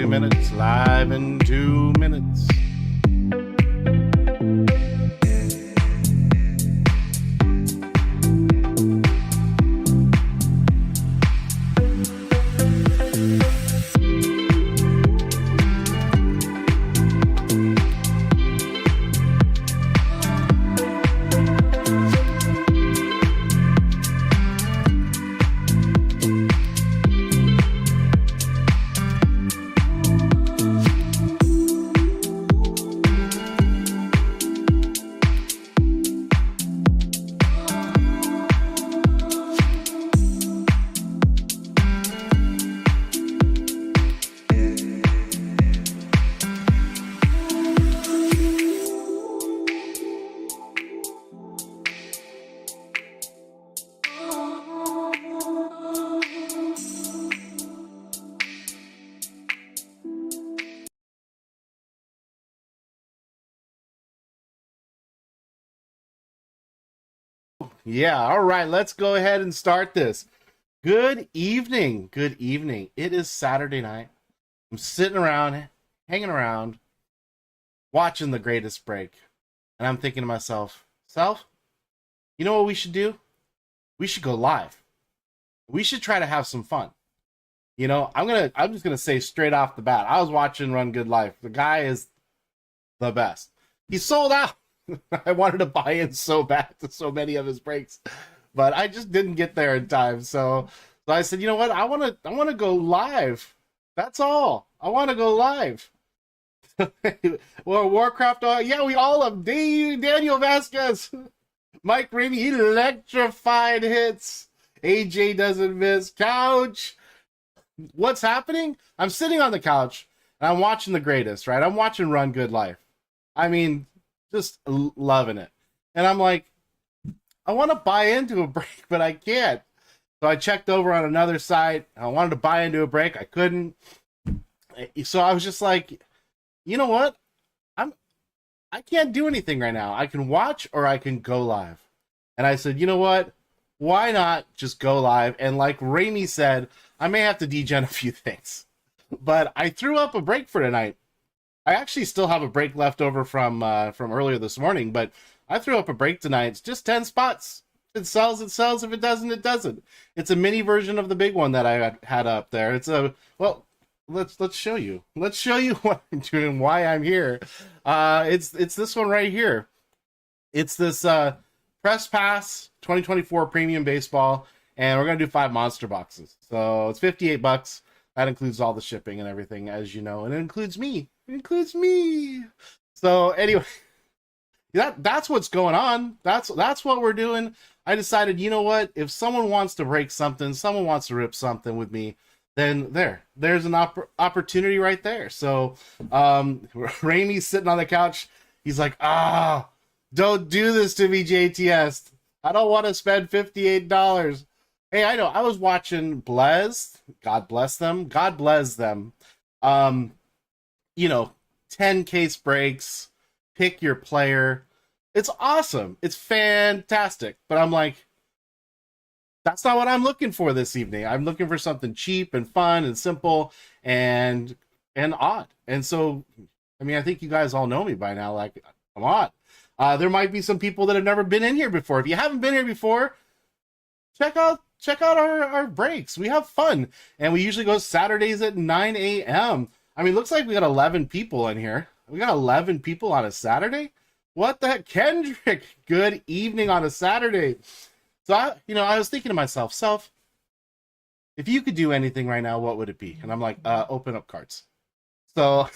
2 minutes, live in 2 minutes. Yeah, all right, let's go ahead and start this. Good evening. Good evening. It is Saturday night. I'm sitting around, hanging around, watching The Greatest Break. And I'm thinking to myself, you know what we should do? We should go live. We should try to have some fun. You know, I'm just gonna say straight off the bat, I was watching Run Good Life. The guy is the best. He sold out. I wanted to buy in so bad to so many of his breaks, but I just didn't get there in time. So I said, you know what? I want to go live. That's all. I want to go live. Well, Warcraft, yeah, we all love Daniel Vasquez. Mike Ramey, electrified hits. AJ doesn't miss. Couch. What's happening? I'm sitting on the couch and I'm watching the greatest, right? I'm watching Run Good Life. I mean, just loving it. And I'm like, I want to buy into a break, but I can't. So I checked over on another site. I wanted to buy into a break. I couldn't. So I was just like, you know what? I can't do anything right now. I can watch or I can go live. And I said, you know what? Why not just go live? And like Ramey said, I may have to degen a few things. But I threw up a break for tonight. I actually still have a break left over from earlier this morning, but I threw up a break tonight. It's just 10 spots. If it sells, it sells. If it doesn't, it doesn't. It's a mini version of the big one that I had up there. It's a, well, let's show you. Let's show you what I'm doing, why I'm here. It's this one right here. It's this Press Pass 2024 Premium Baseball, and we're gonna do 5 monster boxes. So it's $58. That includes all the shipping and everything, as you know, and it includes me. It includes me. So anyway, that's what's going on. That's what we're doing. I decided, you know what? If someone wants to break something, someone wants to rip something with me, then there's an opportunity right there. So Ramey's sitting on the couch. He's like, don't do this to me, JTS. I don't want to spend $58. Hey, I know. I was watching Blez. God bless them. God bless them. 10 case breaks. Pick your player. It's awesome. It's fantastic. But I'm like, that's not what I'm looking for this evening. I'm looking for something cheap and fun and simple and odd. And so, I mean, I think you guys all know me by now. Like, I'm odd. There might be some people that have never been in here before. If you haven't been here before, check out our breaks. We have fun. And we usually go Saturdays at 9 a.m. I mean, looks like we got 11 people in here. We got 11 people on a Saturday? What the heck? Kendrick, good evening on a Saturday. So, I was thinking to myself, if you could do anything right now, what would it be? And I'm like, open up cards. So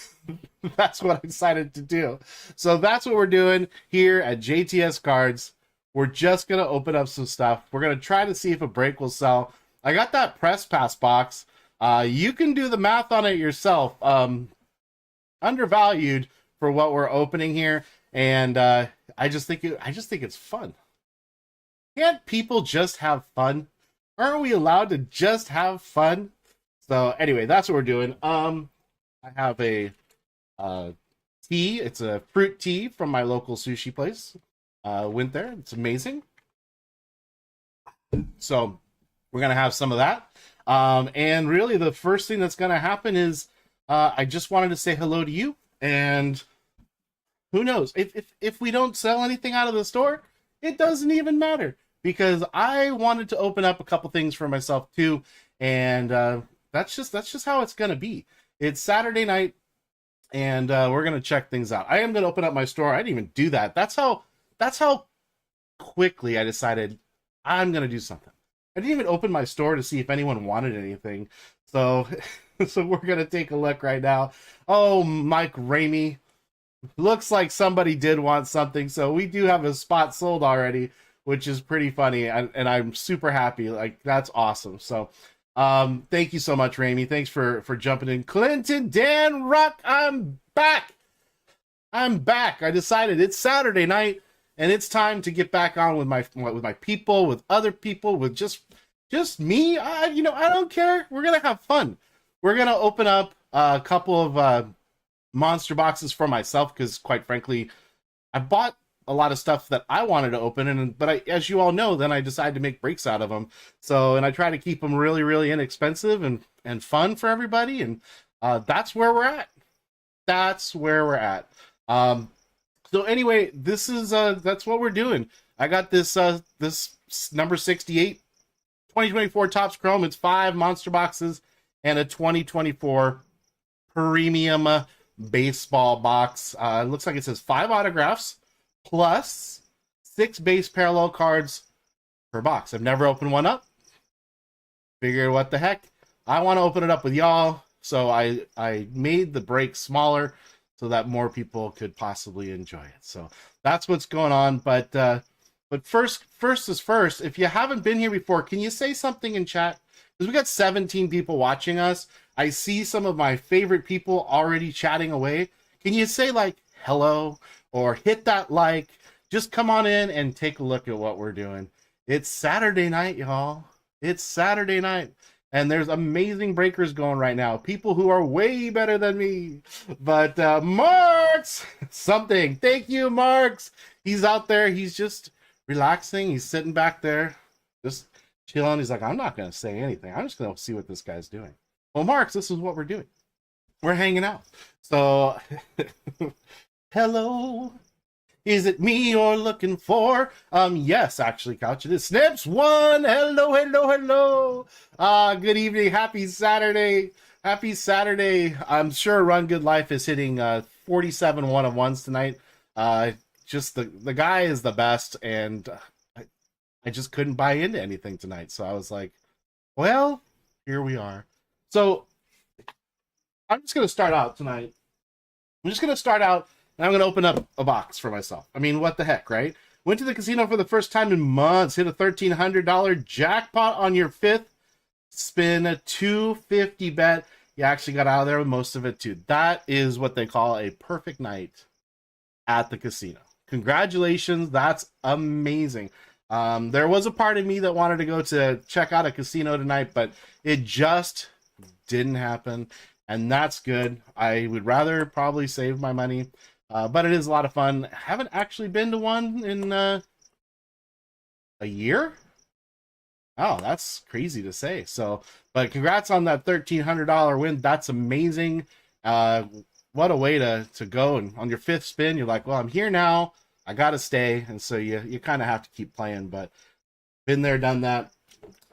that's what I decided to do. So that's what we're doing here at JTS Cards. We're just going to open up some stuff. We're going to try to see if a break will sell. I got that Press Pass box. You can do the math on it yourself. Undervalued for what we're opening here. And I just think it's fun. Can't people just have fun? Aren't we allowed to just have fun? So anyway, that's what we're doing. I have a tea. It's a fruit tea from my local sushi place. Went there. It's amazing. So we're gonna have some of that. And really, the first thing that's gonna happen is I just wanted to say hello to you. And who knows, if we don't sell anything out of the store, it doesn't even matter, because I wanted to open up a couple things for myself too, and that's just how it's gonna be. It's Saturday night, and we're gonna check things out. I am gonna open up my store. I didn't even do that. That's how quickly I decided I'm gonna do something. I didn't even open my store to see if anyone wanted anything. So so we're gonna take a look right now. Oh, Mike Ramey. Looks like somebody did want something, so we do have a spot sold already, which is pretty funny, and I'm super happy. Like, that's awesome. So thank you so much, Ramey. Thanks for jumping in. Clinton Dan Ruck, I'm back. I decided it's Saturday night, and it's time to get back on with my people, with other people, with just me. I don't care. We're gonna have fun. We're gonna open up a couple of monster boxes for myself, because quite frankly, I bought a lot of stuff that I wanted to open, but as you all know, then I decided to make breaks out of them. So, and I try to keep them really, really inexpensive and fun for everybody, and that's where we're at. That's where we're at. So anyway, this is that's what we're doing. I got this this number 68 2024 Topps Chrome. It's 5 monster boxes and a 2024 premium baseball box. It looks like it says 5 autographs plus 6 base parallel cards per box. I've never opened one up. Figured what the heck. I want to open it up with y'all. So I made the break smaller so that more people could possibly enjoy it. So that's what's going on. But first is first. If you haven't been here before, can you say something in chat? Because we got 17 people watching us. I see some of my favorite people already chatting away. Can you say like hello or hit that like? Just come on in and take a look at what we're doing. It's Saturday night, y'all. It's Saturday night. And there's amazing breakers going right now. People who are way better than me. But Marks, something. Thank you, Marks. He's out there. He's just relaxing. He's sitting back there, just chilling. He's like, I'm not going to say anything. I'm just going to see what this guy's doing. Well, Marks, this is what we're doing. We're hanging out. So, hello. Is it me you're looking for? Yes, actually, Couch. It is Snips1. Hello, hello, hello. Good evening. Happy Saturday. Happy Saturday. I'm sure Run Good Life is hitting 47 one-of-ones tonight. Just the guy is the best, and I just couldn't buy into anything tonight. So I was like, well, here we are. So I'm just going to start out tonight. I'm just going to start out. And I'm going to open up a box for myself. I mean, what the heck, right? Went to the casino for the first time in months. Hit a $1,300 jackpot on your fifth spin. A $250 bet. You actually got out of there with most of it, too. That is what they call a perfect night at the casino. Congratulations. That's amazing. There was a part of me that wanted to go to check out a casino tonight, but it just didn't happen. And that's good. I would rather probably save my money. But it is a lot of fun. Haven't actually been to one in a year. Oh, that's crazy to say. So, but congrats on that $1,300 win. That's amazing. What a way to go. And on your fifth spin, you're like, well, I'm here now. I got to stay. And so you kind of have to keep playing. But been there, done that.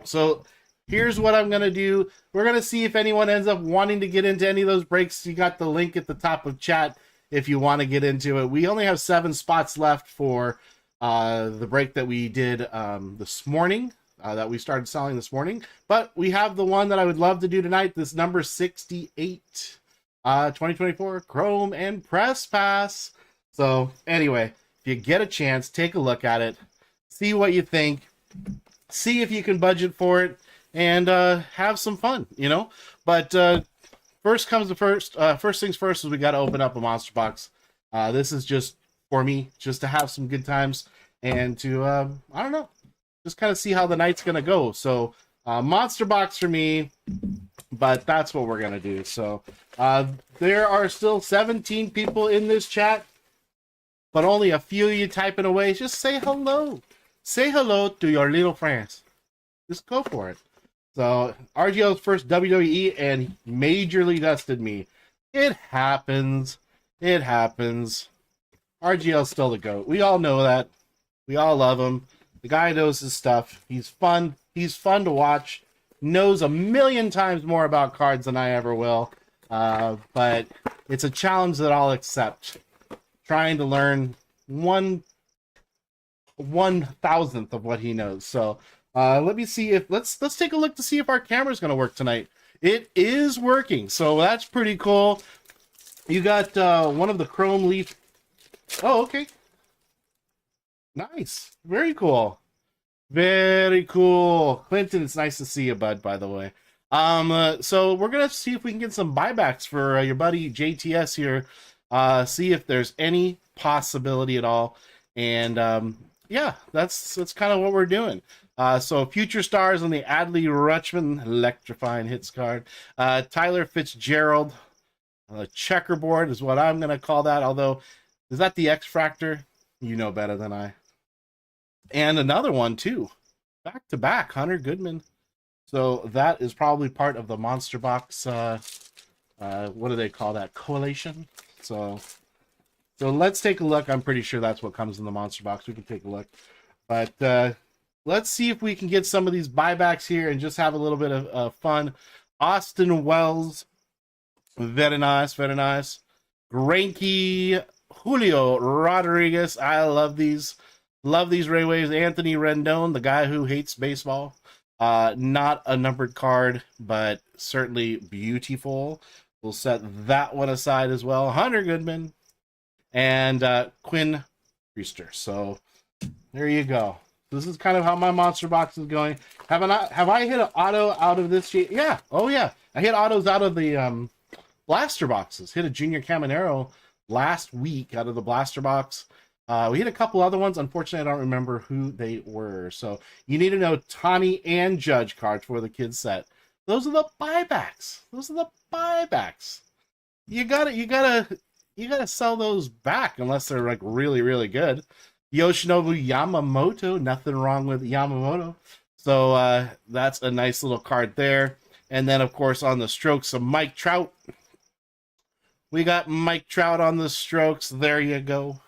So here's what I'm going to do. We're going to see if anyone ends up wanting to get into any of those breaks. You got the link at the top of chat if you want to get into it. We only have 7 spots left for the break that we did this morning, that we started selling this morning. But we have the one that I would love to do tonight, this number 68, 2024 Chrome and Press Pass. So anyway, if you get a chance, take a look at it, see what you think, see if you can budget for it, and have some fun, you know. But first comes the first. First things first is we got to open up a monster box. This is just for me, just to have some good times and to, I don't know, just kind of see how the night's going to go. So monster box for me, but that's what we're going to do. So there are still 17 people in this chat, but only a few of you typing away. Just say hello. Say hello to your little friends. Just go for it. So, RGL's first WWE, and he majorly dusted me. It happens. It happens. RGL's still the GOAT. We all know that. We all love him. The guy knows his stuff. He's fun. He's fun to watch. Knows a million times more about cards than I ever will. But it's a challenge that I'll accept. Trying to learn 1/1000th of what he knows. So, let me see if let's take a look to see if our camera's going to work tonight. It is working, so that's pretty cool. You got one of the chrome leaf. Oh, okay. Nice. Very cool. Very cool. Clinton, it's nice to see you, bud, by the way. So we're going to see if we can get some buybacks for your buddy JTS here. See if there's any possibility at all. And yeah, that's kind of what we're doing. So future stars on the Adley Rutschman electrifying hits card. Tyler Fitzgerald, checkerboard is what I'm going to call that. Although, is that the X Fractor? You know better than I. And another one too, back to back, Hunter Goodman. So that is probably part of the monster box. What do they call that? Coalition. So let's take a look. I'm pretty sure that's what comes in the monster box. We can take a look, but let's see if we can get some of these buybacks here and just have a little bit of fun. Austin Wells, very nice, very nice. Granky, Julio Rodriguez, I love these. Love these Ray Waves. Anthony Rendon, the guy who hates baseball. Not a numbered card, but certainly beautiful. We'll set that one aside as well. Hunter Goodman and Quinn Priester. So there you go. This is kind of how my monster box is going. Have I hit an auto out of this? Yeah. Oh yeah. I hit autos out of the blaster boxes. Hit a Junior Caminero last week out of the blaster box. We hit a couple other ones. Unfortunately, I don't remember who they were. So you need to know Tawny and Judge cards for the kids set. Those are the buybacks. Those are the buybacks. You gotta sell those back unless they're like really, really good. Yoshinobu Yamamoto, nothing wrong with Yamamoto. So that's a nice little card there. And then, of course, on the strokes of Mike Trout. We got Mike Trout on the strokes. There you go.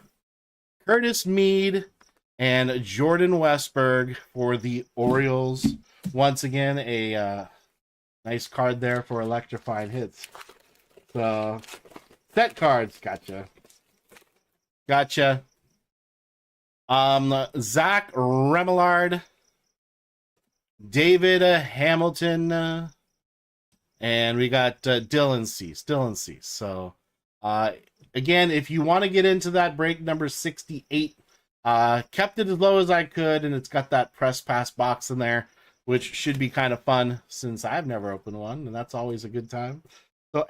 Curtis Mead and Jordan Westberg for the Orioles. Once again, a nice card there for electrifying hits. So, set cards. Gotcha. Zach Remillard, David Hamilton, and we got Dylan Cease. So, again, if you want to get into that break number 68, kept it as low as I could, and it's got that press pass box in there, which should be kind of fun since I've never opened one, and that's always a good time. So,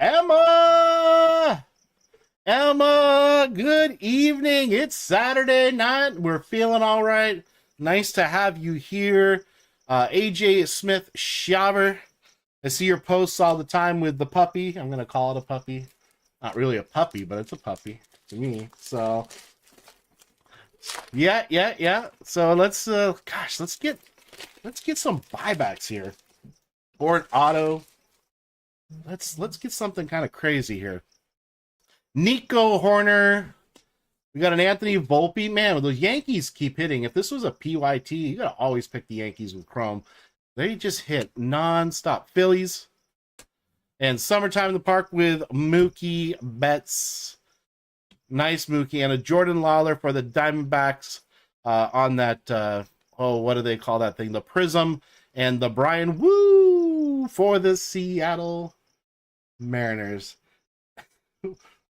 Emma, good evening. It's Saturday night. We're feeling all right. Nice to have you here. AJ Smith Shaver. I see your posts all the time with the puppy. I'm going to call it a puppy. Not really a puppy, but it's a puppy to me. So, yeah. So let's get some buybacks here. Or an auto. Let's get something kind of crazy here. Nico Horner. We got an Anthony Volpe. Man, those Yankees keep hitting. If this was a PYT, you got to always pick the Yankees with Chrome. They just hit nonstop. Phillies. And Summertime in the Park with Mookie Betts. Nice Mookie. And a Jordan Lawler for the Diamondbacks on that, what do they call that thing? The Prism. And the Brian Woo for the Seattle Mariners.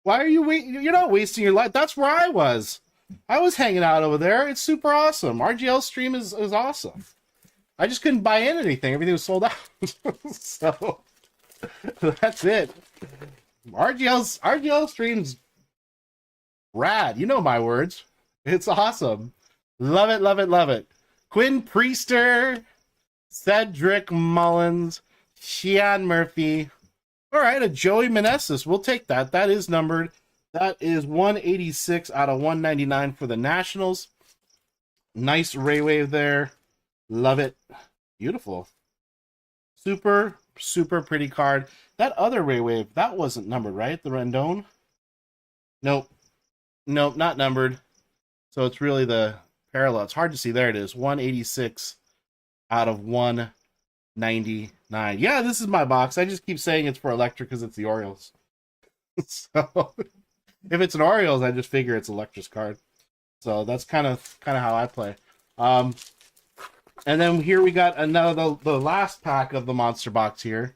Why are you waiting? You're not wasting your life. That's where I was. I was hanging out over there. It's super awesome. RGL stream is awesome. I just couldn't buy in anything. Everything was sold out. So that's it. RGL stream's rad. You know my words. It's awesome. Love it. Quinn Priester, Cedric Mullins, Sean Murphy. All right, a Joey Meneses. We'll take that. That is numbered. That is 186 out of 199 for the Nationals. Nice Ray Wave there. Love it. Beautiful. Super pretty card. That other Ray Wave, that wasn't numbered, right? The Rendon? Nope, not numbered. So it's really the parallel. It's hard to see. There it is. 186 out of 199. Yeah, this is my box. I just keep saying it's for Electra because it's the Orioles. So if it's an Orioles, I just figure it's Electra's card. So that's kind of how I play. And then here we got the last pack of the Monster Box here.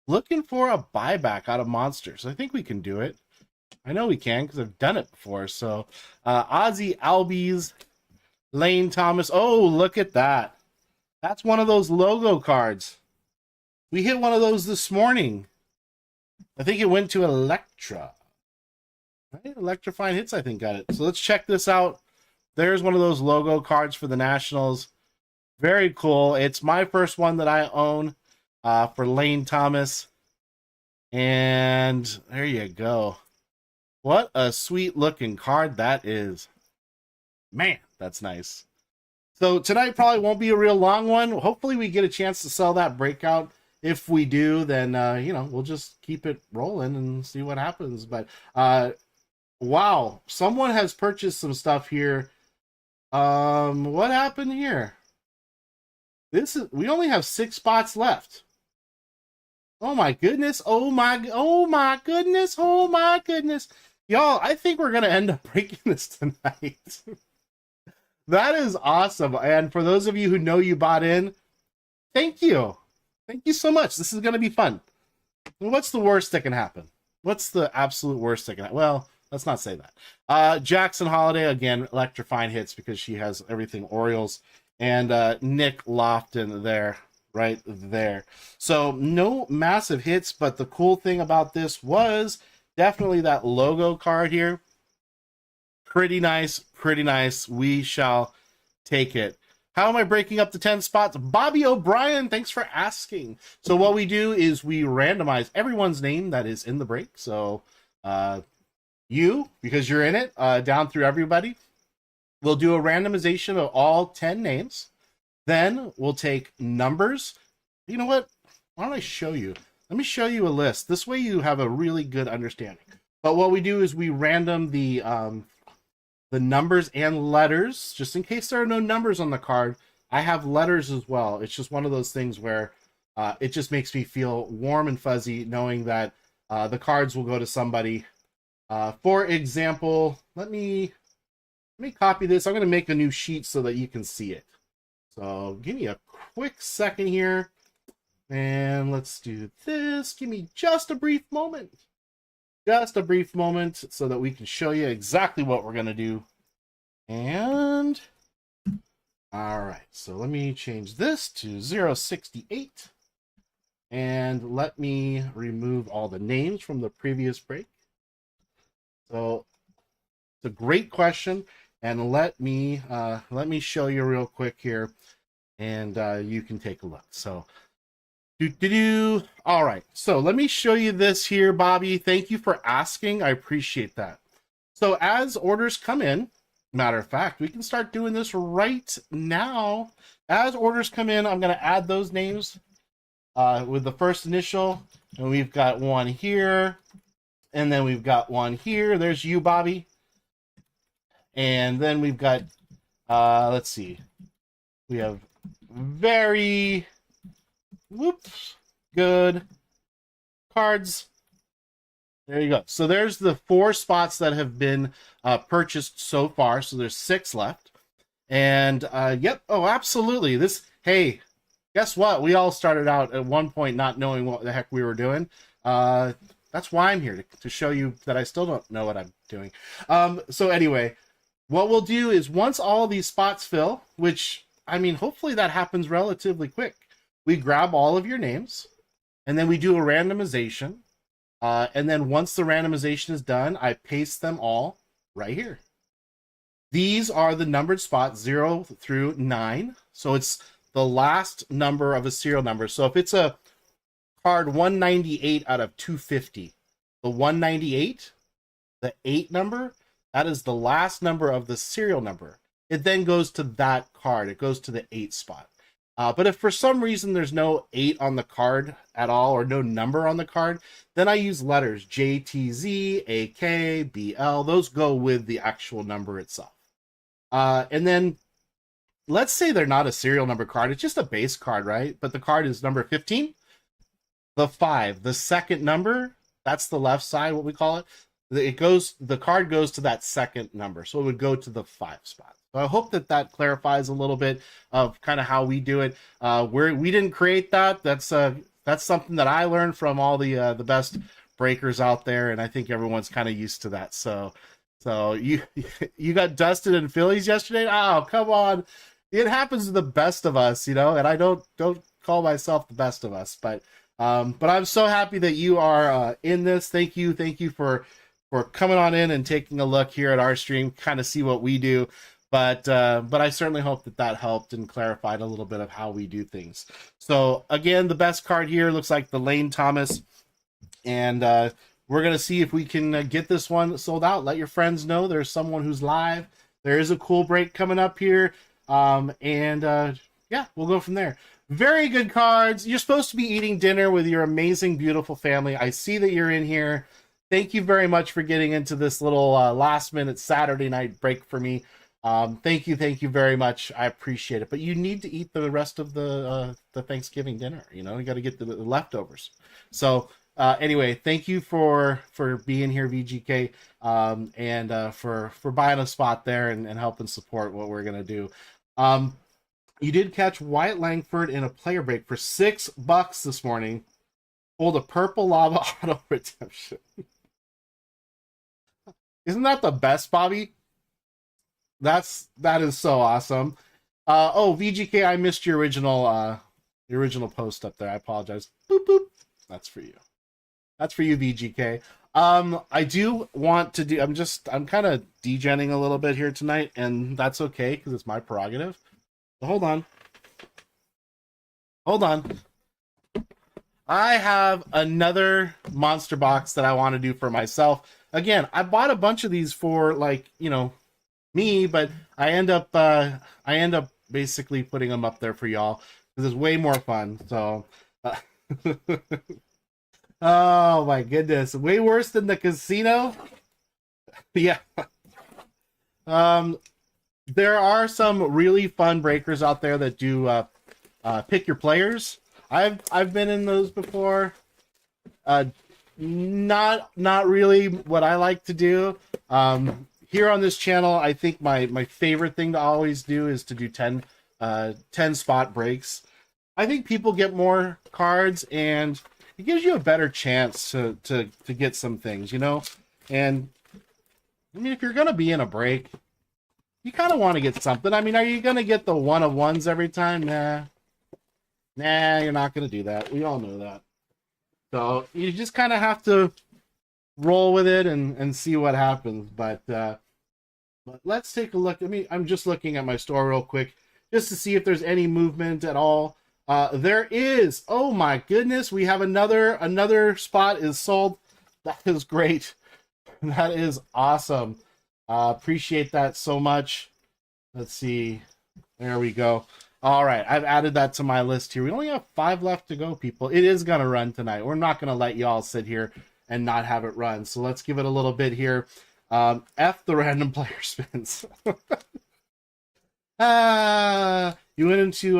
Looking for a buyback out of Monsters. I think we can do it. I know we can because I've done it before. So Ozzy Albies, Lane Thomas. Oh, look at that. That's one of those logo cards. We hit one of those this morning. I think it went to Electra. Right? Electrifying Hits, I think, got it. So let's check this out. There's one of those logo cards for the Nationals. Very cool. It's my first one that I own for Lane Thomas. And there you go. What a sweet looking card that is. Man, that's nice. So tonight probably won't be a real long one. Hopefully we get a chance to sell that breakout. If we do, then, we'll just keep it rolling and see what happens. But, wow. Someone has purchased some stuff here. What happened here? We only have 6 spots left. Oh my goodness. Oh my goodness. Y'all, I think we're going to end up breaking this tonight. That is awesome. And for those of you who know you bought in, thank you. Thank you so much. This is going to be fun. What's the worst that can happen? What's the absolute worst that can happen? Well, let's not say that. Jackson Holiday, again, electrifying hits because she has everything Orioles. And Nick Lofton there, right there. So no massive hits, but the cool thing about this was definitely that logo card here. Pretty nice, pretty nice. We shall take it. How am I breaking up the 10 spots? Bobby O'Brien, thanks for asking. So what we do is we randomize everyone's name that is in the break. So you, because you're in it, down through everybody. We'll do a randomization of all 10 names. Then we'll take numbers. You know what? Why don't I show you? Let me show you a list. This way you have a really good understanding. But what we do is we random the numbers and letters, just in case there are no numbers on the card. I have letters as well. It's just one of those things where it just makes me feel warm and fuzzy knowing that the cards will go to somebody. For example, let me copy this. I'm going to make a new sheet so that you can see it. So give me a quick second here. And let's do this. Give me just a brief moment. Just a brief moment so that we can show you exactly what we're going to do. And all right, so let me change this to 068. And let me remove all the names from the previous break. So it's a great question. And let me show you real quick here. And you can take a look. So all right, so let me show you this here, Bobby. Thank you for asking. I appreciate that. So as orders come in, matter of fact, we can start doing this right now. As orders come in, I'm going to add those names with the first initial. And we've got one here. And then we've got one here. There's you, Bobby. And then we've got, let's see. We have very... Whoops. Good. Cards. There you go. So there's the 4 spots that have been purchased so far. So there's 6 left. And yep. Oh, absolutely. Hey, guess what? We all started out at one point not knowing what the heck we were doing. That's why I'm here, to show you that I still don't know what I'm doing. So anyway, what we'll do is once all these spots fill, which, I mean, hopefully that happens relatively quick. We grab all of your names, and then we do a randomization. And then once the randomization is done, I paste them all right here. These are the numbered spots 0 through 9. So it's the last number of a serial number. So if it's a card 198 out of 250, the 198, the 8 number, that is the last number of the serial number. It then goes to that card. It goes to the 8 spot. But if for some reason there's no 8 on the card at all, or no number on the card, then I use letters J, T, Z, A, K, B, L. Those go with the actual number itself. And then let's say they're not a serial number card. It's just a base card, right? But the card is number 15. The 5, the second number, that's the left side, what we call it. The card goes to that second number. So it would go to the 5 spot. So I hope that clarifies a little bit of kind of how we do it. We didn't create that. That's something that I learned from all the best breakers out there, and I think everyone's kind of used to that. So you got dusted in Phillies yesterday? Oh, come on. It happens to the best of us, and I don't call myself the best of us, but I'm so happy that you are in this. Thank you for coming on in and taking a look here at our stream, kind of see what we do. But I certainly hope that helped and clarified a little bit of how we do things. So again, the best card here looks like the Lane Thomas, and we're gonna see if we can get this one sold out. Let your friends know there's someone who's live. There is a cool break coming up here, yeah, we'll go from there. Very good cards. You're supposed to be eating dinner with your amazing, beautiful family. I see that you're in here. Thank you very much for getting into this little last-minute Saturday night break for me. Thank you very much. I appreciate it. But you need to eat the rest of the Thanksgiving dinner. You got to get the leftovers. So Anyway, thank you for being here, VGK, and for buying a spot there and helping support what we're gonna do. You did catch Wyatt Langford in a player break for $6 this morning. Hold a purple lava auto redemption. Isn't that the best, Bobby? That is so awesome. Oh, VGK, I missed your original post up there. I apologize. Boop boop. That's for you. That's for you, VGK. I do want to do. I'm kind of degenning a little bit here tonight, and that's okay because it's my prerogative. So hold on. Hold on. I have another monster box that I want to do for myself. Again, I bought a bunch of these for me, but I end up basically putting them up there for y'all because it's way more fun. So, oh my goodness, way worse than the casino. Yeah. There are some really fun breakers out there that do pick your players. I've been in those before. Not really what I like to do. Here on this channel, I think my favorite thing to always do is to do 10 spot breaks. I think people get more cards and it gives you a better chance to get some things, you know? And I mean, if you're going to be in a break, you kind of want to get something. I mean, are you going to get the one of ones every time? Nah, you're not going to do that. We all know that. So you just kind of have to roll with it and see what happens. But let's take a look. I mean, I'm just looking at my store real quick just to see if there's any movement at all. There is. Oh my goodness, we have another spot is sold. That is great. That is awesome. Appreciate that so much. Let's see. There we go. All right, I've added that to my list here. We only have 5 left to go, people. It is going to run tonight. We're not going to let y'all sit here and not have it run. So let's give it a little bit here. F the random player spins. You went into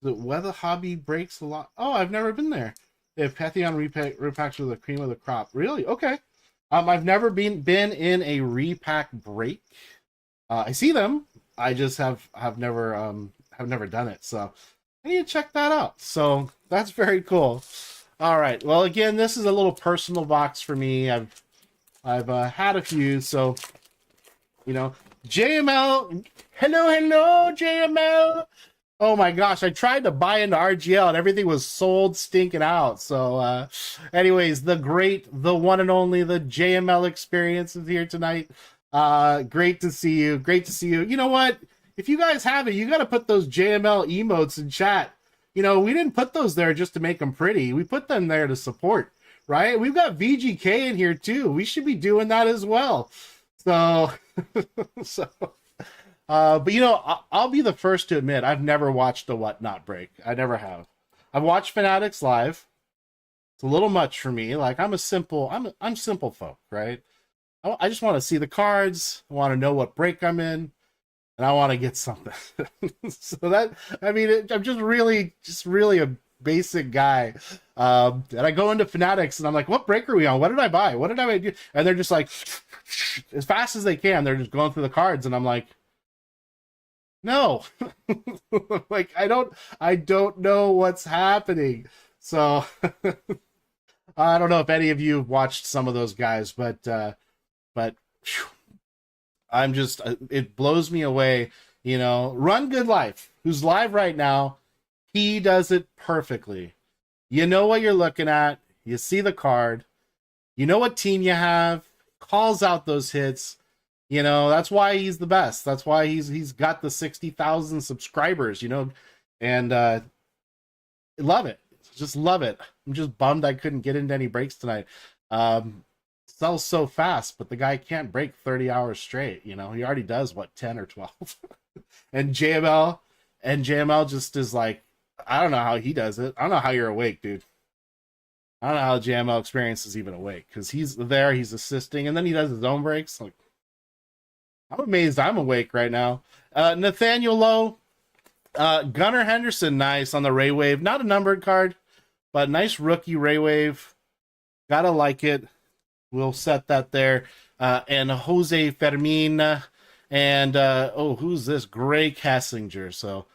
the weather hobby breaks a lot. Oh, I've never been there. They have Pantheon repacks with the cream of the crop. Really? Okay. I've never been in a repack break. I see them. I just have never done it. So I need to check that out. So that's very cool. All right. Well, again, this is a little personal box for me. I've had a few. So, you know, JML. Hello, JML. Oh my gosh, I tried to buy into RGL and everything was sold stinking out. So anyways, the one and only, the JML experience is here tonight. Great to see you. Great to see you. You know what? If you guys have it, you got to put those JML emotes in chat. You know, we didn't put those there just to make them pretty. We put them there to support, right? We've got VGK in here too. We should be doing that as well. So, but you know, I'll be the first to admit I've never watched a Whatnot break. I never have. I've watched Fanatics live. It's a little much for me. Like I'm simple folk, right? I just want to see the cards. I want to know what break I'm in, and I want to get something. So that, I mean, I'm just really a basic guy. And I go into Fanatics, and I'm like, what break are we on? What did I buy? What did I do? And they're just like, as fast as they can, they're just going through the cards, and I'm like, no, like I don't know what's happening. So I don't know if any of you have watched some of those guys, but whew, I'm just, it blows me away. You know, Run Good Life, who's live right now, he does it perfectly. You know what you're looking at. You see the card. You know what team you have. Calls out those hits. You know, that's why he's the best. That's why he's got the 60,000 subscribers, you know, and love it. Just love it. I'm just bummed I couldn't get into any breaks tonight. Sells so fast, but the guy can't break 30 hours straight. You know, he already does what, 10 or 12. And JML just is like, I don't know how he does it. I don't know how you're awake, dude. I don't know how JML experience is even awake, because he's there, he's assisting, and then he does his own breaks. Like, I'm amazed I'm awake right now. Nathaniel Lowe, Gunnar Henderson, nice on the Ray Wave. Not a numbered card, But nice rookie Ray Wave. Gotta like it. We'll set that there. And Jose Fermin. And, who's this? Gray Kessinger. So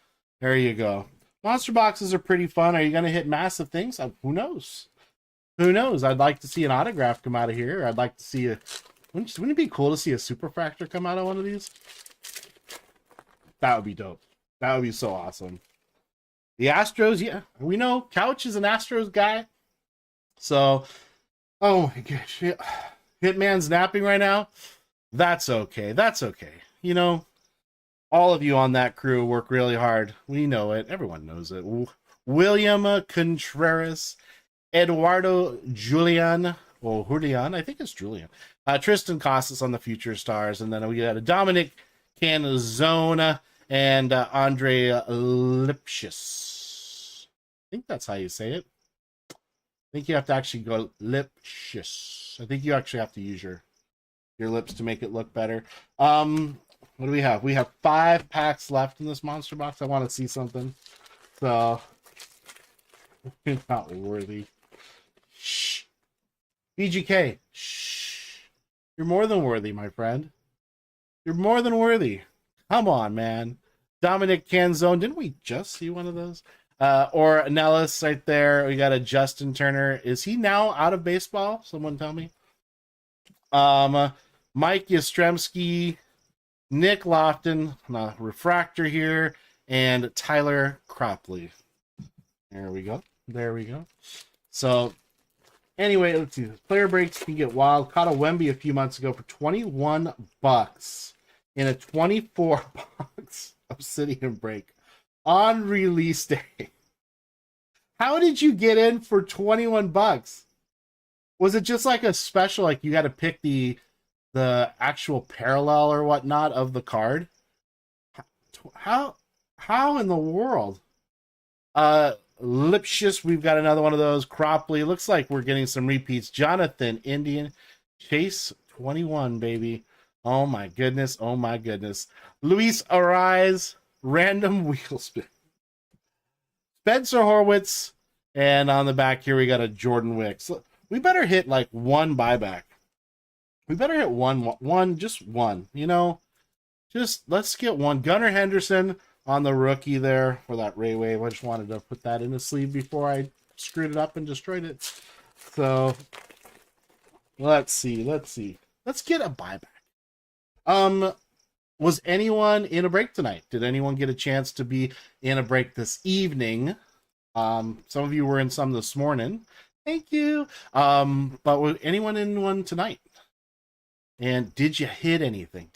there you go. Monster boxes are pretty fun. Are you going to hit massive things? Who knows? Who knows? I'd like to see an autograph come out of here. I'd like to see a... Wouldn't it be cool to see a Superfractor come out of one of these? That would be dope. That would be so awesome. The Astros, yeah. We know Couch is an Astros guy. So, oh my gosh. Hitman's napping right now. That's okay. That's okay. You know, all of you on that crew work really hard. We know it. Everyone knows it. William Contreras, Eduardo Julian, Julian, I think it's Julian. Tristan Casas on the Future Stars, and then we got a Dominic Canzona and Andre Lipschitz. I think that's how you say it. I think you have to actually go Lipschitz. I think you actually have to use your lips to make it look better. What do we have? We have 5 packs left in this monster box. I want to see something. So, not worthy. Shh. BGK. Shh. You're more than worthy, my friend. You're more than worthy. Come on, man. Dominic Canzone. Didn't we just see one of those? Or Nellis right there. We got a Justin Turner. Is he now out of baseball? Someone tell me. Mike Yastrzemski, Nick Lofton, Refractor here, and Tyler Cropley. There we go. There we go. So, anyway, let's see. Player breaks can get wild. Caught a Wemby a few months ago for $21 in a 24 box Obsidian break on release day. How did you get in for $21? Was it just like a special, like you got to pick the actual parallel or whatnot of the card? How in the world? Lipschitz, we've got another one of those. Cropley, looks like we're getting some repeats. Jonathan, Indian, Chase, 21, baby. Oh my goodness, oh my goodness. Luis Ariz, random wheel spin. Spencer Horwitz, and on the back here we got a Jordan Wicks. We better hit like one buyback. We better hit one, just one, you know? Just let's get one. Gunnar Henderson on the rookie there for that Ray Wave. I just wanted to put that in the sleeve before I screwed it up and destroyed it. So let's see. Let's get a buyback. Was anyone in a break tonight? Did anyone get a chance to be in a break this evening? Some of you were in some this morning. Thank you. But was anyone in one tonight? And did you hit anything?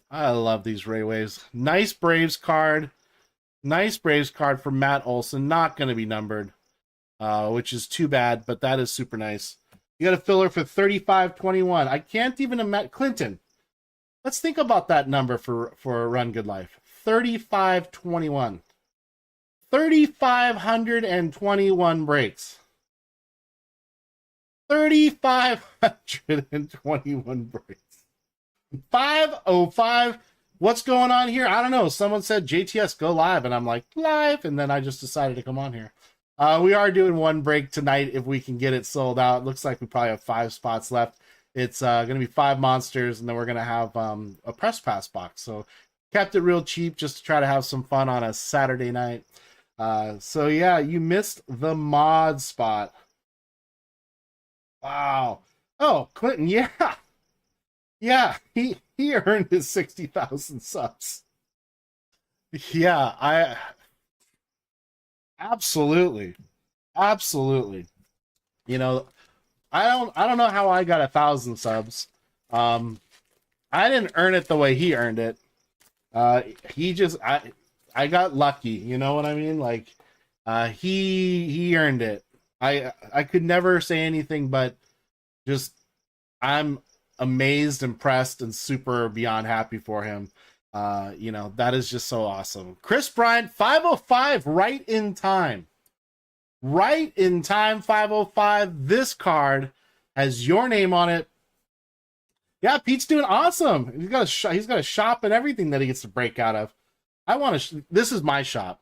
I love these Ray Waves. Nice Braves card. Nice Braves card from Matt Olson. Not going to be numbered, which is too bad, but that is super nice. You got a filler for $35.21. I can't even imagine. Clinton, let's think about that number for a Run Good Life. $35.21. 3,521 breaks. 3,521 breaks. 505. What's going on here? I don't know. Someone said JTS go live, and I'm like, live, and then I just decided to come on here. We are doing one break tonight if we can get it sold out. Looks like we probably have 5 spots left. It's going to be 5 monsters, and then we're going to have a press pass box. So kept it real cheap just to try to have some fun on a Saturday night. So yeah, you missed the mod spot. Wow. Oh, Clinton, yeah. Yeah, he earned his 60,000 subs. Yeah, I absolutely. You know, I don't know how I got 1,000 subs. I didn't earn it the way he earned it. I got lucky, you know what I mean? Like he earned it. I could never say anything but just I'm amazed, impressed, and super beyond happy for him. You know, that is just so awesome. Chris Bryant, 505, right in time. Right in time, 505. This card has your name on it. Yeah, Pete's doing awesome. He's got a shop and everything that he gets to break out of. I want to. This is my shop.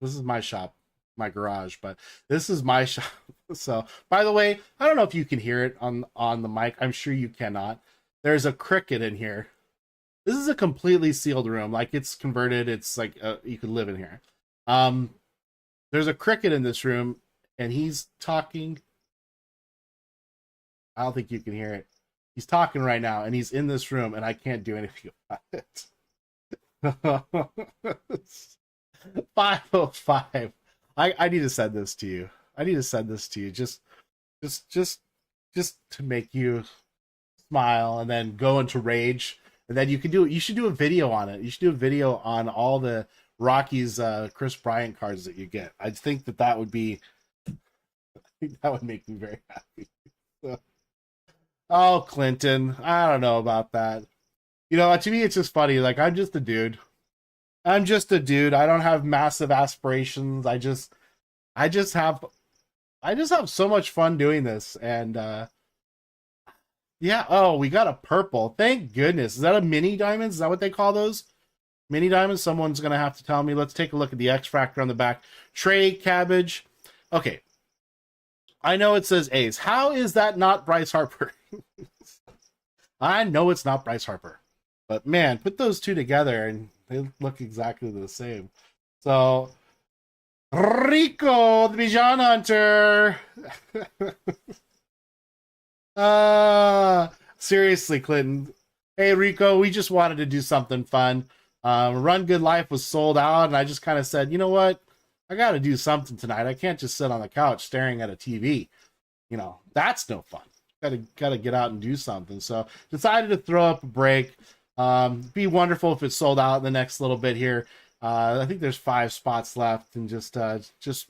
This is my shop. my garage, but this is my shop. So, by the way, I don't know if you can hear it on the mic. I'm sure you cannot. There's a cricket in here. This is a completely sealed room. Like, it's converted. It's like you could live in here. There's a cricket in this room, and he's talking. I don't think you can hear it. He's talking right now, and he's in this room, and I can't do anything about it. 5:05. I need to send this to you. I need to send this to you just to make you smile and then go into rage. And then you can do it. You should do a video on it. You should do a video on all the Rockies Chris Bryant cards that you get. I think that would be that would make me very happy. So, oh, Clinton, I don't know about that. You know, to me, it's just funny. Like, I'm just a dude. I'm just a dude. I don't have massive aspirations. I just have so much fun doing this. And yeah. Oh, we got a purple. Thank goodness. Is that a mini diamonds? Is that what they call those? Mini diamonds? Someone's gonna have to tell me. Let's take a look at the X Factor on the back. Trey Cabbage. Okay. I know it says A's. How is that not Bryce Harper? I know it's not Bryce Harper. But man, put those two together and they look exactly the same. So, Rico, the Bijan Hunter. Seriously, Clinton. Hey, Rico, we just wanted to do something fun. Run Good Life was sold out, and I just kind of said, you know what? I got to do something tonight. I can't just sit on the couch staring at a TV. You know, that's no fun. Got to get out and do something. So decided to throw up a break. Be wonderful if it's sold out in the next little bit here. I think there's 5 spots left, and just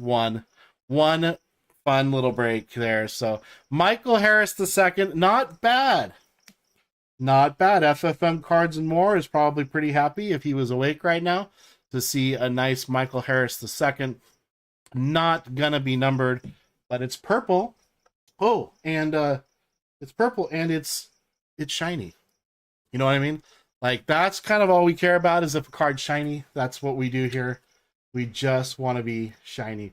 one fun little break there. So Michael Harris II, not bad. Not bad. FFM Cards and More is probably pretty happy if he was awake right now to see a nice Michael Harris II. Not gonna be numbered, but it's purple. Oh, and it's purple and it's shiny. You know what I mean? Like, that's kind of all we care about, is if a card's shiny. That's what we do here. We just want to be shiny.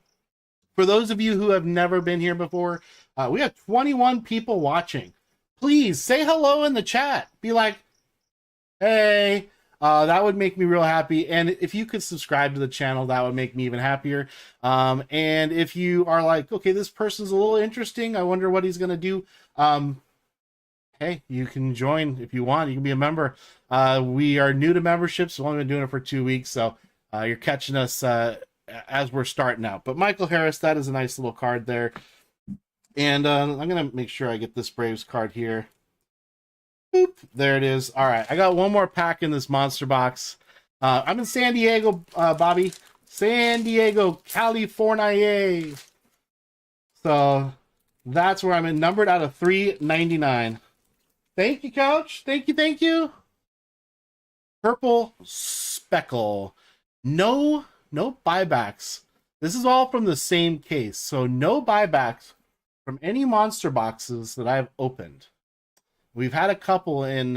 For those of you who have never been here before, we have 21 people watching. Please say hello in the chat. Be like, hey, that would make me real happy. And if you could subscribe to the channel, that would make me even happier. And if you are like, okay, this person's a little interesting, I wonder what he's going to do. Hey, you can join if you want. You can be a member. We are new to memberships. We've only been doing it for 2 weeks. So you're catching us as we're starting out. But Michael Harris, that is a nice little card there. And I'm going to make sure I get this Braves card here. Boop, there it is. All right, I got one more pack in this monster box. I'm in San Diego, Bobby. San Diego, California. So that's where I'm in, numbered out of 399. Thank you, Couch. Thank you. Purple Speckle. No buybacks. This is all from the same case. So no buybacks from any monster boxes that I've opened. We've had a couple in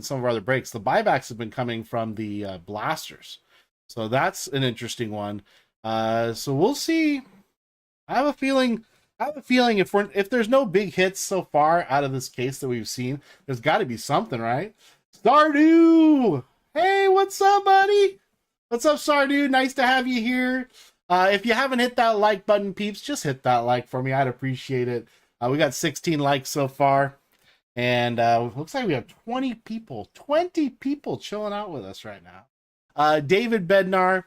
some of our other breaks. The buybacks have been coming from the blasters. So that's an interesting one. So we'll see. I have a feeling if there's no big hits so far out of this case that we've seen, there's got to be something, right? Stardew! Hey, what's up, buddy? What's up, Stardew? Nice to have you here. If you haven't hit that like button, peeps, just hit that like for me. I'd appreciate it. We got 16 likes so far. And looks like we have 20 people chilling out with us right now. David Bednar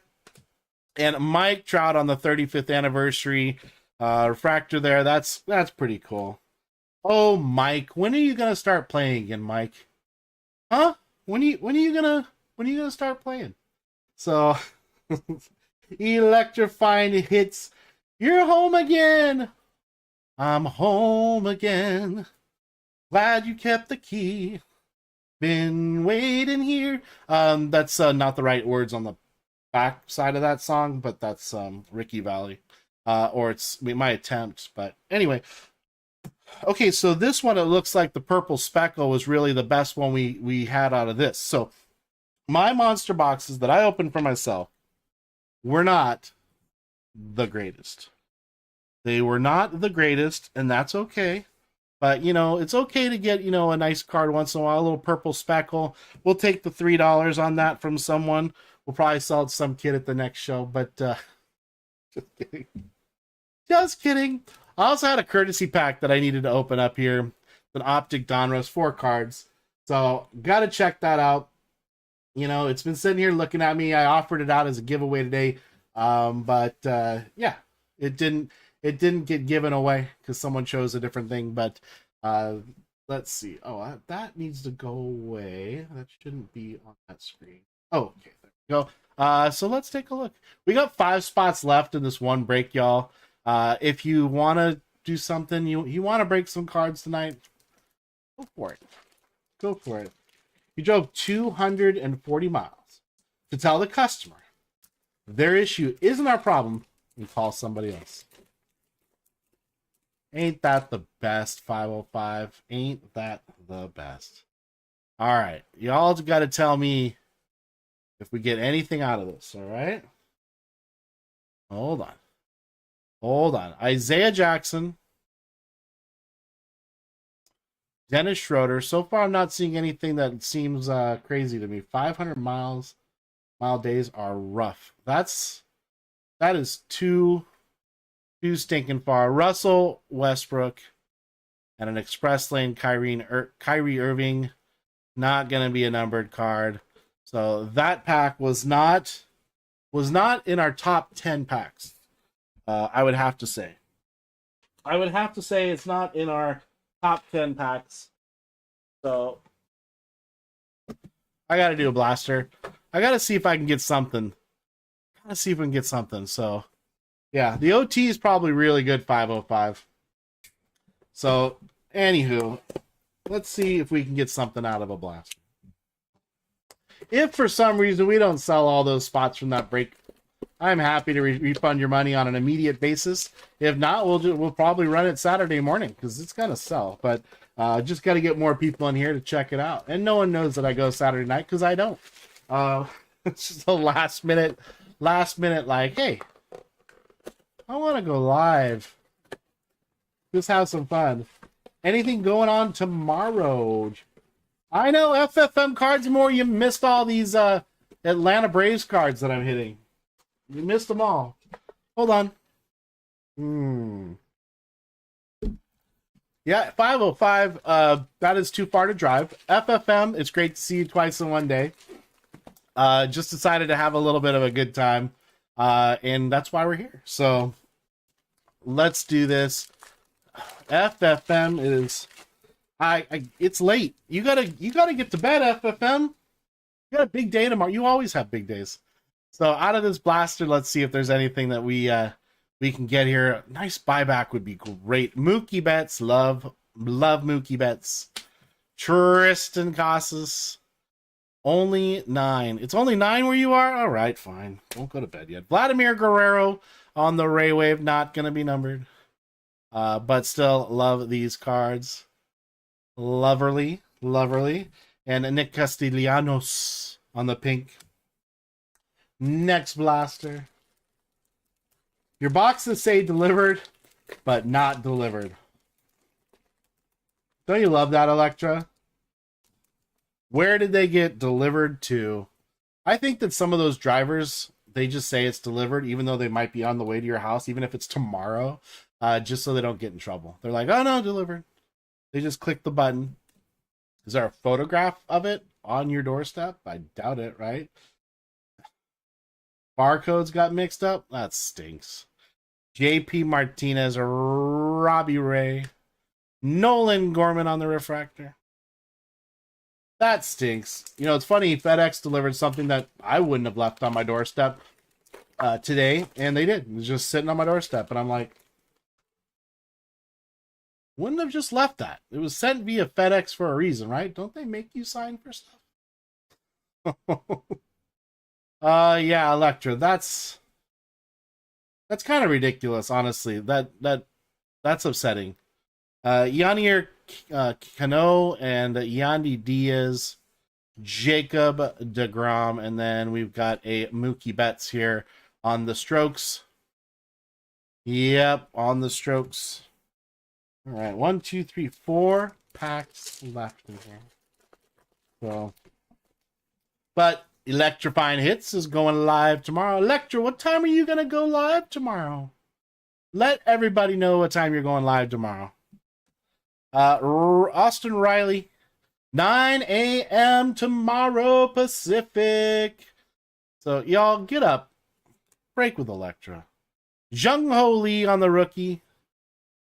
and Mike Trout on the 35th anniversary. Refractor there. That's pretty cool. Oh, Mike, when are you gonna start playing again, Mike? Huh? When are you gonna start playing? So electrifying hits. You're home again. I'm home again. Glad you kept the key. Been waiting here. That's not the right words on the back side of that song, but that's Ricky Valley. Or it's my attempt, but anyway. Okay, so this one, it looks like the purple speckle was really the best one we had out of this. So my monster boxes that I opened for myself were not the greatest. They were not the greatest, and that's okay. But, it's okay to get, a nice card once in a while, a little purple speckle. We'll take the $3 on that from someone. We'll probably sell it to some kid at the next show, but just kidding. Just kidding. I also had a courtesy pack that I needed to open up here. An Optic Donruss, 4 cards. So, got to check that out. It's been sitting here looking at me. I offered it out as a giveaway today. But yeah, it didn't get given away because someone chose a different thing. But let's see. Oh, that needs to go away. That shouldn't be on that screen. Oh, okay. There we go. So let's take a look. We got 5 spots left in this one break, y'all. If you want to do something, you want to break some cards tonight, go for it. Go for it. You drove 240 miles to tell the customer their issue isn't our problem and call somebody else. Ain't that the best, 505? Ain't that the best? All right. Y'all got to tell me if we get anything out of this, all right? Hold on. Hold on. Isaiah Jackson. Dennis Schroeder. So far, I'm not seeing anything that seems crazy to me. 500 mile days are rough. That is too stinking far. Russell Westbrook and an express lane Kyrie Irving. Not going to be a numbered card. So that pack was not in our top 10 packs. I would have to say. It's not in our top 10 packs. So I got to do a blaster. I got to see if I can get something. So yeah, the OT is probably really good, 505. So anywho, let's see if we can get something out of a blaster. If for some reason we don't sell all those spots from that break, I'm happy to refund your money on an immediate basis. If not, we'll probably run it Saturday morning because it's gonna sell. But just got to get more people in here to check it out. And no one knows that I go Saturday night because I don't. It's just a last minute like, hey, I want to go live. Just have some fun. Anything going on tomorrow? I know FFM cards more. You missed all these Atlanta Braves cards that I'm hitting. You missed them all. Hold on. Yeah, 505. That is too far to drive. FFM, it's great to see you twice in one day. Just decided to have a little bit of a good time. And that's why we're here. So let's do this. FFM is it's late. You gotta get to bed, FFM. You got a big day tomorrow. You always have big days. So out of this blaster, let's see if there's anything that we can get here. Nice buyback would be great. Mookie Betts, love Mookie Betts. Tristan Casas. Only 9. It's only 9 where you are? All right, fine. Don't go to bed yet. Vladimir Guerrero on the Ray Wave. Not going to be numbered. But still love these cards. Loverly. And Nick Castellanos on the pink. Next blaster. Your boxes say delivered, but not delivered. Don't you love that, Electra? Where did they get delivered to? I think that some of those drivers, they just say it's delivered, even though they might be on the way to your house, even if it's tomorrow, just so they don't get in trouble. They're like, oh no, delivered. They just click the button. Is there a photograph of it on your doorstep? I doubt it, right? Barcodes got mixed up? That stinks. JP Martinez, Robbie Ray, Nolan Gorman on the refractor. That stinks. It's funny, FedEx delivered something that I wouldn't have left on my doorstep today, and they did. It was just sitting on my doorstep, and I'm like, wouldn't have just left that. It was sent via FedEx for a reason, right? Don't they make you sign for stuff? Yeah, Electra, that's kind of ridiculous, honestly. That's upsetting. Yanier Cano and Yandy Diaz, Jacob DeGrom, and then we've got a Mookie Betts here on the strokes. Yep, on the strokes. All right, 1, 2, 3, 4 packs left in here. So, but Electrifying Hits is going live tomorrow. Electra, what time are you going to go live tomorrow? Let everybody know what time you're going live tomorrow. Austin Riley, 9 a.m. tomorrow Pacific. So, y'all get up. Break with Electra. Jung Ho Lee on the rookie.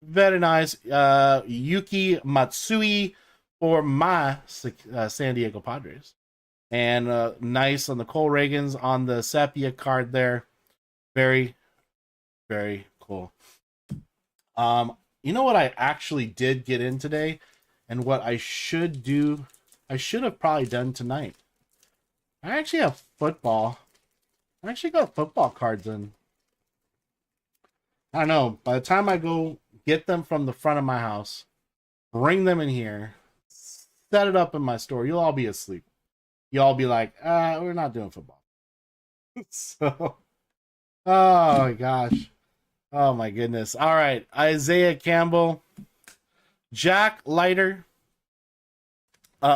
Very nice. Yuki Matsui for my San Diego Padres. And nice on the Cole Reagans on the Sepia card there. Very, very cool. You know what I actually did get in today? And what I should do, I should have probably done tonight. I actually have football. I actually got football cards in. I don't know. By the time I go get them from the front of my house, bring them in here, set it up in my store, you'll all be asleep. You'll all be like, we're not doing football. So, oh my gosh. Oh my goodness. All right. Isaiah Campbell, Jack Leiter,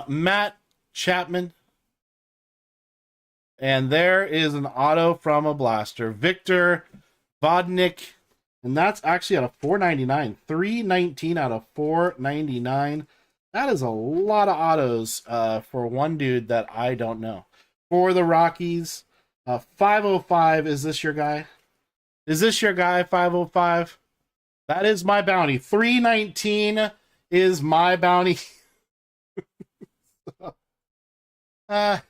Matt Chapman, and there is an auto from a blaster. Victor Vodnik, and that's actually out of 499. 319 out of 499. That is a lot of autos for one dude that I don't know. For the Rockies, 505. Is this your guy? Is this your guy, 505? That is my bounty. 319 is my bounty. That's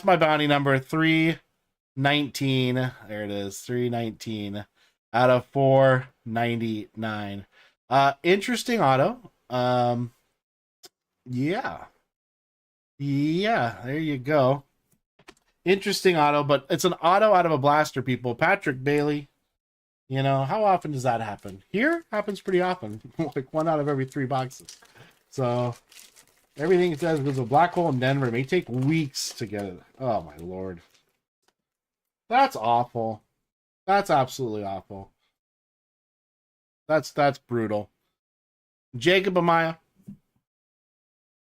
my bounty number, 319. There it is, 319 out of 499. Interesting auto. Yeah, there you go. Interesting auto, but it's an auto out of a blaster, people. Patrick Bailey. You know, how often does that happen? Here, happens pretty often. Like 1 out of every 3 boxes. So, everything it says goes to a black hole in Denver. It may take weeks to get it. Oh, my Lord. That's awful. That's absolutely awful. That's brutal. Jacob Amaya.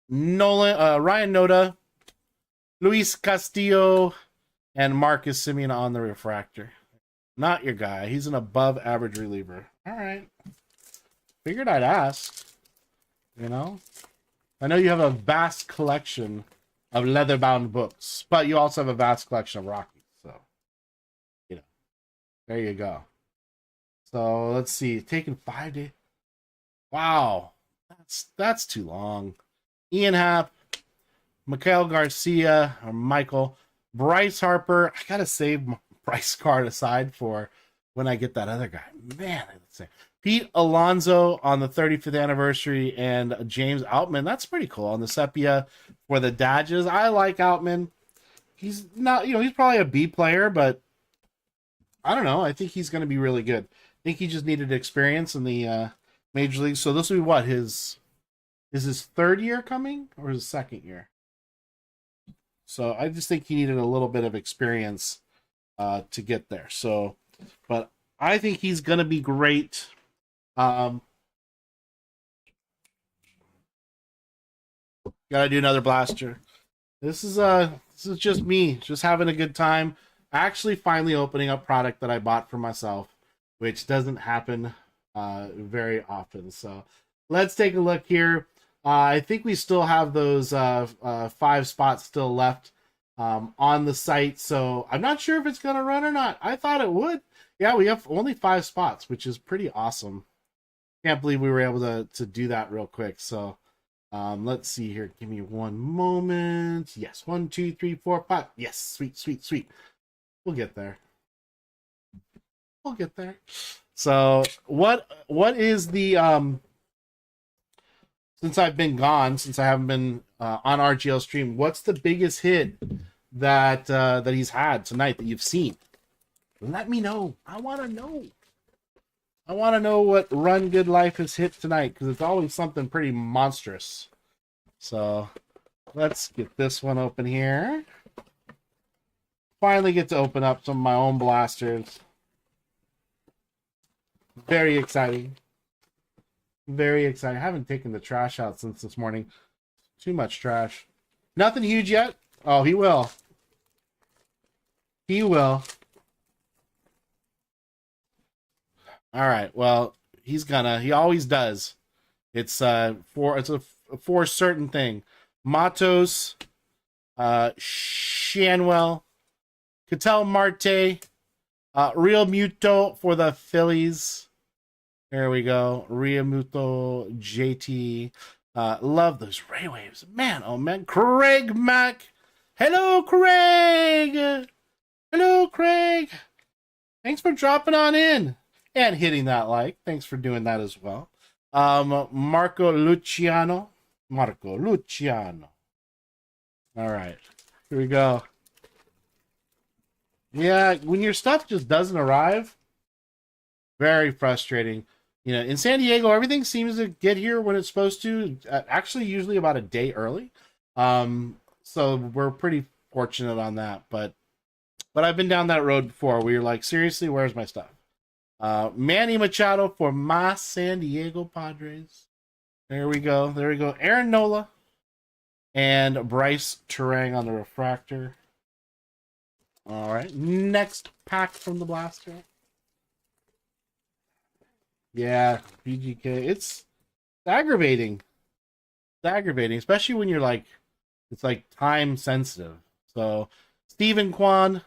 Ryan Noda. Luis Castillo. And Marcus Simeon on the refractor. Not your guy. He's an above average reliever. All right. Figured I'd ask. You know? I know you have a vast collection of leather-bound books, but you also have a vast collection of Rockies. So, you know, there you go. So let's see. Taking 5 days. Wow, that's too long. Ian Happ, Mikael Garcia, or Michael, Bryce Harper. I gotta save my Bryce card aside for when I get that other guy. Man, let's see. Pete Alonso on the 35th anniversary, and James Outman. That's pretty cool on the Sepia for the Dodgers. I like Outman. He's not, he's probably a B player, but I don't know. I think he's going to be really good. I think he just needed experience in the major league. So this will be what, is his 3rd year coming or his 2nd year? So I just think he needed a little bit of experience to get there. So, but I think he's going to be great. Gotta do another blaster. This is just me, just having a good time. Actually, finally opening up product that I bought for myself, which doesn't happen very often. So let's take a look here. I think we still have those 5 spots still left on the site. So I'm not sure if it's gonna run or not. I thought it would. Yeah, we have only 5 spots, which is pretty awesome. Can't believe we were able to do that real quick. So let's see here. Give me one moment. Yes, 1, 2, 3, 4, 5. Yes, sweet. We'll get there. So what is the since I've been gone, since I haven't been on RGL stream, what's the biggest hit that he's had tonight that you've seen? Let me know. I want to know. I want to know what Run Good Life has hit tonight, because it's always something pretty monstrous. So let's get this one open here. Finally get to open up some of my own blasters. Very exciting. Very exciting. I haven't taken the trash out since this morning. Too much trash. Nothing huge yet. Oh, he will. He will. All right. Well, he's gonna. He always does. It's for a certain thing. Matos, Shanwell, Cattell Marte, Real Muto for the Phillies. There we go. Real Muto, JT. Love those Ray Waves. Man, oh man. Craig Mack. Hello, Craig. Hello, Craig. Thanks for dropping on in and hitting that like. Thanks for doing that as well. Marco Luciano. Marco Luciano. All right. Here we go. Yeah, when your stuff just doesn't arrive, very frustrating. You know, in San Diego, everything seems to get here when it's supposed to. Actually, usually about a day early. So we're pretty fortunate on that. But I've been down that road before. We were like, seriously, where's my stuff? Manny Machado for my San Diego Padres. There we go. There we go. Aaron Nola and Bryce Terang on the refractor. All right. Next pack from the blaster. Yeah, BGK. It's aggravating. It's aggravating, especially when you're like, it's like time sensitive. So, Stephen Kwan,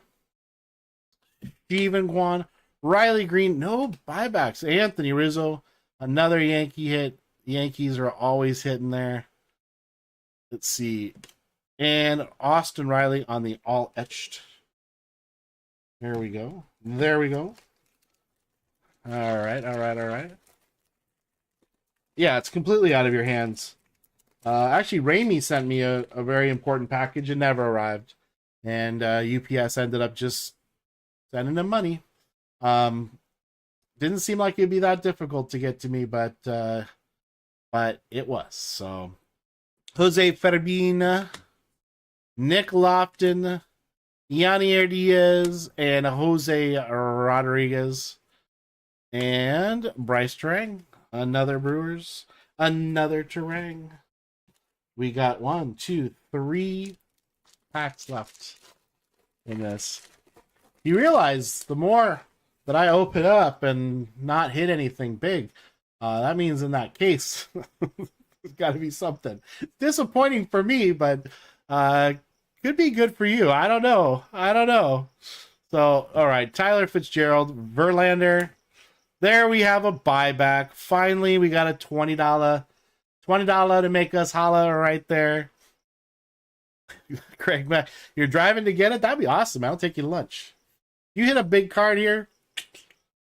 Riley Green, no buybacks. Anthony Rizzo, another Yankee hit. Yankees are always hitting there. Let's see. And Austin Riley on the all etched. There we go. There we go. All right, all right, all right. Yeah, it's completely out of your hands. Actually, Ramey sent me a very important package and never arrived. And UPS ended up just sending him money. Didn't seem like it'd be that difficult to get to me, but it was. So, Jose Fermina, Nick Lofton, Yanier Diaz, and Jose Rodriguez. And Bryce Terang, another Brewers, another Terang. We got 1, 2, 3 packs left in this. You realize the more that I open up and not hit anything big, that means in that case, there's got to be something. Disappointing for me, but could be good for you. I don't know. So, all right, Tyler Fitzgerald, Verlander. There we have a buyback. Finally, we got a $20 to make us holla right there. Craig, man, you're driving to get it? That'd be awesome. I'll take you to lunch. You hit a big card here,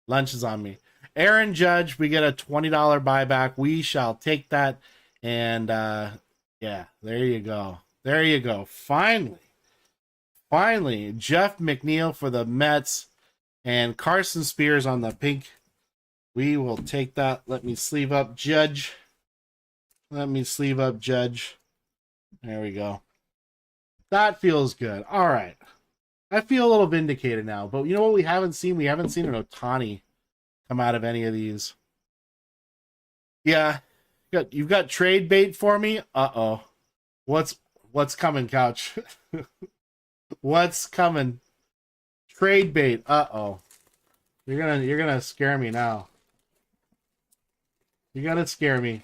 lunch is on me. Aaron Judge, we get a $20 buyback. We shall take that. And yeah, there you go. There you go. Finally, Jeff McNeil for the Mets and Carson Spears on the pink. We will take that. Let me sleeve up Judge. There we go. That feels good. All right. I feel a little vindicated now. But you know what we haven't seen? We haven't seen an Ohtani come out of any of these. Yeah. You've got trade bait for me? Uh-oh. What's coming, Couch? What's coming? Trade bait. Uh-oh. You're gonna scare me now. You gotta scare me.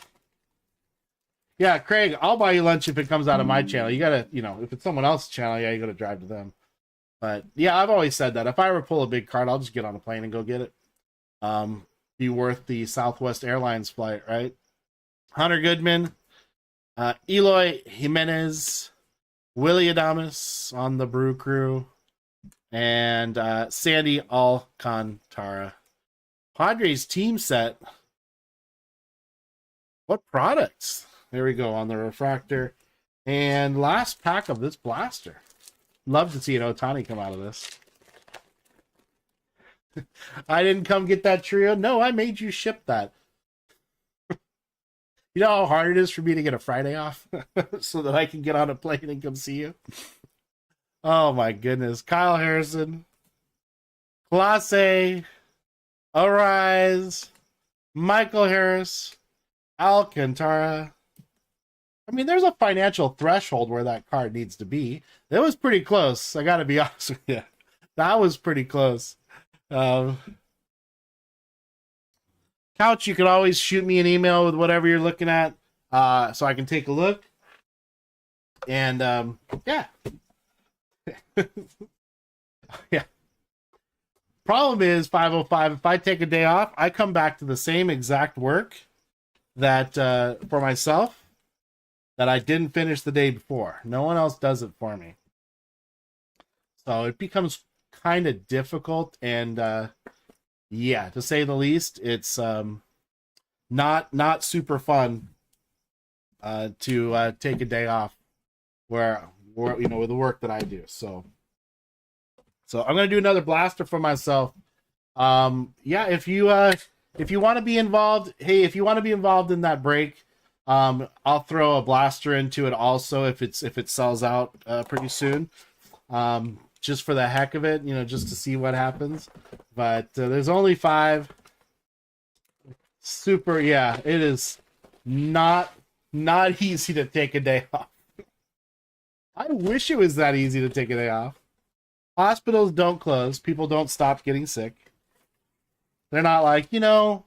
Yeah, Craig, I'll buy you lunch if it comes out of my channel. You gotta, if it's someone else's channel, yeah, you gotta drive to them. But yeah, I've always said that. If I ever pull a big card, I'll just get on a plane and go get it. Be worth the Southwest Airlines flight, right? Hunter Goodman, Eloy Jimenez, Willie Adames on the Brew Crew, and Sandy Alcantara. Padres team set. What products? There we go on the refractor. And last pack of this blaster. Love to see an Ohtani come out of this. I didn't come get that trio. No, I made you ship that. You know how hard it is for me to get a Friday off so that I can get on a plane and come see you? Oh my goodness. Kyle Harrison. Clase. Arise, Michael Harris, Alcantara. I mean, there's a financial threshold where that card needs to be. It was pretty close. I got to be honest with you. That was pretty close. Couch, you can always shoot me an email with whatever you're looking at so I can take a look. And yeah. Yeah. Problem is 505, if I take a day off, I come back to the same exact work that for myself that I didn't finish the day before. No one else does it for me. So it becomes kind of difficult, and yeah, to say the least, it's not super fun to take a day off where you know, with the work that I do. So I'm gonna do another blaster for myself. Yeah, if you want to be involved, hey, if you want to be involved in that break, I'll throw a blaster into it also if it sells out pretty soon. Just for the heck of it, you know, just to see what happens. But there's only 5. Super, yeah, it is not easy to take a day off. I wish it was that easy to take a day off. Hospitals don't close. People don't stop getting sick. They're not like, you know,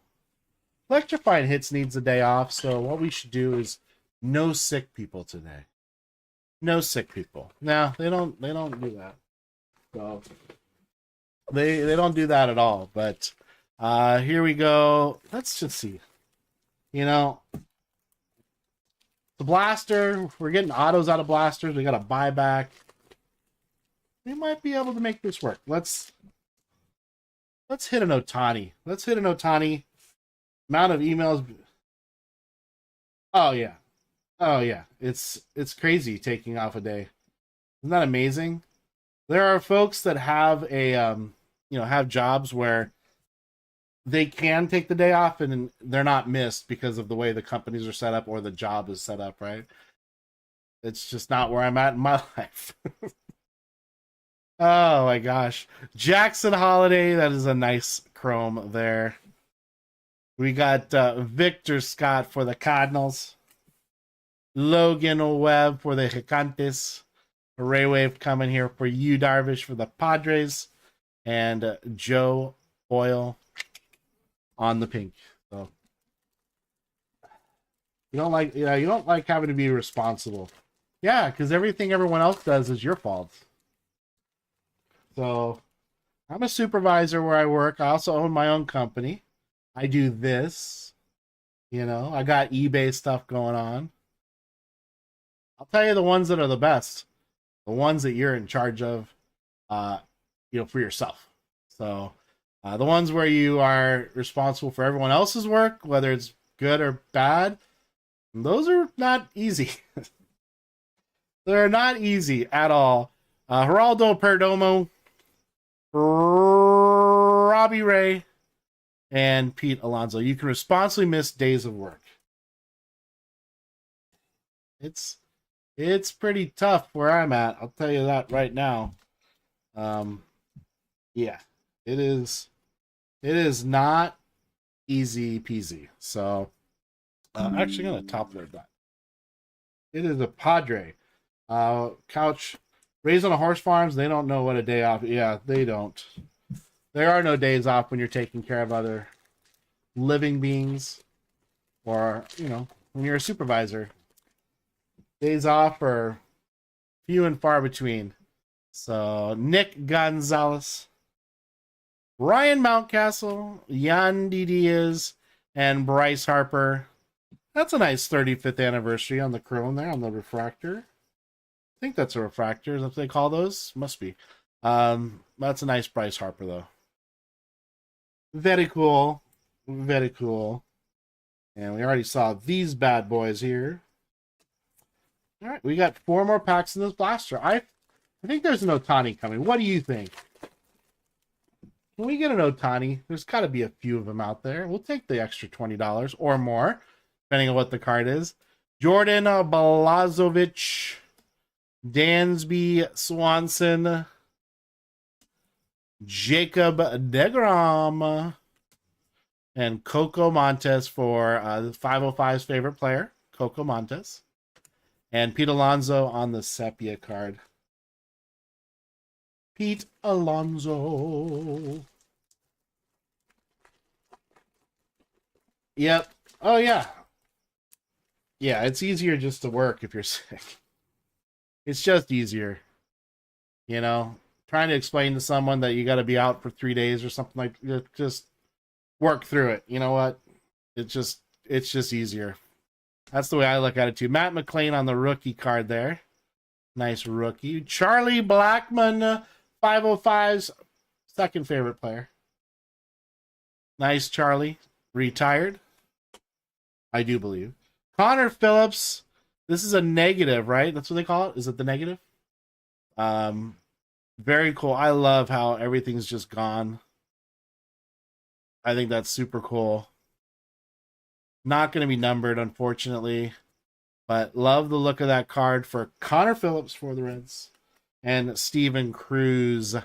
Electrifying Hits needs a day off, so what we should do is no sick people today. No sick people. No, they don't do that. So they don't do that at all. But here we go. Let's just see. You know, the blaster, we're getting autos out of blasters. We got a buyback. We might be able to make this work. Let's hit an Otani. Let's hit an Otani. Amount of emails. Oh yeah. Oh yeah. It's crazy taking off a day. Isn't that amazing? There are folks that have a you know, have jobs where they can take the day off and they're not missed because of the way the companies are set up or the job is set up, right? It's just not where I'm at in my life. Oh my gosh. Jackson Holiday, that is a nice chrome there. We got Victor Scott for the Cardinals. Logan Webb for the Gigantes. Ray Wave coming here for you, Darvish, for the Padres. And Joe Boyle on the pink. So you don't like having to be responsible. Yeah, because everything everyone else does is your fault. So I'm a supervisor where I work. I also own my own company. I do this. You know, I got eBay stuff going on. I'll tell you the ones that are the best. The ones that you're in charge of, you know, for yourself. So the ones where you are responsible for everyone else's work, whether it's good or bad, those are not easy. They're not easy at all. Geraldo Perdomo, Robbie Ray, and Pete Alonso. You can responsibly miss days of work. It's pretty tough where I'm at. I'll tell you that right now. Yeah, it is not easy peasy. So, actually, I'm gonna top load that. It is a Padre. Couch raised on a horse farms. They don't know what a day off. Yeah, they don't. There are no days off when you're taking care of other living beings, or you know, when you're a supervisor. Days off are few and far between. So Nick Gonzalez, Ryan Mountcastle, Yandy Diaz, and Bryce Harper. That's a nice 35th anniversary on the chrome there, on the refractor. I think that's a refractor. Is that what they call those? Must be. That's a nice Bryce Harper, though. Very cool. Very cool. And we already saw these bad boys here. All right, we got 4 more packs in this blaster. I think there's an Otani coming. What do you think? Can we get an Otani? There's got to be a few of them out there. We'll take the extra $20 or more, depending on what the card is. Jordan Balazovic, Dansby Swanson, Jacob DeGrom, And Coco Montes for the 505's favorite player, Coco Montes. And Pete Alonso on the Sepia card. Pete Alonso. Yep. Oh, yeah. Yeah, it's easier just to work if you're sick. It's just easier. You know, trying to explain to someone that you got to be out for 3 days or something like that, just work through it. You know what? It's just easier. That's the way I look at it too. Matt McLean on the rookie card there. Nice rookie. Charlie Blackmon, 505's second favorite player. Nice Charlie. Retired. I do believe. Connor Phillips. This is a negative, right? That's what they call it? Is it the negative? Very cool. I love how everything's just gone. I think that's super cool. Not going to be numbered, unfortunately. But love the look of that card for Connor Phillips for the Reds. And Steven Cruz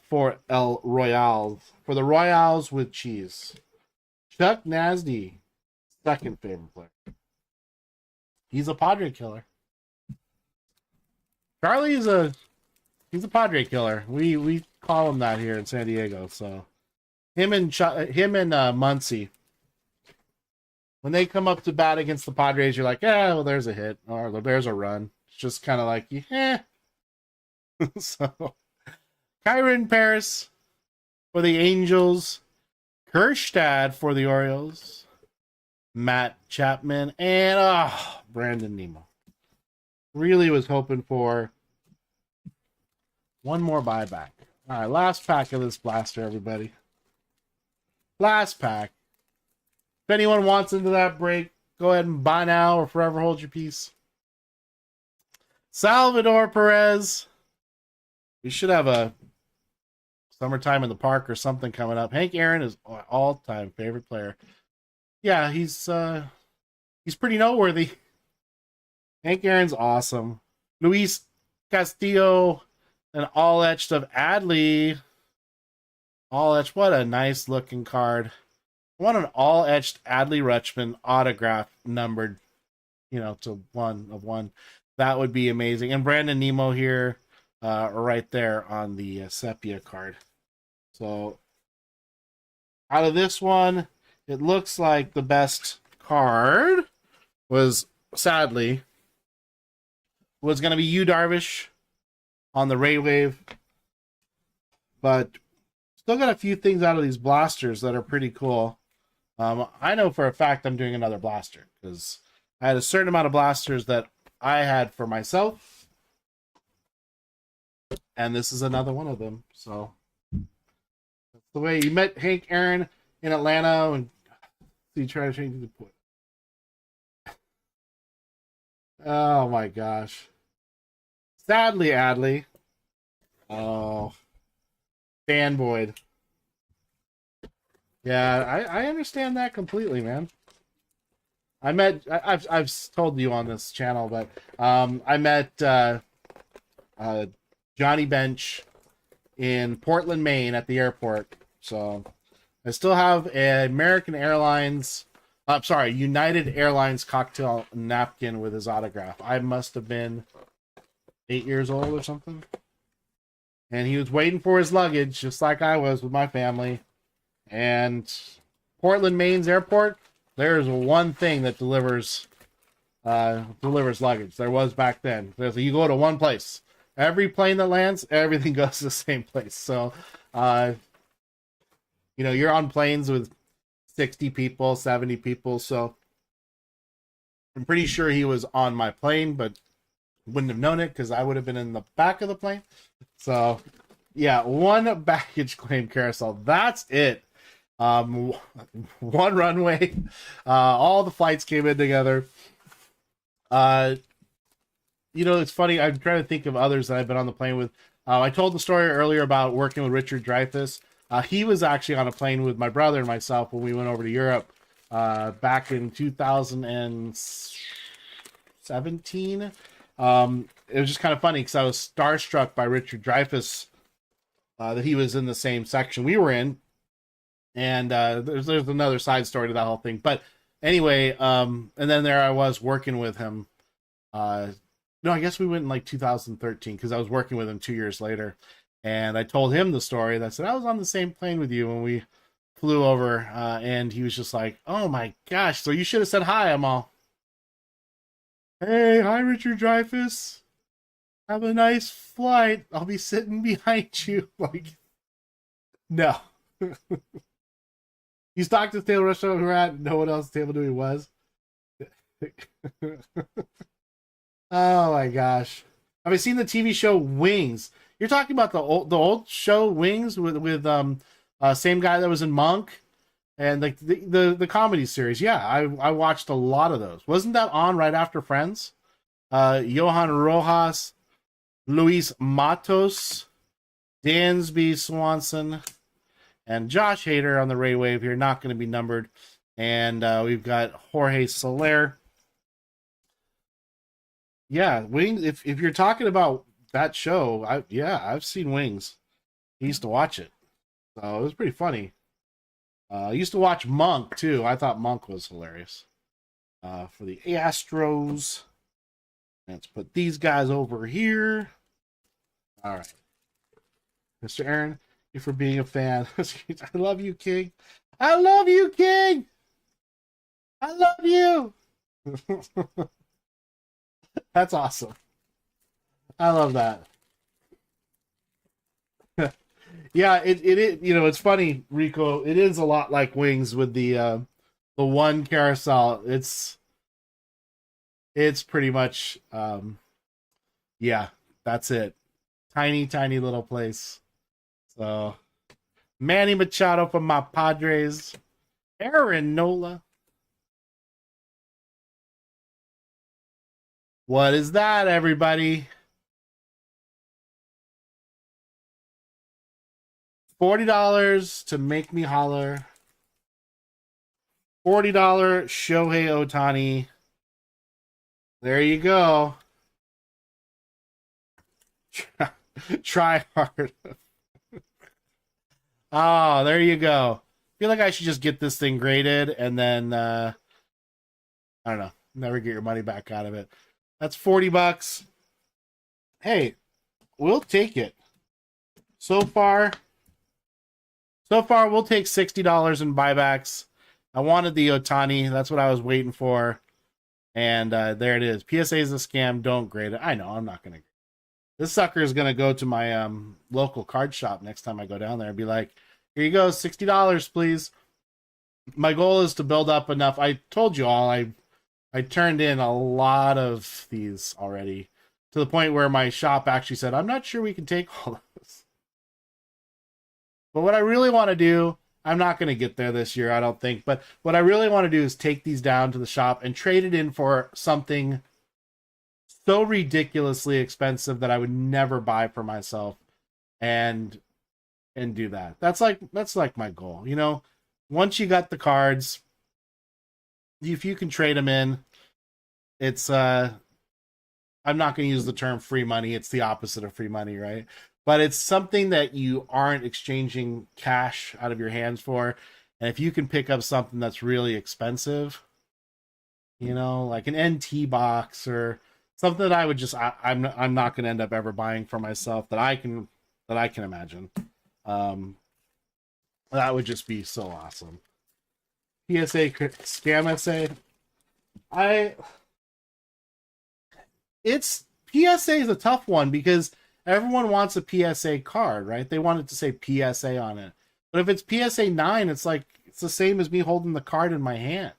for El Royale. For the Royals with cheese. Chuck Nasty, second favorite player. He's a Padre killer. Charlie's he's a Padre killer. We call him that here in San Diego. So him and Muncy, when they come up to bat against the Padres, you're like, yeah, well, there's a hit or there's a run. It's just kind of like, yeah. So Kyron Paris for the Angels, Kerstad for the Orioles, Matt Chapman, and Brandon Nimmo. Really was hoping for one more buyback. All right, last pack of this blaster, everybody. Last pack. If anyone wants into that break, go ahead and buy now or forever hold your peace. Salvador Perez. We should have a summertime in the park or something coming up. Hank Aaron is my all-time favorite player. Yeah, he's pretty noteworthy. Hank Aaron's awesome. Luis Castillo, an all etched of Adley. All etched. What a nice looking card. I want an all etched Adley Rutschman autograph numbered, to 1 of 1. That would be amazing. And Brandon Nimmo here, right there on the Sepia card. So out of this one, it looks like the best card was, sadly, was going to be Yu Darvish on the Ray Wave. But still got a few things out of these blasters that are pretty cool. I know for a fact I'm doing another blaster because I had a certain amount of blasters that I had for myself. And this is another one of them. So that's the way you met Hank Aaron in Atlanta and you try to change the point. Oh my gosh. Sadly, Adley. Oh. Fanboyed. Yeah, I understand that completely, man. I've told you on this channel, but I met Johnny Bench in Portland, Maine at the airport. So I still have an United Airlines cocktail napkin with his autograph. I must have been 8 years old or something. And he was waiting for his luggage, just like I was with my family. And Portland, Maine's airport, there's one thing that delivers luggage. There was back then. You go to one place. Every plane that lands, everything goes to the same place. So, you're on planes with 60 people, 70 people. So I'm pretty sure he was on my plane, but wouldn't have known it because I would have been in the back of the plane. So, yeah, one baggage claim carousel. That's it. One runway. All the flights came in together. It's funny. I'm trying to think of others that I've been on the plane with. I told the story earlier about working with Richard Dreyfuss. He was actually on a plane with my brother and myself when we went over to Europe back in 2017. It was just kind of funny because I was starstruck by Richard Dreyfuss, that he was in the same section we were in. And there's another side story to that whole thing. But anyway, and then there I was working with him. No, I guess we went in like 2013 because I was working with him 2 years later. And I told him the story. That said, I was on the same plane with you when we flew over. And he was just like, oh my gosh, so you should have said hi. I'm all, hey, hi, Richard Dreyfuss. Have a nice flight. I'll be sitting behind you. Like, no. You stalked the table restaurant we were at. No one else at the table knew he was. Oh my gosh. Have you seen the TV show Wings? You're talking about the old show Wings with same guy that was in Monk and like the comedy series. Yeah, I watched a lot of those. Wasn't that on right after Friends? Johan Rojas, Luis Matos, Dansby Swanson, and Josh Hader on the Ray Wave here, not going to be numbered. And we've got Jorge Soler. Yeah, Wings. If you're talking about that show, I've seen Wings. I used to watch it, so it was pretty funny. I used to watch Monk too. I thought Monk was hilarious. For the Astros, let's put these guys over here. All right, Mr. Aaron, thank you for being a fan. I love you, King. I love you, King. I love you. That's awesome. I love that. Yeah, it you know, it's funny, Rico. It is a lot like Wings with the one carousel. It's pretty much yeah, that's it. Tiny little place. So Manny Machado from my Padres. Aaron Nola. What is that, everybody? $40 to make me holler. $40 Shohei Ohtani. There you go. Try hard. Oh, there you go. I feel like I should just get this thing graded and then I don't know, never get your money back out of it. That's $40. Hey, we'll take it. So far, we'll take $60 in buybacks. I wanted the Ohtani. That's what I was waiting for. And there it is. PSA is a scam. Don't grade it. I know. I'm not going to. This sucker is going to go to my local card shop next time I go down there and be like, here you go, $60, please. My goal is to build up enough. I told you all, I turned in a lot of these already to the point where my shop actually said, I'm not sure we can take all of this. But what I really want to do, I'm not going to get there this year, I don't think. But what I really want to do is take these down to the shop and trade it in for something so ridiculously expensive that I would never buy for myself, and do that. That's like my goal. You know, once you got the cards, if you can trade them in, it's I'm not going to use the term free money. It's the opposite of free money, right? But it's something that you aren't exchanging cash out of your hands for. And if you can pick up something that's really expensive, you know, like an NT box or something that I would just I'm not going to end up ever buying for myself that I can imagine. That would just be so awesome. PSA scam essay. It's PSA is a tough one because everyone wants a PSA card, right? They want it to say PSA on it. But if it's PSA 9, it's like it's the same as me holding the card in my hand.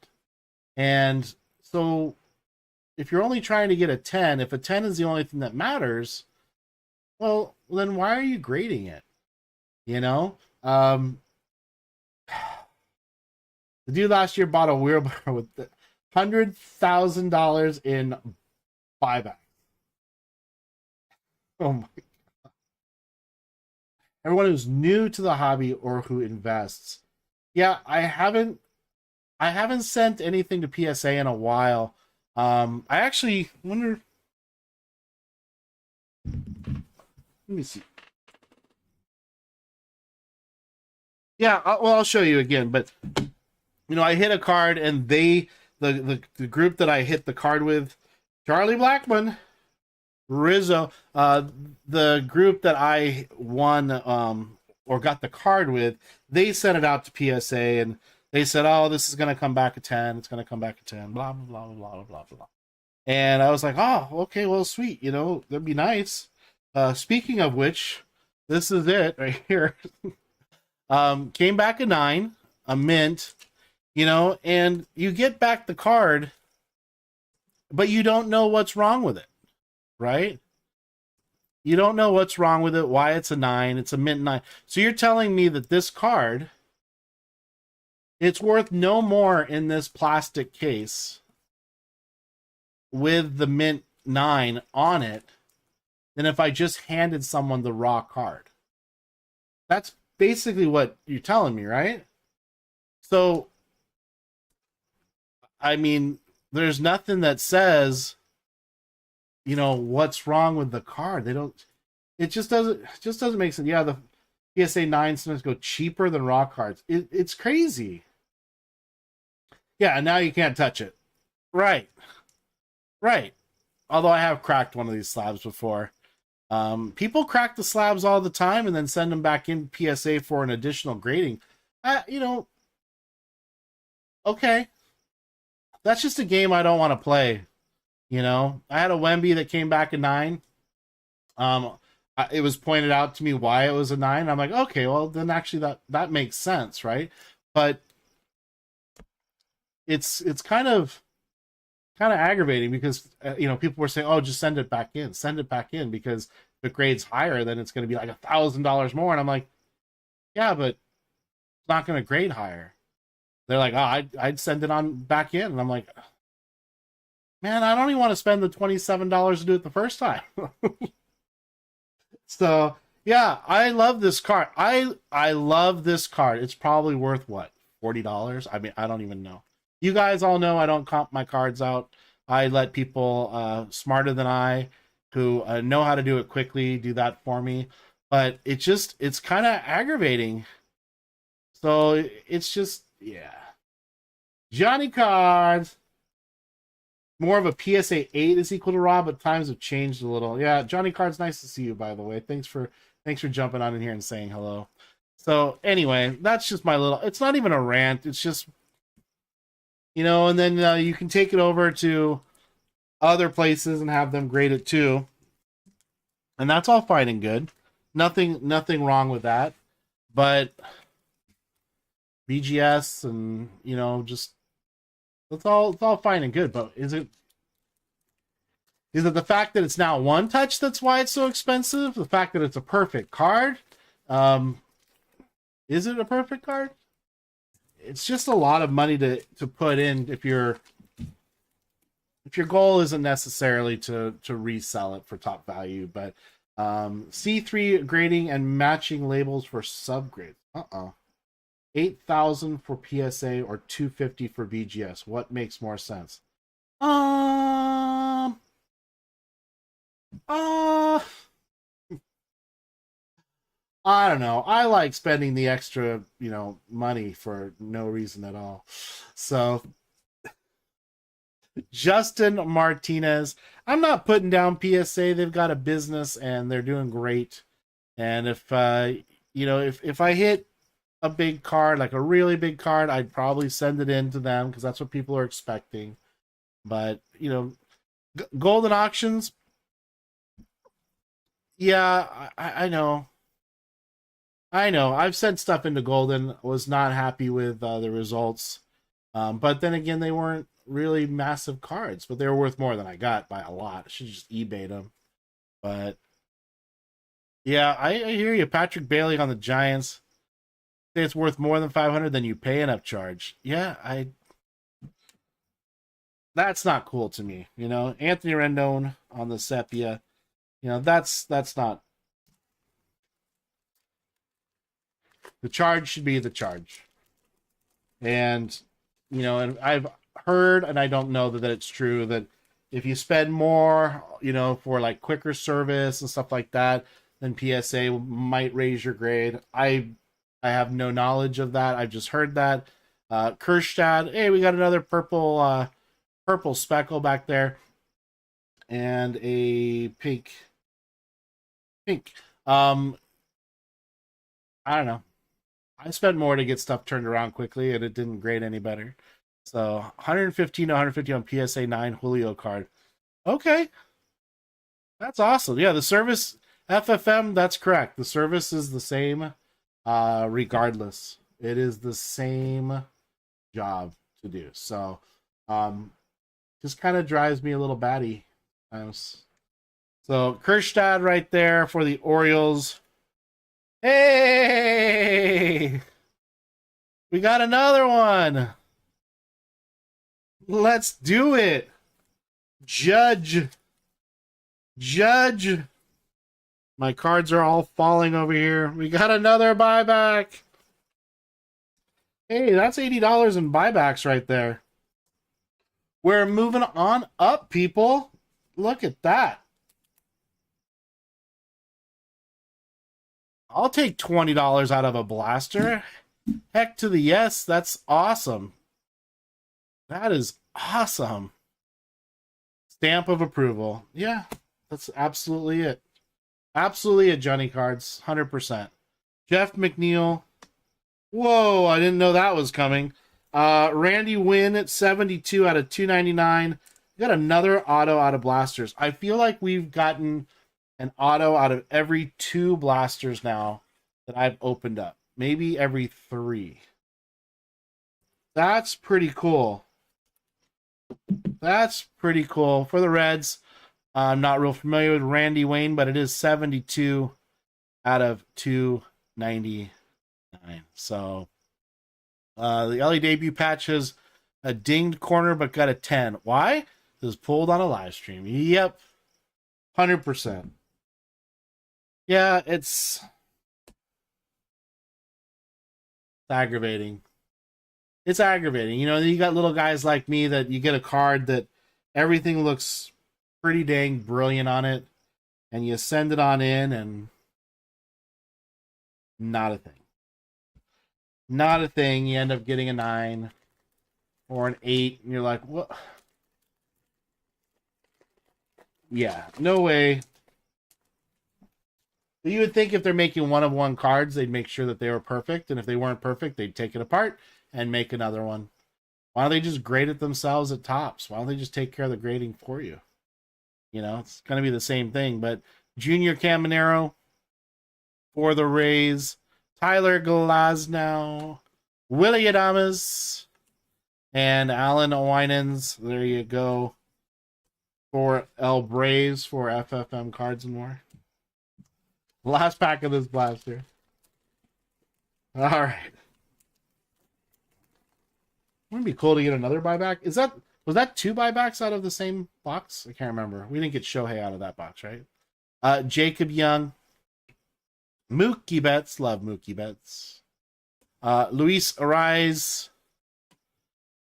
And so if you're only trying to get a 10, if a 10 is the only thing that matters, well, then why are you grading it? You know? The dude last year bought a wheelbarrow with $100,000 in buyback. Oh my God. Everyone who's new to the hobby or who invests. Yeah, I haven't sent anything to PSA in a while. I actually wonder. Let me see. Yeah, well, I'll show you again. But I hit a card, and the group that I hit the card with, Charlie Blackman, Rizzo, the group that I won or got the card with, they sent it out to PSA, and they said, "Oh, this is going to come back at 10. It's going to come back at 10." Blah blah blah blah blah blah blah. And I was like, "Oh, okay, well, sweet. That'd be nice." Speaking of which, this is it right here. Came back a 9, a mint, and you get back the card, but you don't know what's wrong with it, right? You don't know what's wrong with it, why it's a 9, it's a mint 9. So you're telling me that this card, it's worth no more in this plastic case with the mint 9 on it than if I just handed someone the raw card. That's basically what you're telling me, right? So, I mean, there's nothing that says, what's wrong with the card. It just doesn't make sense. Yeah, the PSA 9 sometimes go cheaper than raw cards. It's crazy. Yeah, and now you can't touch it. Right. Although I have cracked one of these slabs before. People crack the slabs all the time and then send them back in PSA for an additional grading. Okay. That's just a game I don't want to play. I had a Wemby that came back a 9. It was pointed out to me why it was a 9. I'm like, okay, well, then actually that makes sense, right? But it's kind of aggravating because people were saying, oh, just send it back in because if it grades higher, then it's going to be like $1,000 more. And I'm like, yeah, but it's not going to grade higher. They're like, oh, I'd send it on back in. And I'm like, man, I don't even want to spend the $27 to do it the first time. So yeah, I love this card. I love this card. It's probably worth what, $40? I mean, I don't even know. You guys all know I don't comp my cards out. I let people smarter than I, who know how to do it quickly, do that for me. But it's kind of aggravating. So it's just, yeah. Johnny Cards. More of a PSA 8 is equal to raw, but times have changed a little. Yeah, Johnny Cards, nice to see you, by the way. Thanks for jumping on in here and saying hello. So anyway, that's just my little, it's not even a rant. It's just, and then you can take it over to other places and have them grade it too. And that's all fine and good. Nothing wrong with that. But BGS and, just, it's all fine and good. But is it the fact that it's now one touch that's why it's so expensive? The fact that it's a perfect card? Is it a perfect card? It's just a lot of money to put in if your goal isn't necessarily to resell it for top value. But C3 grading and matching labels for subgrades. 8,000 for PSA or 250 for BGS. What makes more sense? I don't know. I like spending the extra, money for no reason at all. So Justin Martinez, I'm not putting down PSA. They've got a business and they're doing great. And if if I hit a big card, like a really big card, I'd probably send it in to them because that's what people are expecting. But golden auctions, yeah, I know. I've sent stuff into golden, was not happy with the results. But then again, they weren't really massive cards, but they were worth more than I got by a lot. I should just eBay them. But yeah, I hear you. Patrick Bailey on the Giants. Say it's worth more than 500, then you pay an upcharge. Yeah, that's not cool to me. Anthony Rendon on the Sepia. That's not. The charge should be the charge. And and I've heard, and I don't know that it's true, that if you spend more, for like quicker service and stuff like that, then PSA might raise your grade. I I have no knowledge of that. I've just heard that. Kerstad, hey, we got another purple speckle back there, and a pink. I don't know. I spent more to get stuff turned around quickly, and it didn't grade any better. So 115 to 150 on PSA 9 Julio card. Okay, that's awesome. Yeah, the service FFM. That's correct. The service is the same, regardless. It is the same job to do. So, just kind of drives me a little batty. So Kerstad right there for the Orioles. Hey, we got another one. Let's do it. Judge. My cards are all falling over here. We got another buyback. Hey, that's $80 in buybacks right there. We're moving on up, people. Look at that. I'll take $20 out of a blaster. Heck to the yes. That's awesome. That is awesome. Stamp of approval. Yeah, that's absolutely it. Absolutely it, Johnny Cards. 100%. Jeff McNeil. Whoa, I didn't know that was coming. Randy Wynn at 72 out of 299. We got another auto out of blasters. I feel like we've gotten an auto out of every 2 blasters now that I've opened up. Maybe every 3. That's pretty cool. That's pretty cool. For the Reds, I'm not real familiar with Randy Wayne, but it is 72 out of 299. So the LA debut patch has a dinged corner but got a 10. Why? It was pulled on a live stream. Yep. 100%. Yeah, it's aggravating. It's aggravating. You know, you got little guys like me that you get a card that everything looks pretty dang brilliant on it, and you send it on in, and not a thing. Not a thing. You end up getting a 9 or an 8, and you're like, what? Yeah, no way. You would think if they're making one of one cards, they'd make sure that they were perfect, and if they weren't perfect, they'd take it apart and make another one. Why don't they just grade it themselves at Tops? Why don't they just take care of the grading for you? You know, it's going to be the same thing. But Junior Caminero for the Rays, Tyler Glasnow, Willie Adames, and Alan Winans. There you go. For El Braves for FFM Cards and More. Last pack of this blaster. All right. Wouldn't it be cool to get another buyback? Was that 2 buybacks out of the same box? I can't remember. We didn't get Shohei out of that box, right? Jacob Young, Mookie Betts, love Mookie Betts. Luis Ariz,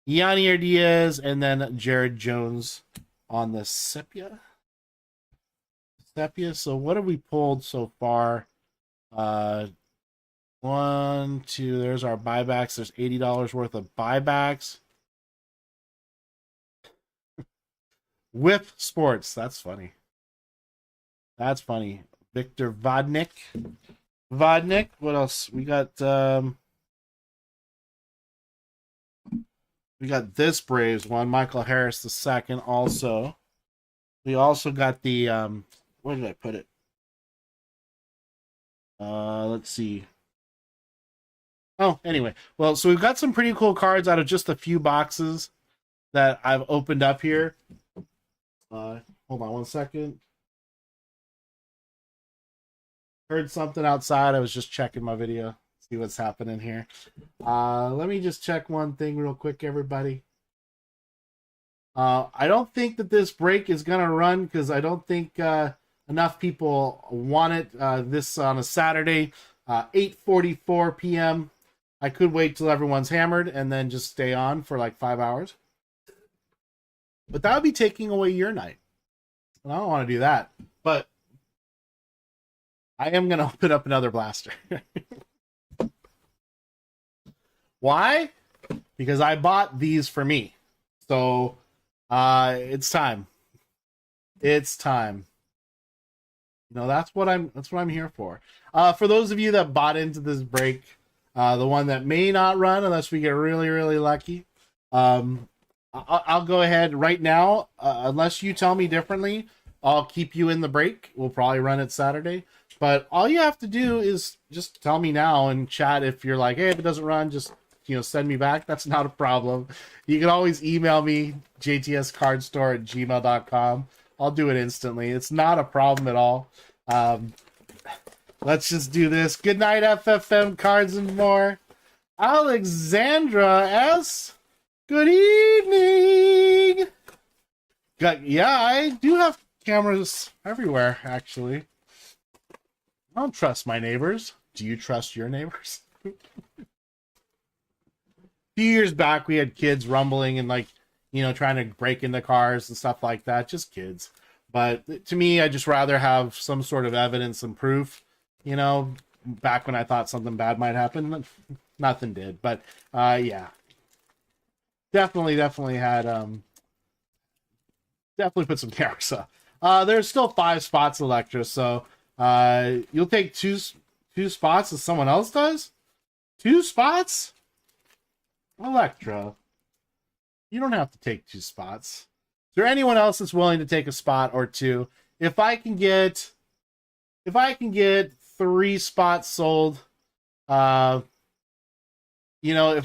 Yanier Diaz, and then Jared Jones on the Sepia. So what have we pulled so far? 1, 2, there's our buybacks. There's $80 worth of buybacks. Whip Sports. That's funny. Victor Vodnik. What else? We got this Braves one. Michael Harris II also. We also got the where did I put it? Let's see. Oh, anyway. Well, so we've got some pretty cool cards out of just a few boxes that I've opened up here. Hold on one second. Heard something outside. I was just checking my video. See what's happening here. Let me just check one thing real quick, everybody. I don't think that this break is going to run because I don't think enough people want it this on a Saturday, 8:44 p.m. I could wait till everyone's hammered and then just stay on for like 5 hours. But that would be taking away your night. And I don't want to do that. But I am going to open up another blaster. Why? Because I bought these for me. So it's time. It's time. That's what I'm here for. For those of you that bought into this break, the one that may not run unless we get really, really lucky, I'll go ahead right now. Unless you tell me differently, I'll keep you in the break. We'll probably run it Saturday. But all you have to do is just tell me now and chat. If you're like, hey, if it doesn't run, just send me back. That's not a problem. You can always email me, jtscardstore@gmail.com. I'll do it instantly. It's not a problem at all. Let's just do this. Good night, FFM Cards and More. Alexandra S. Good evening. Yeah, I do have cameras everywhere, actually. I don't trust my neighbors. Do you trust your neighbors? A few years back, we had kids rumbling and trying to break into cars and stuff like that. Just kids. But to me, I just rather have some sort of evidence and proof. Back when I thought something bad might happen, nothing did. But yeah, definitely had definitely put some cameras up. There's still 5 spots, Electra. So you'll take two spots as someone else does. 2 spots, Electra. You don't have to take 2 spots. Is there anyone else that's willing to take a spot or 2? If I can get 3 spots sold, if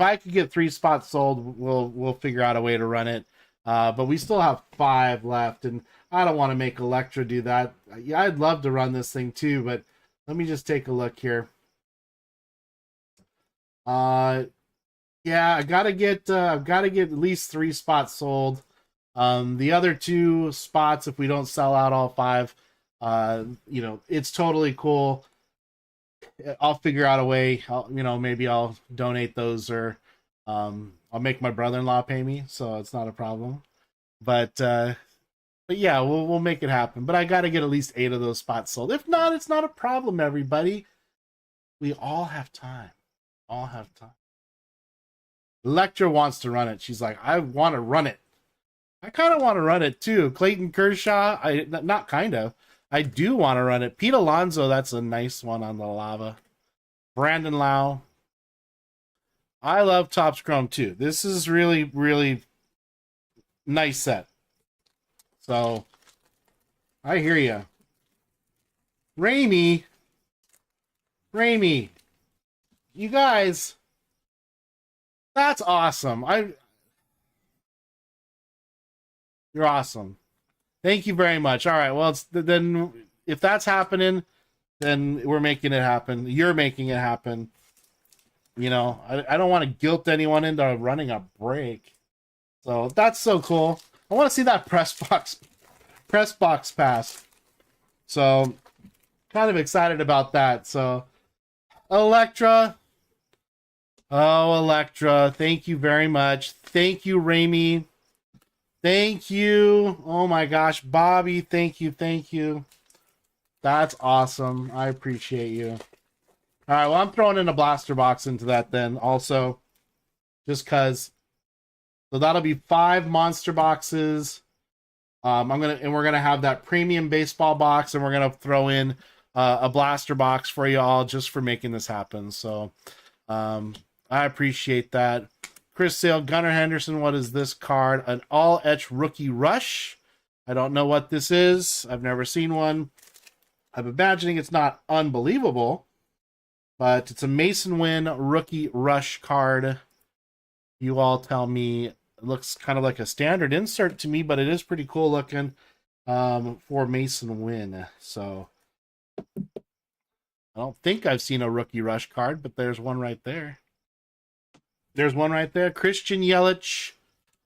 I could get 3 spots sold, we'll figure out a way to run it. But we still have 5 left, and I don't want to make Electra do that. Yeah, I'd love to run this thing too, but let me just take a look here. Yeah, I've got to get at least 3 spots sold. The other 2 spots, if we don't sell out all 5, it's totally cool. I'll figure out a way. Maybe I'll donate those, or I'll make my brother-in-law pay me, so it's not a problem. But yeah, we'll make it happen. But I got to get at least 8 of those spots sold. If not, it's not a problem, everybody. We all have time. All have time. Electra wants to run it. She's like, I want to run it. I kind of want to run it too. Clayton Kershaw, I do want to run it. Pete Alonso, that's a nice one on the lava. Brandon Lau. I love Topps Chrome too. This is really, really nice set. So, I hear you. Raimi, you guys, that's awesome. You're awesome. Thank you very much. All right. Well, then if that's happening, then we're making it happen. You're making it happen. I don't want to guilt anyone into running a break. So that's so cool. I want to see that press box pass. So kind of excited about that. So Electra. Oh, Electra. Thank you very much. Thank you, Raimi. Thank you. Oh my gosh, Bobby. Thank you. That's awesome. I appreciate you. All right, well, I'm throwing in a blaster box into that then also, just because. So that'll be 5 monster boxes. We're gonna have that premium baseball box, and we're gonna throw in a blaster box for you all just for making this happen. So I appreciate that. Chris Sale, Gunnar Henderson, what is this card? An all-etch rookie rush. I don't know what this is. I've never seen one. I'm imagining it's not unbelievable, but it's a Mason Wynn rookie rush card. You all tell me. It looks kind of like a standard insert to me, but it is pretty cool looking for Mason Wynn. So I don't think I've seen a rookie rush card, but there's one right there. Christian Yelich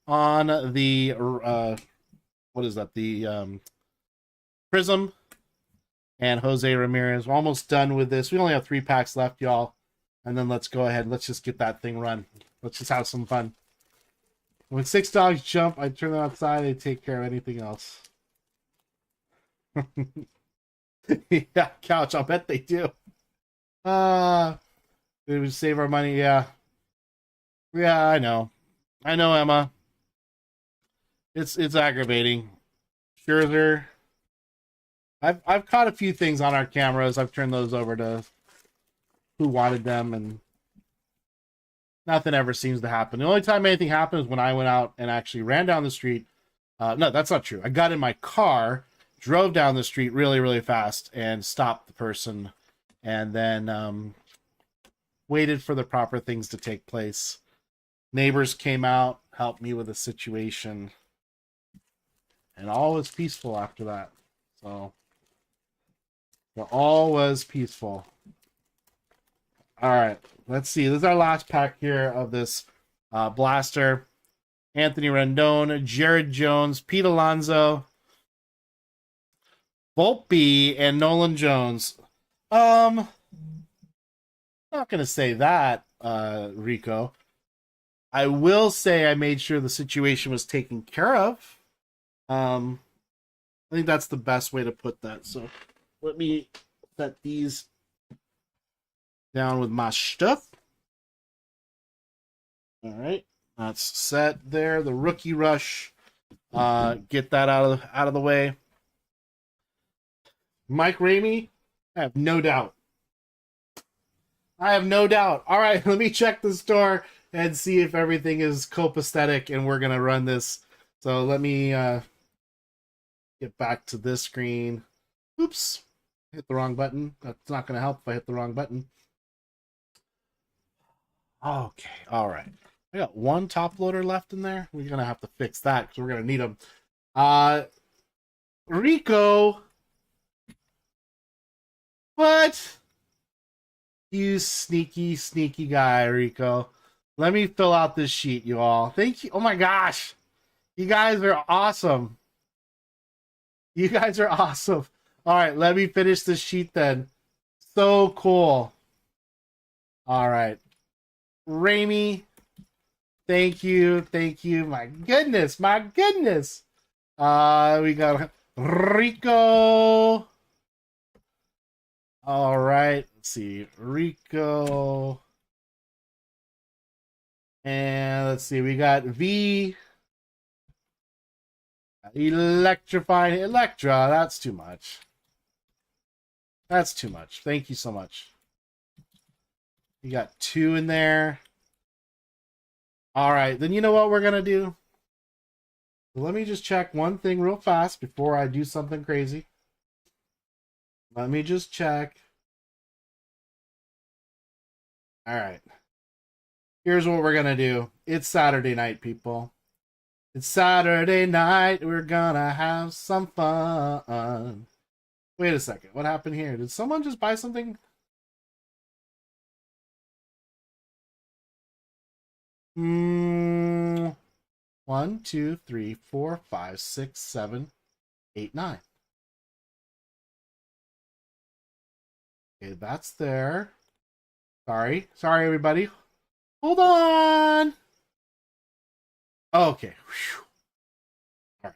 on the what is that? The Prism, and Jose Ramirez. We're almost done with this. We only have 3 packs left, y'all. And then let's go ahead. Let's just get that thing run. Let's just have some fun. When 6 dogs jump, I turn them outside. They take care of anything else. Yeah, couch. I'll bet they do. They would save our money. Yeah. Yeah, I know. I know, Emma. It's aggravating. Scherzer. I've caught a few things on our cameras. I've turned those over to who wanted them, and nothing ever seems to happen. The only time anything happened is when I went out and actually ran down the street. No, that's not true. I got in my car, drove down the street really, really fast, and stopped the person, and then waited for the proper things to take place. Neighbors came out, helped me with the situation, and all was peaceful after that. So all was peaceful. All right, let's see. This is our last pack here of this blaster. Anthony Rendon, Jared Jones, Pete Alonso, Volpe, and Nolan Jones. Not gonna say that, Rico. I will say I made sure the situation was taken care of. I think that's the best way to put that. So let me set these down with my stuff. All right, that's set there. The rookie rush. Get that out of the way. Mike Ramey, I have no doubt. All right, let me check the store and see if everything is copacetic, and we're gonna run this. So let me get back to this screen. Oops, hit the wrong button. That's not gonna help if I hit the wrong button. Okay, all right. I got one top loader left in there. We're gonna have to fix that because we're gonna need them. Rico, what? You sneaky, sneaky guy, Rico. Let me fill out this sheet, you all. Thank you. Oh my gosh. You guys are awesome. You guys are awesome. All right, let me finish this sheet then. So cool. All right. Ramey, thank you. Thank you. My goodness. My goodness. We got Rico. All right. Let's see. Rico. And let's see. We got V. Electrifying Electra. That's too much. That's too much. Thank you so much. You got 2 in there. All right. Then you know what we're going to do? Let me just check one thing real fast before I do something crazy. Let me just check. All right. Here's what we're going to do. It's Saturday night, people. It's Saturday night. We're going to have some fun. Wait a second. What happened here? Did someone just buy something? Hmm. 1, 2, 3, 4, 5, 6, 7, 8, 9. Okay, that's there. Sorry, everybody. Hold on. Okay. Whew. All right.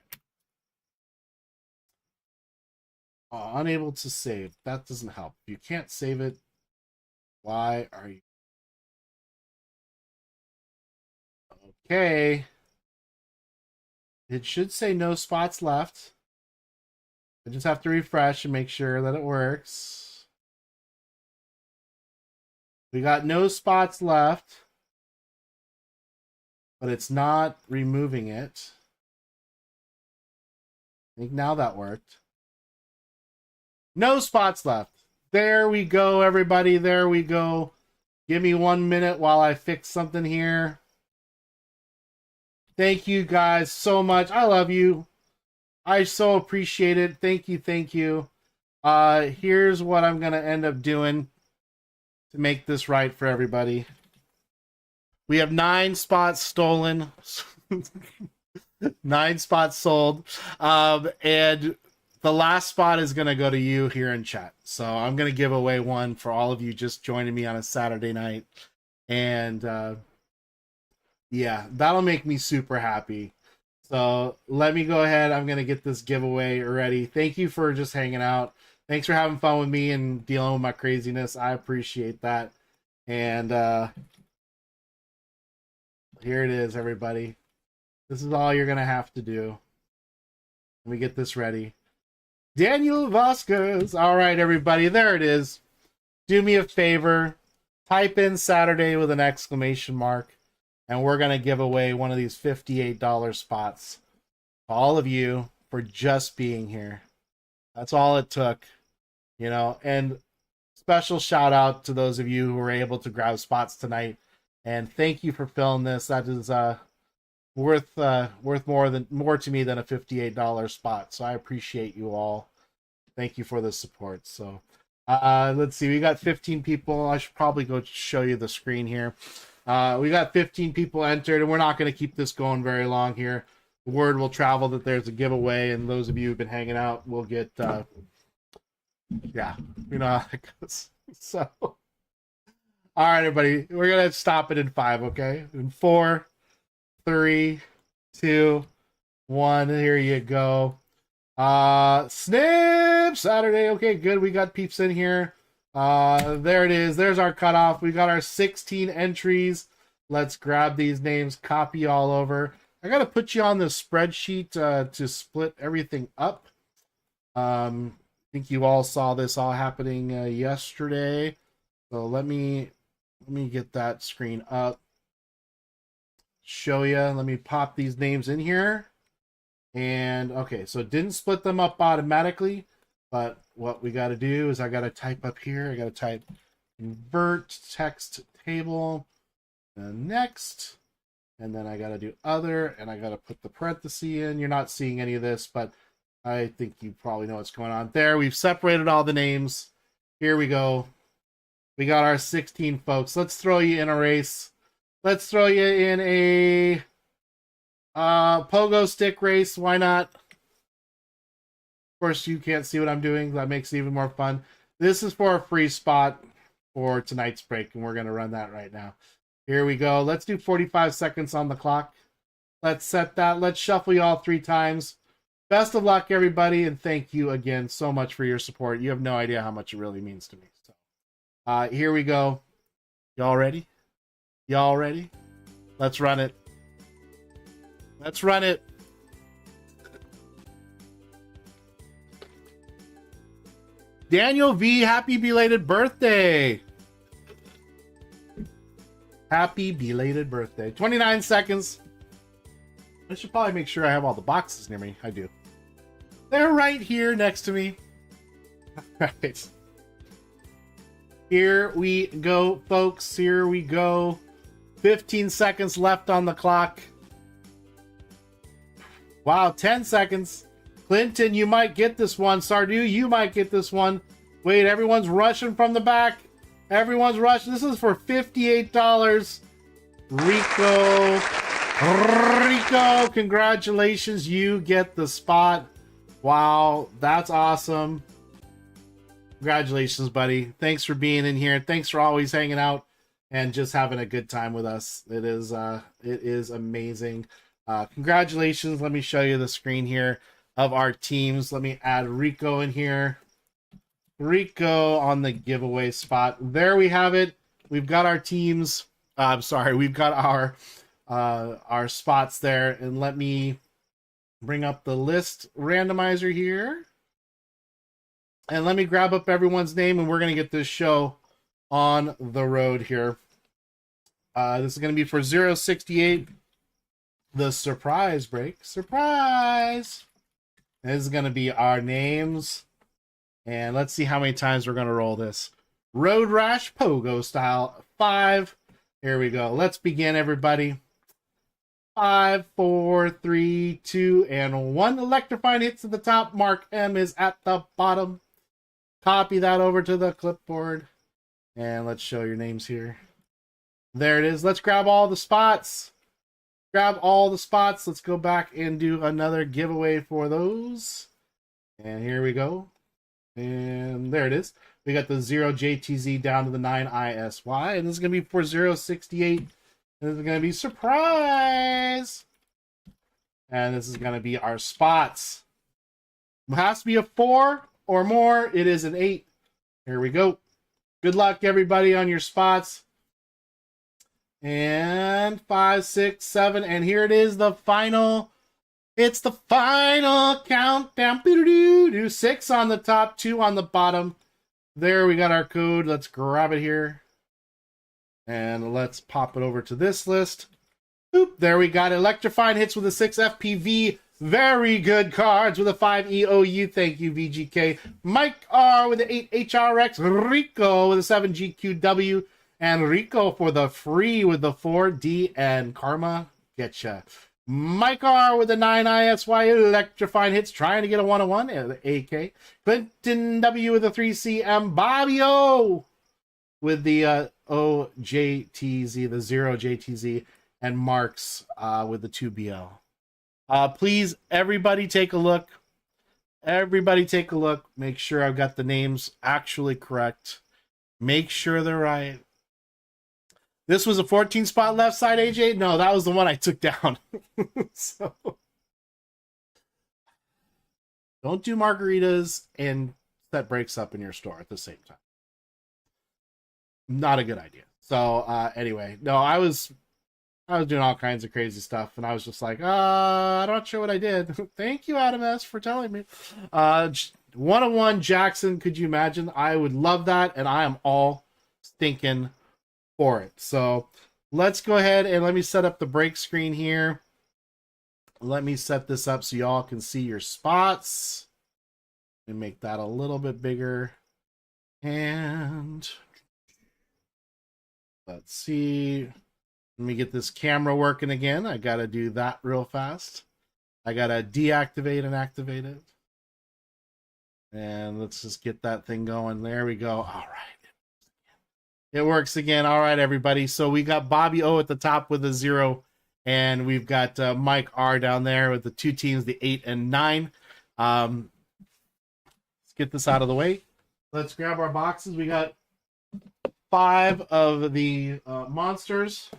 Oh, unable to save. That doesn't help. If you can't save it, why are you? Okay. It should say no spots left. I just have to refresh and make sure that it works. We got no spots left, but it's not removing it. I think now that worked. No spots left. There we go, everybody. There we go. Give me 1 minute while I fix something here. Thank you guys so much. I love you. I so appreciate it. Thank you, thank you. Here's what I'm gonna end up doing to make this right for everybody. We have 9 spots stolen. 9 spots sold. And the last spot is gonna go to you here in chat. So I'm gonna give away one for all of you just joining me on a Saturday night. And yeah, that'll make me super happy. So let me go ahead. I'm going to get this giveaway ready. Thank you for just hanging out. Thanks for having fun with me and dealing with my craziness. I appreciate that. And Here it is, everybody. This is all you're going to have to do. Let me get this ready. Daniel Vasquez. All right, everybody. There it is. Do me a favor. Type in Saturday with an exclamation mark. And we're going to give away one of these $58 spots. All of you for just being here. That's all it took. You know, and special shout out to those of you who were able to grab spots tonight. And thank you for filling this. That is worth more to me than a $58 spot. So I appreciate you all. Thank you for the support. So let's see, we got 15 people. I should probably go show you the screen here. We got 15 people entered, and we're not going to keep this going very long here. The word will travel that there's a giveaway, and those of you who've been hanging out will get yeah, you know how it goes. So all right, everybody, we're gonna stop it in 5, okay? In 4, 3, 2, 1. Here you go. Snip Saturday. Okay, good. We got peeps in here. There it is. There's our cutoff. We got our 16 entries. Let's grab these names, copy all over. I gotta put you on the spreadsheet to split everything up. I think you all saw this all happening yesterday. So let me get that screen up. Show you. Let me pop these names in here. And okay, so it didn't split them up automatically, but what we got to do is I got to type up here. I got to type convert text table, next, and then I got to do other, and I got to put the parenthesis in. You're not seeing any of this, but I think you probably know what's going on there. We've separated all the names. Here we go. We got our 16 folks. Let's throw you in a race. Let's throw you in a pogo stick race. Why not? Of course, you can't see what I'm doing. That makes it even more fun. This is for a free spot for tonight's break, and we're going to run that right now. Here we go. Let's do 45 seconds on the clock. Let's set that. Let's shuffle you all 3 times. Best of luck, everybody, and thank you again so much for your support. You have no idea how much it really means to me. So, here we go. Y'all ready? Y'all ready? Let's run it. Let's run it. Daniel V, happy belated birthday. Happy belated birthday. 29 seconds. I should probably make sure I have all the boxes near me. I do. They're right here next to me. All right. Here we go, folks. Here we go. 15 seconds left on the clock. Wow, 10 seconds. Clinton, you might get this one. Sardu, you might get this one. Wait, everyone's rushing from the back. Everyone's rushing. This is for $58. Rico, congratulations. You get the spot. Wow, that's awesome. Congratulations, buddy. Thanks for being in here. Thanks for always hanging out and just having a good time with us. It is amazing. Congratulations. Let me show you the screen here of our teams. Let me add Rico in here. Rico on the giveaway spot. There we have it. We've got our teams. I'm sorry. We've got our spots there. And let me bring up the list randomizer here. And let me grab up everyone's name, and we're going to get this show on the road here. This is going to be for 068, the surprise break. Surprise! This is going to be our names. And let's see how many times we're going to roll this. Road Rash Pogo style. 5. Here we go. Let's begin, everybody. 5, 4, 3, 2, and 1. Electrifying hits at the top. Mark M is at the bottom. Copy that over to the clipboard. And let's show your names here. There it is. Let's grab all the spots. Grab all the spots. Let's go back and do another giveaway for those. And here we go. And there it is. We got the 0 JTZ down to the 9 ISY. And this is going to be for 068. This is going to be surprise. And this is going to be our spots. It has to be a 4 or more. It is an 8. Here we go. Good luck, everybody, on your spots. And 5, 6, 7. And here it is, the final. It's the final countdown. 6 on the top, 2 on the bottom. There we got our code. Let's grab it here. And let's pop it over to this list. Boop, there we got it. Electrifying hits with a 6 FPV. Very good cards with a 5 EOU. Thank you, VGK. Mike R with the 8 HRX. Rico with a 7 GQW. And Rico for the free with the 4D. And Karma, getcha. Mike R with the 9 ISY. Electrifying hits. Trying to get a 101. AK. Clinton W with the 3 CM. Bobby O with the OJTZ, the 0 JTZ. And Marks with the 2BL. Please, everybody take a look. Everybody take a look. Make sure I've got the names actually correct. Make sure they're right. This was a 14 spot left side, AJ? No, that was the one I took down. So don't do margaritas and set breaks up in your store at the same time. Not a good idea. So anyway, no, I was doing all kinds of crazy stuff, and I was just like, I'm not sure what I did. Thank you, Adam S., for telling me. 101 Jackson, could you imagine? I would love that, and I am all stinking for it. So let's go ahead and let me set up the break screen here. Let me set this up so y'all can see your spots. Let me make that a little bit bigger. And let's see. Let me get this camera working again. I got to do that real fast. I got to deactivate and activate it. And let's just get that thing going. There we go. All right. It works again. All right, everybody. So we got Bobby O at the top with a 0. And we've got Mike R down there with the 2 teams, the 8 and 9. Let's get this out of the way. Let's grab our boxes. We got 5 of the monsters.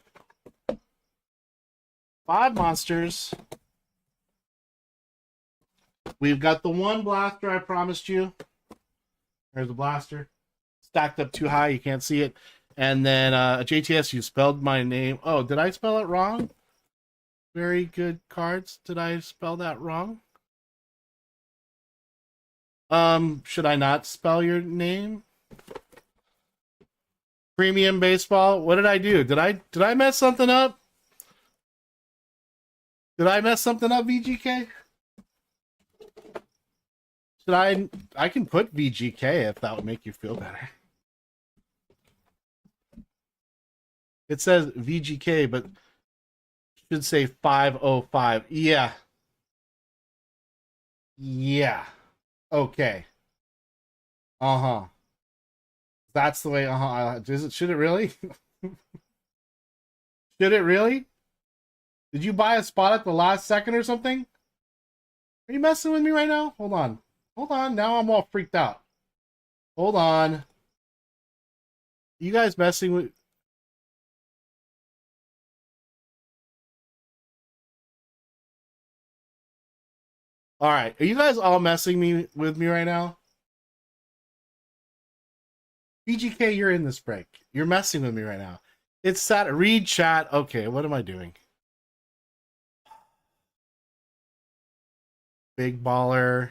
5 monsters. We've got the 1 blaster I promised you. There's the blaster. Stacked up too high, you can't see it. And then JTS, you spelled my name. Oh, did I spell it wrong? Very good cards. Did I spell that wrong? Should I not spell your name? Premium baseball. What did I do? Did I mess something up? Did I mess something up, VGK? Should I can put VGK if that would make you feel better. It says VGK, but should say 505. Yeah. Yeah. Okay. Uh-huh. That's the way, should it really? Should it really? Did you buy a spot at the last second or something? Are you messing with me right now? Hold on. Hold on. Now I'm all freaked out. Hold on. You guys messing with... All right. Are you guys all messing with me right now? BGK, you're in this break. You're messing with me right now. It's sad. Read chat. Okay, what am I doing? Big baller.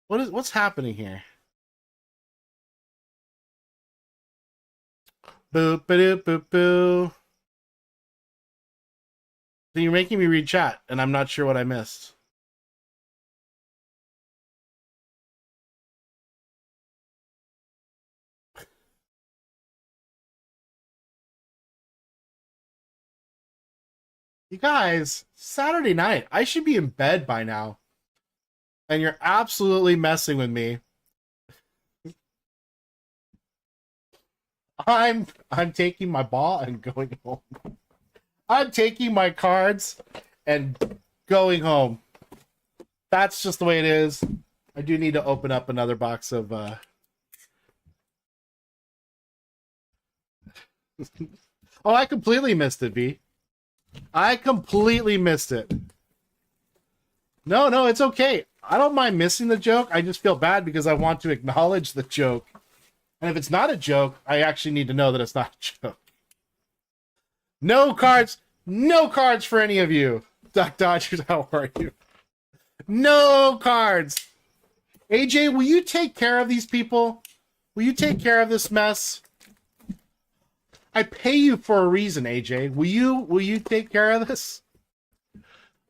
What's happening here? Boop, boop, boop, boop. So you're making me read chat, and I'm not sure what I missed. You guys, Saturday night. I should be in bed by now. And you're absolutely messing with me. I'm taking my ball and going home. I'm taking my cards and going home. That's just the way it is. I do need to open up another box of oh, I completely missed it, V. I completely missed it. No, it's okay. I don't mind missing the joke. I just feel bad because I want to acknowledge the joke. And if it's not a joke, I actually need to know that it's not a joke. No cards. No cards for any of you. Duck Dodgers, how are you? No cards. AJ, will you take care of these people? Will you take care of this mess? I pay you for a reason, AJ. Will you take care of this?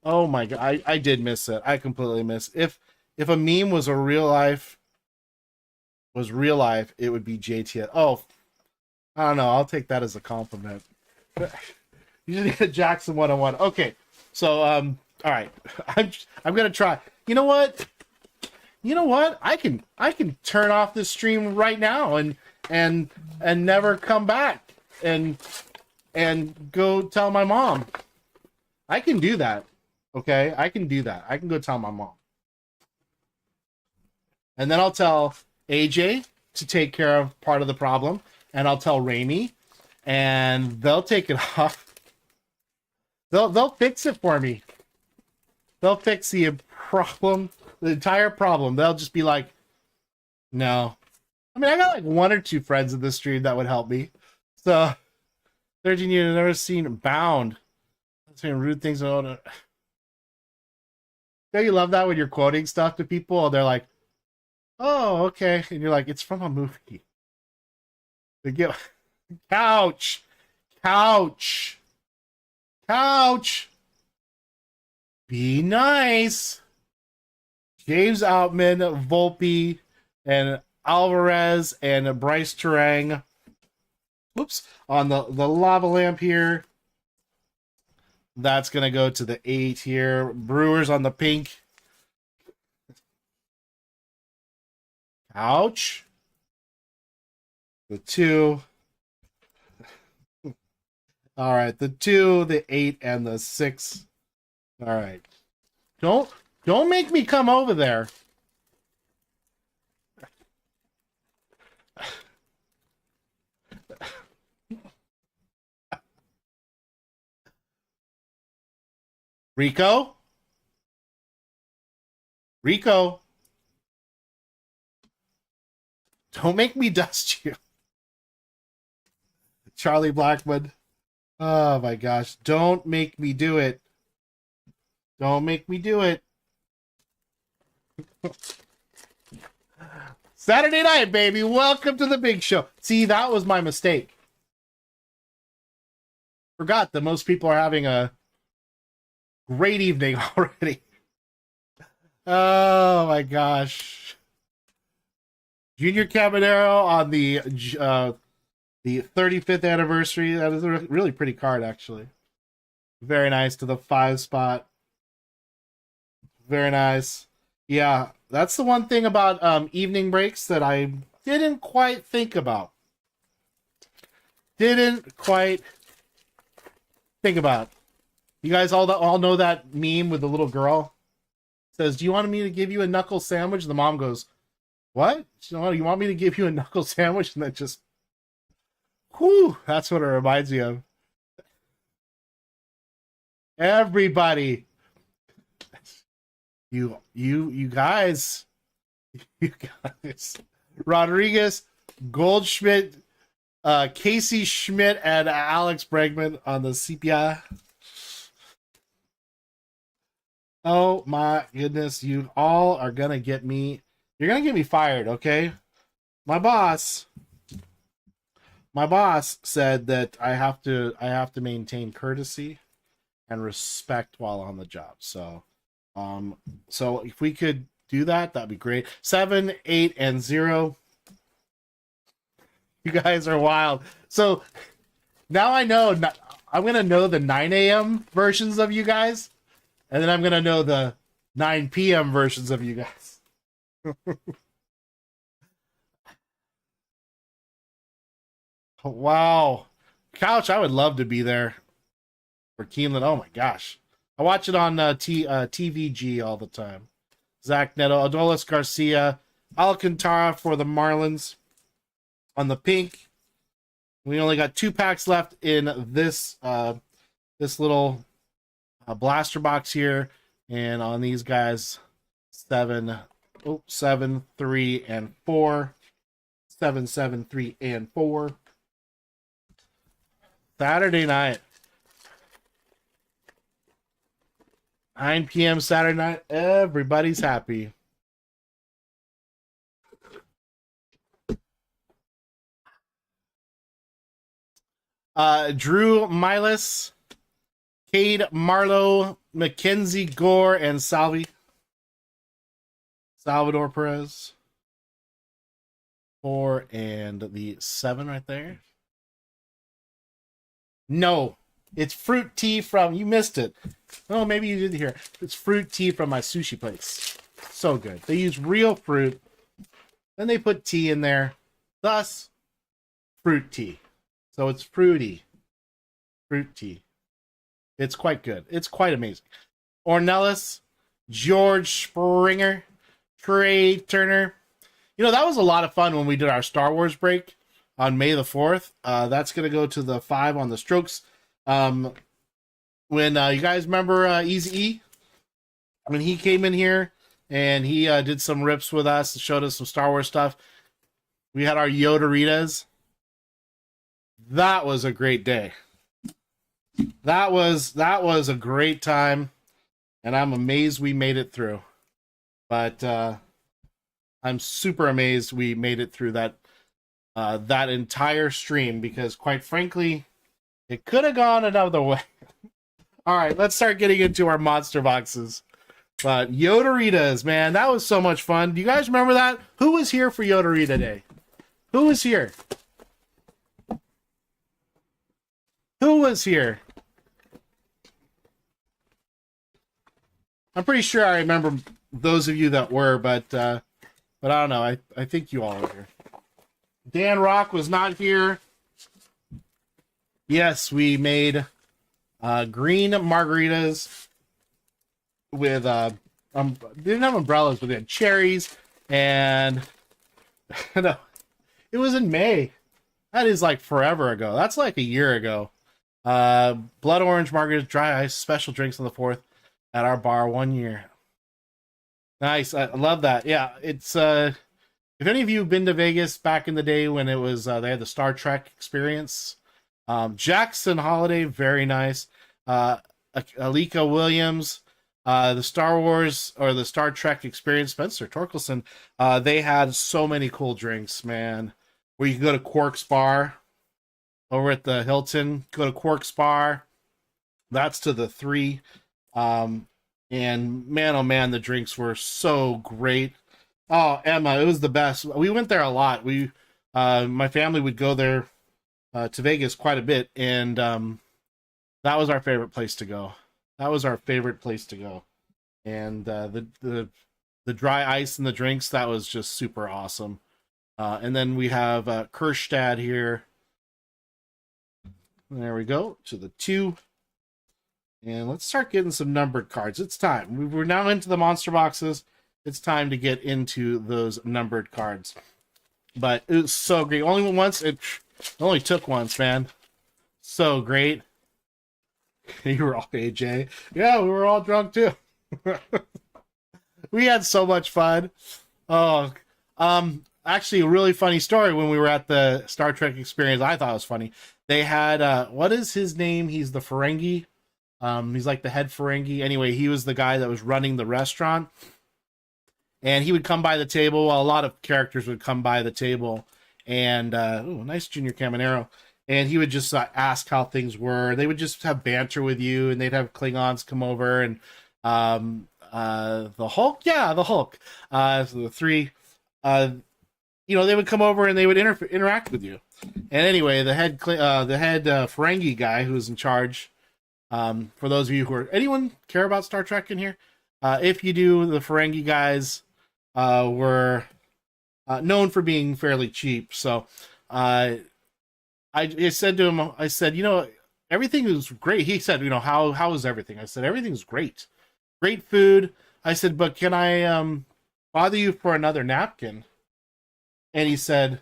Oh my god, I did miss it. I completely missed. If a meme was real life, it would be JTS. Oh, I don't know. I'll take that as a compliment. You just need a Jackson 101. Okay. So all right. I'm gonna try. You know what? I can turn off this stream right now and never come back and go tell my mom. I can do that. Okay? I can do that. I can go tell my mom. And then I'll tell AJ to take care of part of the problem, and I'll tell Raimi, and they'll take it off. They'll fix it for me. They'll fix the problem, the entire problem. They'll just be like, no. I mean, I got like one or two friends in the stream that would help me. So, 13 years, never seen Bound. Saying rude things. Don't you love that when you're quoting stuff to people and they're like, oh, okay. And you're like, it's from a movie. They get couch. Be nice. James Outman, Volpe, and Alvarez, and Bryce Terang. Whoops. On the lava lamp here. That's going to go to the 8 here. Brewers on the pink. Ouch. The 2. All right, the 2, the 8, and the 6. All right. Don't make me come over there. Rico? Don't make me dust you. Charlie Blackman. Oh my gosh. Don't make me do it. Don't make me do it. Saturday night, baby. Welcome to the big show. See, that was my mistake. Forgot that most people are having a great evening already. Oh my gosh. Junior Cabanero on the 35th anniversary. That is a really pretty card, actually. Very nice to the 5 spot. Very nice. Yeah, that's the one thing about evening breaks that I didn't quite think about. Didn't quite think about. You guys all know that meme with the little girl? It says, do you want me to give you a knuckle sandwich? The mom goes, what? You want me to give you a knuckle sandwich? And then just, whew, that's what it reminds me of. Everybody. You guys. Rodriguez, Goldschmidt, Casey Schmidt, and Alex Bregman on the CPI. Oh my goodness, you all are gonna get me. You're gonna get me fired, okay? My boss said that I have to maintain courtesy and respect while on the job. So if we could do that, that'd be great. 7, 8, and 0. You guys are wild. So now I know. I'm gonna know the 9 a.m. versions of you guys, and then I'm gonna know the 9 p.m. versions of you guys. Wow, Couch! I would love to be there for Keeneland. Oh my gosh, I watch it on TVG all the time. Zach Neto, Adolis Garcia, Alcantara for the Marlins on the pink. We only got 2 packs left in this this little blaster box here, and on these guys, 7, 3, and 4. 7, 7, 3, and 4. Saturday night. 9 p.m. Saturday night. Everybody's happy. Drew Milas, Cade Marlowe, Mackenzie Gore, and Salvador Perez. 4 and the 7 right there. No, it's fruit tea from, you missed it. Oh, maybe you did hear. It's fruit tea from my sushi place. So good. They use real fruit. Then they put tea in there. Thus, fruit tea. So it's fruity. Fruit tea. It's quite good. It's quite amazing. Ornelas, George Springer, Trey Turner. You know, that was a lot of fun when we did our Star Wars break on May the 4th. That's going to go to the 5 on the strokes. When you guys remember Easy-E? When he came in here and he did some rips with us and showed us some Star Wars stuff. We had our Yoderitas. That was a great day. That was a great time, and I'm amazed we made it through. But I'm super amazed we made it through that entire stream, because quite frankly, it could have gone another way. All right, let's start getting into our monster boxes. But Yoderitas, man, that was so much fun. Do you guys remember that? Who was here for Yoderita Day? Who was here? Who was here? I'm pretty sure I remember those of you that were, but I don't know. I think you all were here. Dan Rock was not here. Yes, we made green margaritas with they didn't have umbrellas, but they had cherries, and no, it was in May. That is like forever ago. That's like a year ago. Blood orange margaritas, dry ice, special drinks on the 4th at our bar 1 year. Nice. I love that. Yeah, it's if any of you have been to Vegas back in the day when it was they had the Star Trek experience, Jackson Holiday, very nice. Alika Williams, the Star Wars or the Star Trek experience, Spencer Torkelson, they had so many cool drinks, man. Where you can go to Quark's Bar over at the Hilton, go to Quark's Bar. That's to the 3. And man, oh man, the drinks were so great. Oh, Emma, it was the best. We went there a lot. My family would go there to Vegas quite a bit, and that was our favorite place to go. That was our favorite place to go. And the dry ice and the drinks, that was just super awesome. And then we have Kerstad here. There we go, to the 2. And let's start getting some numbered cards. It's time. We're now into the monster boxes. It's time to get into those numbered cards. But it was so great. Only once. It only took once, man. So great. You were all AJ. Yeah, we were all drunk too. We had so much fun. Oh, actually, a really funny story. When we were at the Star Trek experience, I thought it was funny. They had what is his name? He's the Ferengi. He's like the head Ferengi. Anyway, he was the guy that was running the restaurant. And he would come by the table. Well, a lot of characters would come by the table. And, nice Junior Caminero. And he would just ask how things were. They would just have banter with you. And they'd have Klingons come over. And the Hulk? Yeah, the Hulk. So the 3. They would come over and they would interact with you. And anyway, the head Ferengi guy who was in charge, for those of you who are, anyone care about Star Trek in here? If you do, the Ferengi guys were known for being fairly cheap. So I said to him, I said, everything is great. He said, how is everything? I said, everything's great. Great food. I said, but can I bother you for another napkin? And he said,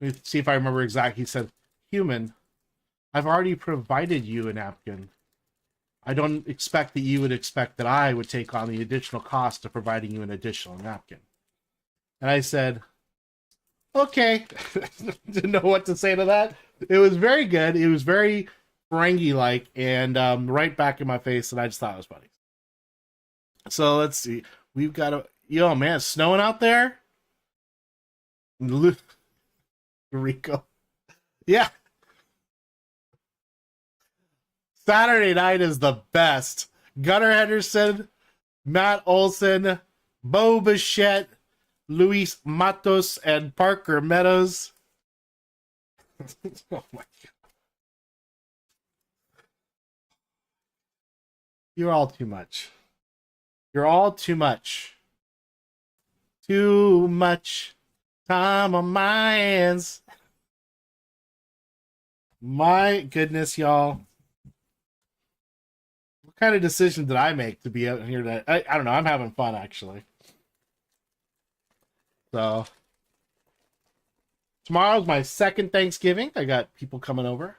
let me see if I remember exactly. He said, human, I've already provided you a napkin. I don't expect that you would expect that I would take on the additional cost of providing you an additional napkin. And I said, okay. Didn't know what to say to that. It was very good. It was very Ferengi-like and right back in my face, and I just thought it was funny. So let's see. We've got a yo man, it's snowing out there. Rico. Yeah, Saturday night is the best. Gunnar Henderson, Matt Olson, Bo Bichette, Luis Matos, and Parker Meadows. Oh my God. You're all too much. You're all too much. Too much time on my hands. My goodness, y'all. What kind of decision did I make to be out here today? I don't know. I'm having fun, actually. So, tomorrow's my second Thanksgiving. I got people coming over.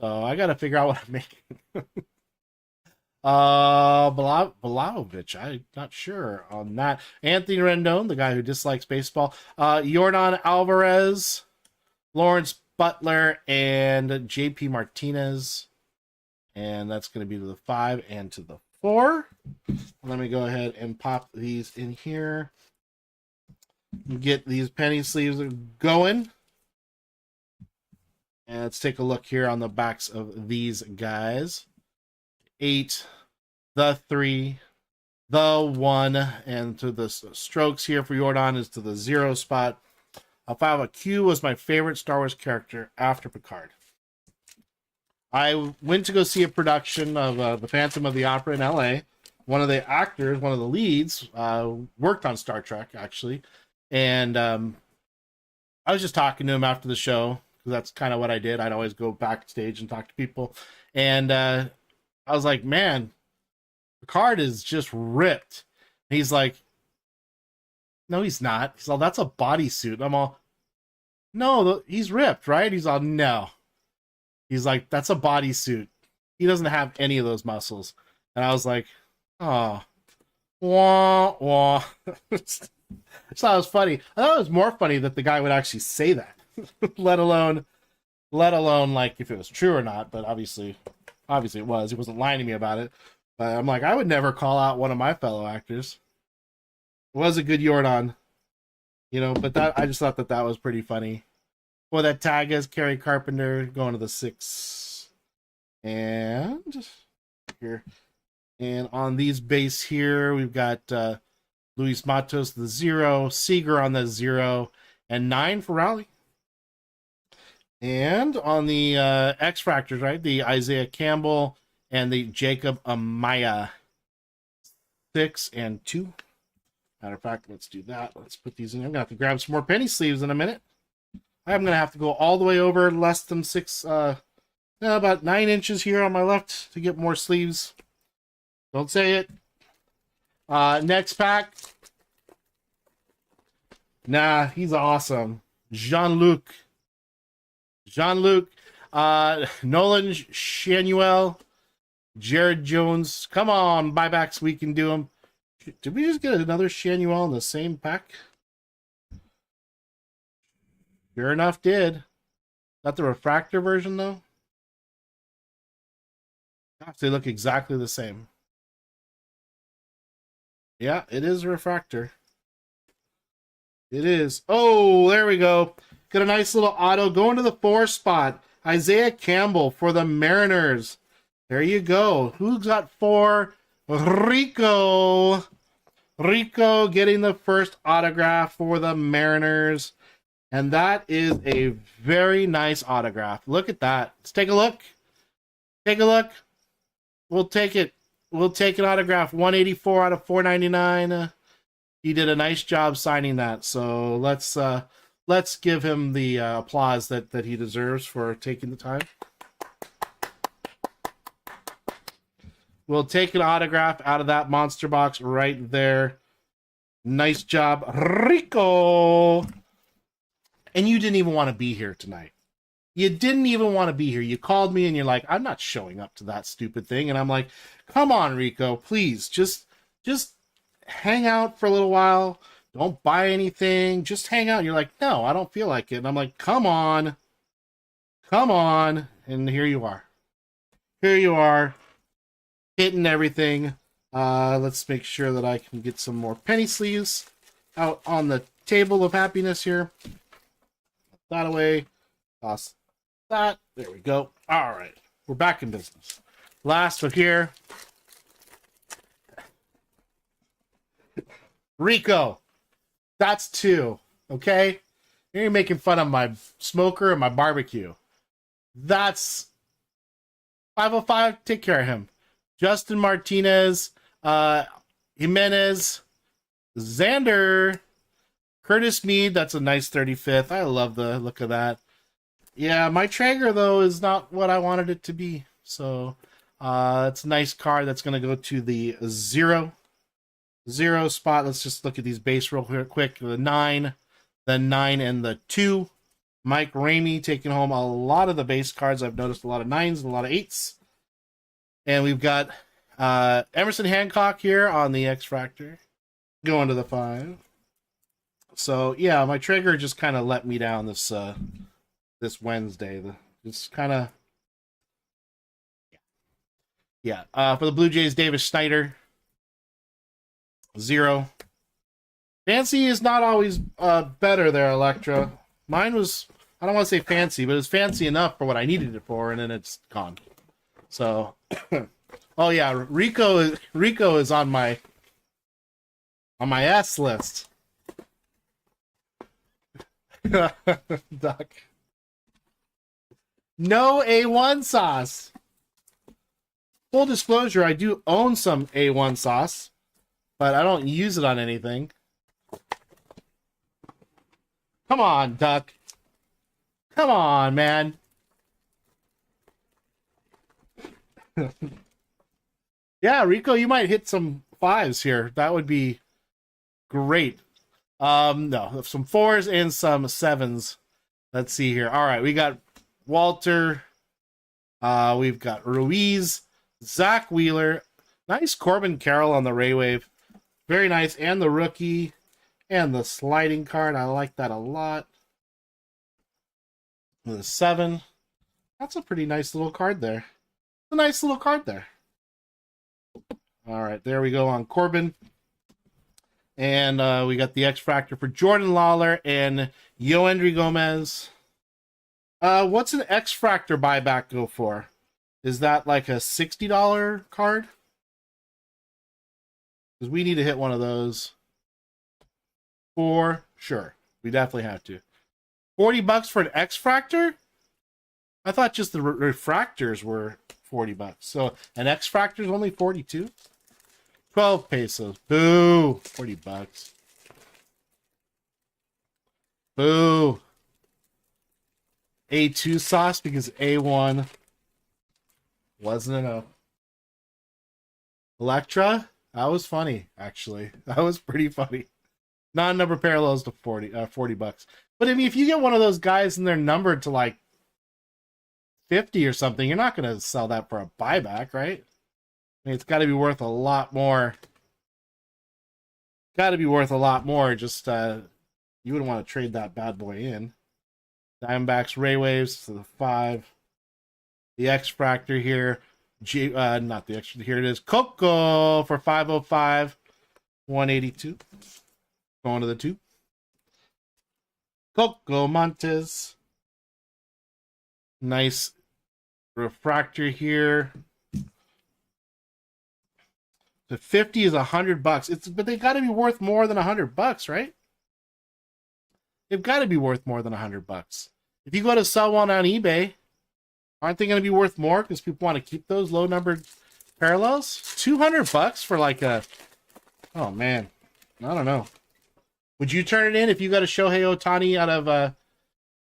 So, I got to figure out what I'm making. Vlahovic, I'm not sure on that. Anthony Rendon, the guy who dislikes baseball. Yordan Alvarez, Lawrence Butler, and JP Martinez. And that's going to be to the 5 and to the 4. Let me go ahead and pop these in here. Get these penny sleeves going. And let's take a look here on the backs of these guys. 8, the 3, the 1, and to the strokes here for Jordan is to the 0 spot. Alpha Q was my favorite Star Wars character after Picard. I went to go see a production of The Phantom of the Opera in LA. One of the actors, one of the leads, worked on Star Trek, actually. And I was just talking to him after the show, because that's kind of what I did. I'd always go backstage and talk to people. And I was like, man, Picard is just ripped. And he's like, no, he's not. He's all, that's a bodysuit. And I'm all, no, he's ripped, right? He's all, no. He's like, that's a bodysuit. He doesn't have any of those muscles. And I was like, oh, wah, wah. So that was funny. I thought it was more funny that the guy would actually say that, let alone like if it was true or not. But obviously it was. He wasn't lying to me about it. But I'm like, I would never call out one of my fellow actors. It was a good Jordan, but that I just thought that was pretty funny. Well, that tag is Kerry Carpenter going to the 6. And here. And on these base here, we've got Luis Matos, the 0, Seager on the 0, and 9 for Rowley. And on the X Fractors, right? The Isaiah Campbell and the Jacob Amaya, 6 and 2. Matter of fact, let's do that. Let's put these in. I'm going to have to grab some more penny sleeves in a minute. I'm going to have to go all the way over less than 6, about 9 inches here on my left to get more sleeves. Don't say it. Next pack. Nah, he's awesome. Jean-Luc. Nolan Shanuel. Jared Jones. Come on, buybacks, we can do them. Did we just get another Shanuel in the same pack? Sure enough, did. Is that the refractor version, though? Gosh, they look exactly the same. Yeah, it is a refractor. It is. Oh, there we go. Got a nice little auto going to the 4 spot. Isaiah Campbell for the Mariners. There you go. Who's got 4? Rico. Rico getting the first autograph for the Mariners. And that is a very nice autograph. Look at that. Let's take a look. Take a look. We'll take it. We'll take an autograph. 184 out of 499. He did a nice job signing that. So let's give him the applause that he deserves for taking the time. We'll take an autograph out of that monster box right there. Nice job, Rico. And you didn't even want to be here tonight. You didn't even want to be here. You called me and you're like, I'm not showing up to that stupid thing. And I'm like, come on, Rico, please, just hang out for a little while. Don't buy anything. Just hang out. And you're like, no, I don't feel like it. And I'm like, come on. Come on. And here you are. Here you are. Hitting everything. Let's make sure that I can get some more penny sleeves out on the table of happiness here. Put that away. Toss that. There we go. All right. We're back in business. Last one here. Rico. That's 2. Okay? You're making fun of my smoker and my barbecue. That's 505. Take care of him. Justin Martinez. Jimenez. Xander. Curtis Mead. That's a nice 35th. I love the look of that. Yeah, my Traeger, though, is not what I wanted it to be. So, it's a nice card that's going to go to the 0 spot. Let's just look at these base real quick. The 9, the 9, and the 2. Mike Ramey taking home a lot of the base cards. I've noticed a lot of 9s and a lot of 8s. And we've got Emerson Hancock here on the X Factor. Going to the 5. So, yeah, my Traeger just kind of let me down this this Wednesday. It's kind of... Yeah. For the Blue Jays, Davis Snyder. 0. Fancy is not always better there, Electra. Mine was, I don't want to say fancy, but it's fancy enough for what I needed it for, and then it's gone. So, oh yeah, Rico is on my S list. Duck. No A1 sauce. Full disclosure, I do own some A1 sauce, but I don't use it on anything. Come on, Duck. Come on, man. Yeah, Rico, you might hit some 5s here. That would be great. No, some 4s and some 7s. Let's see here. All right, we got Walter. We've got Ruiz, Zach Wheeler. Nice Corbin Carroll on the Ray Wave. Very nice. And the rookie. And the sliding card. I like that a lot. The 7. That's a pretty nice little card there. A nice little card there. All right, there we go on Corbin. And we got the X Factor for Jordan Lawler and Yoendry Gomez. What's an X Factor buyback go for? Is that like a $60 card? Because we need to hit one of those. For sure. We definitely have to. $40 for an X Factor? I thought just the refractors were $40. So an X Factor is only 42? 12 pesos. Boo. $40. Boo. A2 sauce because A1 wasn't enough. Electra? That was funny, actually. That was pretty funny. Non-number parallels to $40. But I mean, if you get one of those guys and they're numbered to like 50 or something, you're not going to sell that for a buyback, right? I mean, it's got to be worth a lot more. Got to be worth a lot more. Just you wouldn't want to trade that bad boy in. Diamondbacks, Ray Waves to the 5. The X Factor here. Not the extra. Here it is. Coco for 505. 182. Going to the 2. Coco Montes. Nice refractor here. The 50 is $100. But they got to be worth more than $100, right? They've got to be worth more than $100. If you go to sell one on eBay, aren't they going to be worth more because people want to keep those low numbered parallels? $200 for like a, oh man, I don't know. Would you turn it in if you got a Shohei Ohtani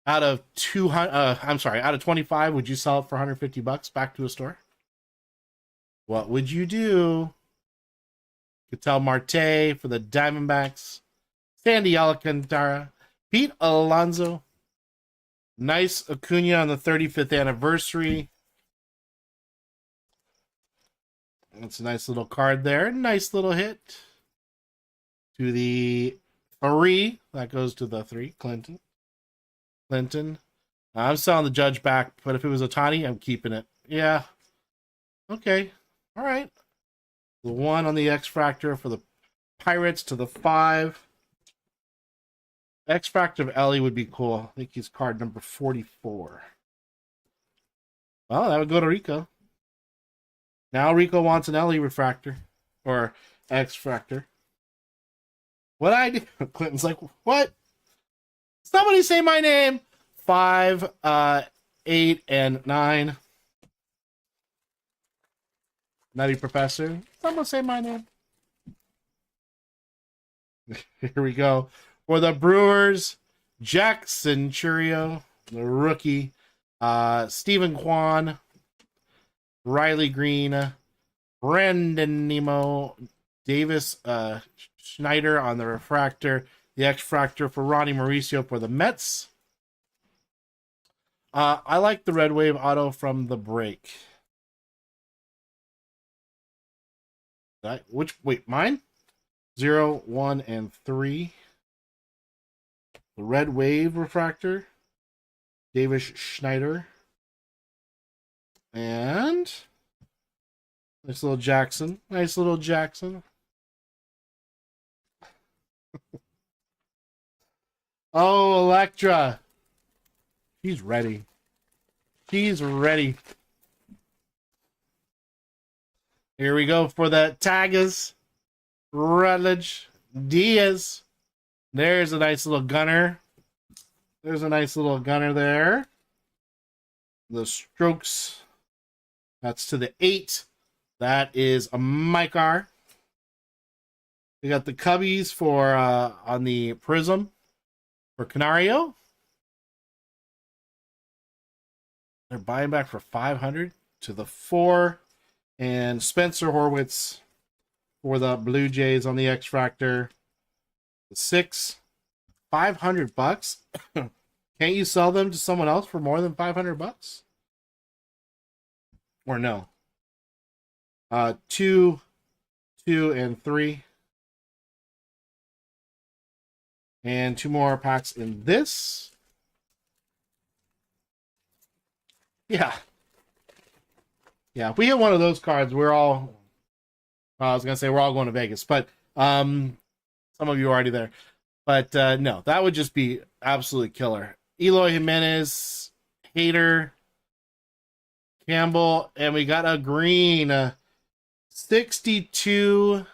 out of 200? I'm sorry, out of 25? Would you sell it for $150 back to a store? What would you do? Ketel Marte for the Diamondbacks. Sandy Alcantara. Pete Alonso. Nice Acuna on the 35th anniversary. That's a nice little card there. Nice little hit. To the 3. That goes to the 3. Clinton. I'm selling the Judge back, but if it was Ohtani, I'm keeping it. Yeah. Okay. All right. The 1 on the X-Fractor for the Pirates to the 5. X-Fractor of Ellie would be cool. I think he's card number 44. Well, that would go to Rico. Now Rico wants an Ellie refractor. Or X-Fractor. What I do? Clinton's like, what? Somebody say my name. 5, 8, and 9. Nutty Professor. Someone say my name. Here we go. For the Brewers, Jack Centurio, the rookie. Stephen Kwan. Riley Green. Brandon Nemo. Davis Schneider on the refractor. The X-Fractor for Ronnie Mauricio for the Mets. I like the Red Wave auto from the break. Wait, mine? 0, 1, and 3. The Red Wave refractor. Davis Schneider. And nice little Jackson. Nice little Jackson. Oh, Electra. She's ready. She's ready. Here we go for the Tigers. Rutledge. Diaz. There's a nice little gunner. There's a nice little gunner there. The Strokes. That's to the 8. That is a Mycar. We got the Cubbies for on the Prism for Canario. They're buying back for 500 to the 4. And Spencer Horwitz for the Blue Jays on the X-Fractor. The 6. $500. Can't you sell them to someone else for more than $500? Or no? 2, 2, and 3. And 2 more packs in this. Yeah. Yeah, if we hit one of those cards, we're all... I was going to say we're all going to Vegas, but some of you are already there. But no, that would just be absolutely killer. Eloy Jimenez, Hader, Campbell, and we got a green. 62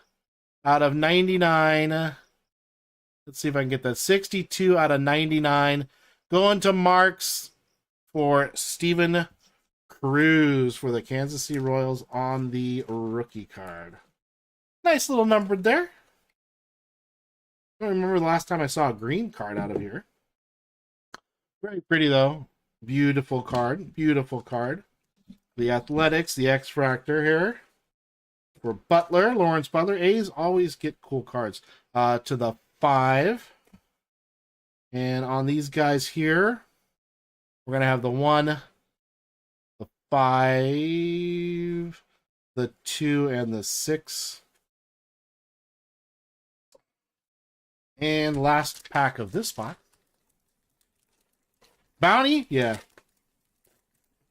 out of 99. Let's see if I can get that. 62 out of 99. Going to Marks for Steven Cruz for the Kansas City Royals on the rookie card. Nice little number there. I don't remember the last time I saw a green card out of here. Very pretty, though. Beautiful card. Beautiful card. The Athletics, the X-Fractor here. For Butler, Lawrence Butler. A's always get cool cards. To the 5. And on these guys here, we're going to have the 1, the 5, the 2, and the 6. And last pack of this box. Bounty? Yeah.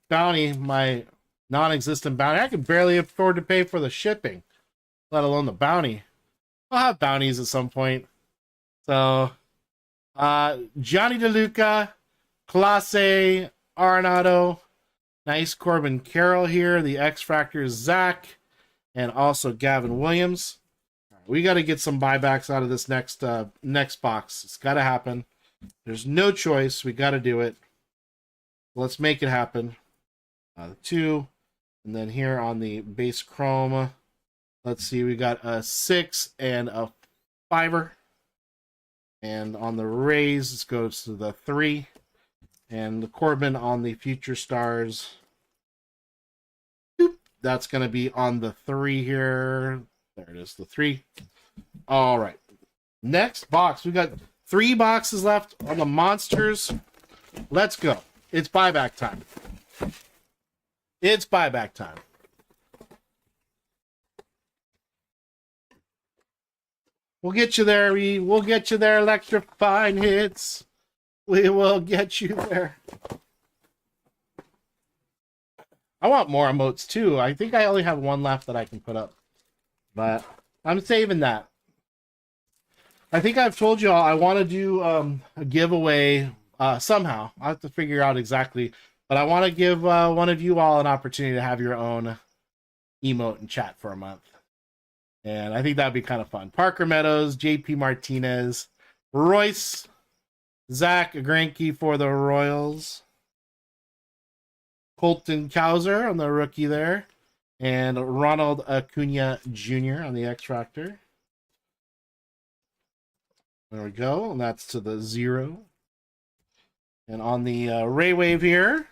Bounty, my non-existent bounty. I can barely afford to pay for the shipping, let alone the bounty. I'll have bounties at some point. So, Johnny DeLuca, Clase, Arenado, nice Corbin Carroll here. The X-Fractor, Zach, and also Gavin Williams. We got to get some buybacks out of this next box. It's got to happen. There's no choice. We got to do it. Let's make it happen. The 2, and then here on the base chrome, let's see, we got a 6 and a 5. And on the Rays, this goes to the 3. And the Corbin on the Future Stars. Boop. That's going to be on the 3 here. There it is, the 3. All right. Next box. We got 3 boxes left on the Monsters. Let's go. It's buyback time. It's buyback time. We'll get you there, we'll get you there, electrifying hits. We will get you there. I want more emotes too. I think I only have 1 left that I can put up. But I'm saving that. I think I've told you all I want to do a giveaway somehow. I have to figure out exactly. But I want to give one of you all an opportunity to have your own emote and chat for a month. And I think that'd be kind of fun. Parker Meadows, JP Martinez, Royce, Zach Greinke for the Royals, Colton Cowser on the rookie there, and Ronald Acuna Jr. on the X-Factor. There we go, and that's to the 0. And on the Ray Wave here,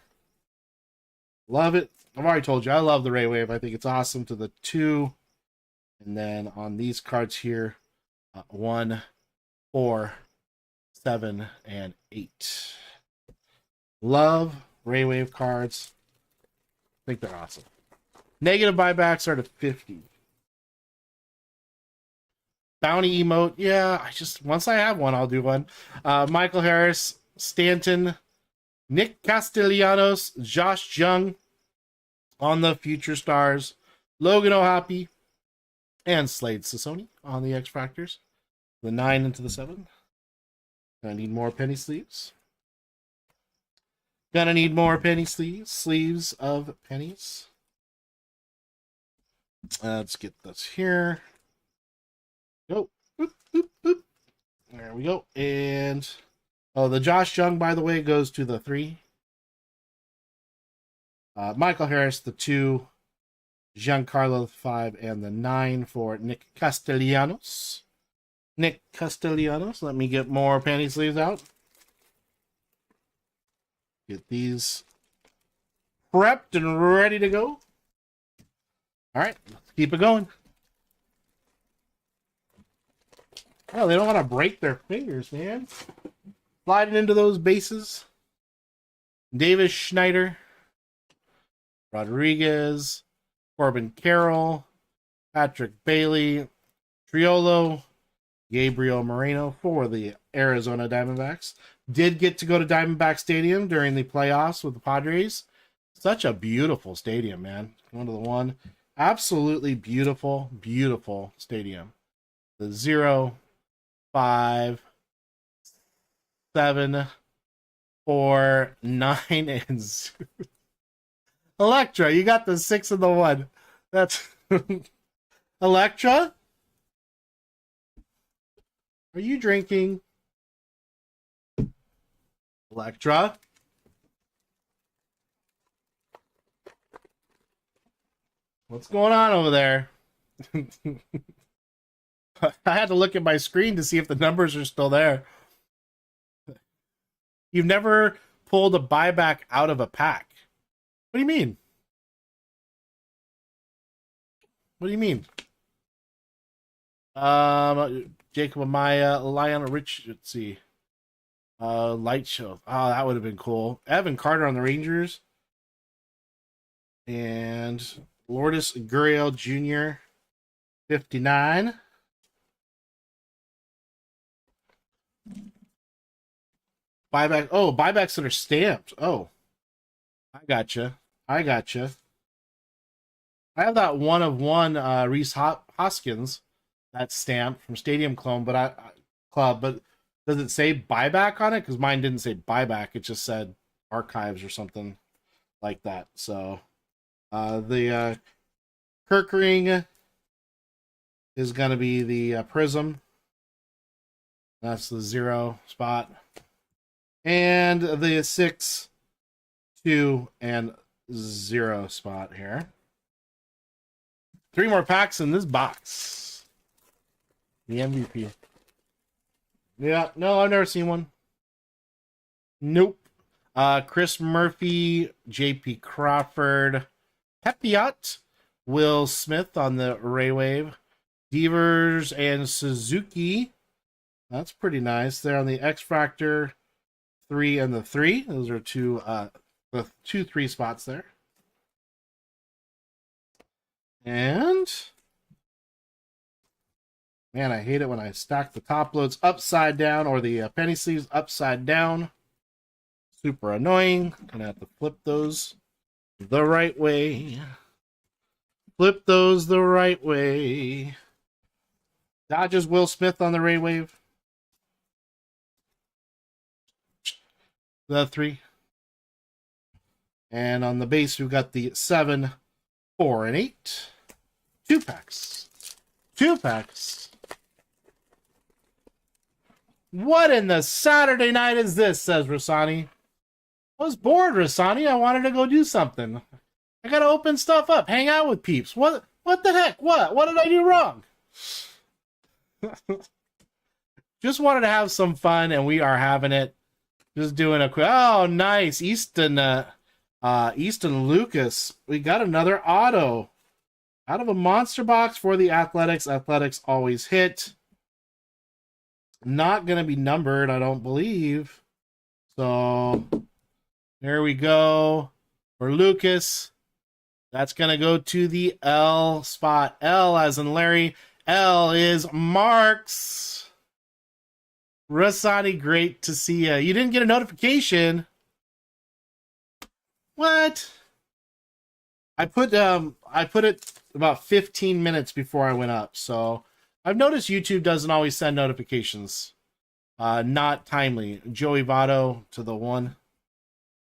love it. I've already told you, I love the Ray Wave. I think it's awesome to the 2. And then on these cards here, 1, 4, 7, and 8. Love Ray Wave cards. I think they're awesome. Negative buybacks are to 50. Bounty emote, yeah, once I have one, I'll do one. Michael Harris, Stanton, Nick Castellanos, Josh Jung on the Future Stars, Logan O'Hoppe, and Slade Sassoni on the X Factors. The 9 into the 7. Gonna need more penny sleeves. Gonna need more penny sleeves. Sleeves of pennies. Let's get this here. Go. Boop, boop, boop. There we go. And the Josh Jung, by the way, goes to the 3. Michael Harris, the 2. Giancarlo, the 5, and the 9 for Nick Castellanos. Nick Castellanos. Let me get more panty sleeves out. Get these prepped and ready to go. All right, let's keep it going. Oh, they don't want to break their fingers, man. Sliding into those bases. Davis Schneider. Rodriguez. Corbin Carroll. Patrick Bailey. Triolo. Gabriel Moreno for the Arizona Diamondbacks. Did get to go to Diamondback Stadium during the playoffs with the Padres. Such a beautiful stadium, man. One to the 1. Absolutely beautiful, beautiful stadium. The 0, 5, 7, 4, 9, and 0. Electra, you got the 6 and the 1. That's Electra? Are you drinking? Electra? What's going on over there? I had to look at my screen to see if the numbers are still there. You've never pulled a buyback out of a pack. What do you mean? What do you mean? Jacob Amaya, Lionel Rich, let's see. Light Show. Oh, that would have been cool. Evan Carter on the Rangers. And Lourdes Gurriel Jr., 59. Buyback. Oh, buybacks that are stamped. Oh, I gotcha. I gotcha. I have that 1 of 1 Reese Hoskins, that stamp from Stadium Clone, Club, but does it say buyback on it? Because mine didn't say buyback. It just said archives or something like that. So the Kirkering is going to be the Prism. That's the 0 spot. And the 6, 2, and 0 spot here. 3 more packs in this box. The MVP. Yeah, no, I've never seen one. Nope. Chris Murphy, JP Crawford, Pepiot, Will Smith on the Ray Wave, Devers and Suzuki. That's pretty nice. They're on the X Factor 3 and the 3. Those are the 2 3 spots there. And man, I hate it when I stack the top loads upside down or the penny sleeves upside down. Super annoying. Gonna have to flip those the right way. Flip those the right way. Dodges Will Smith on the Ray Wave. The 3. And on the base, we've got the 7, 4, and 8. 2 packs. 2 packs. What in the Saturday night is this, says Rasani. I was bored, Rasani. I wanted to go do something. I gotta open stuff up, hang out with peeps. What the heck? What did I do wrong? Just wanted to have some fun, and we are having it. Just doing a quick. Oh, nice, Easton Lucas. We got another auto out of a monster box for the Athletics. Athletics always hit. Not gonna be numbered, I don't believe. So there we go for Lucas. That's gonna go to the L spot. L as in Larry. L is Marks. Rasani, great to see you. You didn't get a notification. What? I put it about 15 minutes before I went up, so I've noticed YouTube doesn't always send notifications. Not timely. Joey Votto to the 1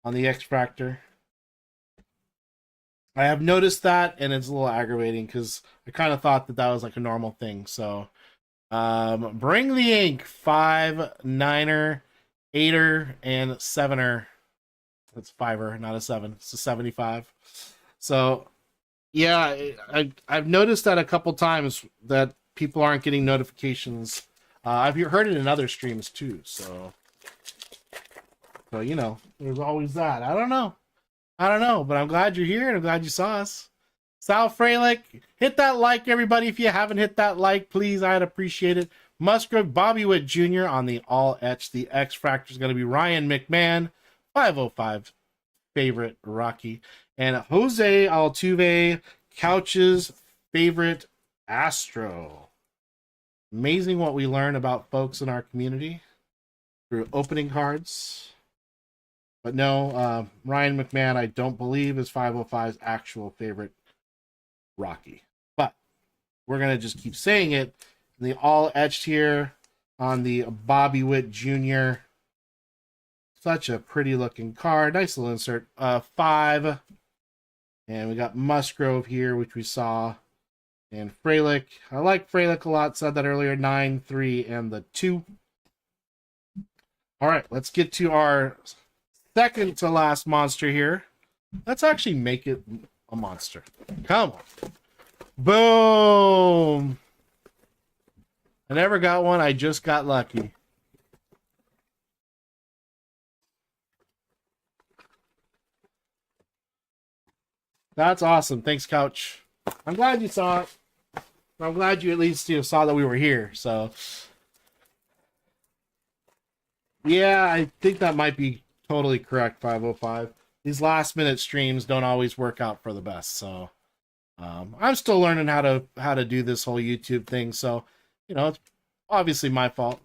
on the X Factor. I have noticed that, and it's a little aggravating because I kind of thought that was like a normal thing. So, bring the ink. 5, 9er, 8er, and 7er. That's 5er, not a 7. It's a 75. So, yeah, I've noticed that a couple times that people aren't getting notifications. I've heard it in other streams too. So you know, there's always that. I don't know, but I'm glad you're here and I'm glad you saw us. Sal Fralick, hit that like, everybody. If you haven't hit that like, please, I'd appreciate it. Musgrove, Bobby Witt Jr. on the all etch. The X Factor is going to be Ryan McMahon, 505 favorite Rocky, and Jose Altuve, Couch's favorite Astro. Amazing what we learn about folks in our community through opening cards. But no, Ryan McMahon, I don't believe, is 505's actual favorite Rocky. But we're going to just keep saying it. The all etched here on the Bobby Witt Jr. Such a pretty looking card. Nice little insert. 5. And we got Musgrove here, which we saw. And Fralick. I like Fralick a lot. Said that earlier. 9, 3, and the 2. All right, let's get to our second to last monster here. Let's actually make it a monster. Come on. Boom. I never got one. I just got lucky. That's awesome. Thanks, Couch. I'm glad you saw it. I'm glad you at least saw that we were here. So, yeah, I think that might be totally correct, 505. These last minute streams don't always work out for the best. So, I'm still learning how to do this whole YouTube thing. So, you know, it's obviously my fault.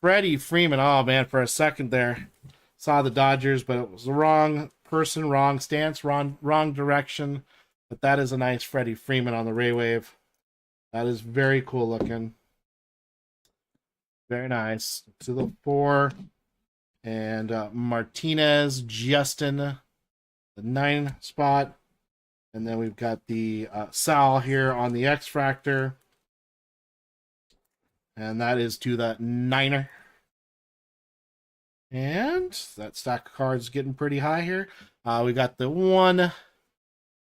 Freddie Freeman. Oh man, for a second there, saw the Dodgers, but it was the wrong person, wrong stance, wrong direction. But that is a nice Freddie Freeman on the Ray Wave. That is very cool looking. Very nice. To the 4. And Martinez, Justin, the 9 spot. And then we've got the Sal here on the X Factor. And that is to the 9er. And that stack of cards is getting pretty high here. We got the 1,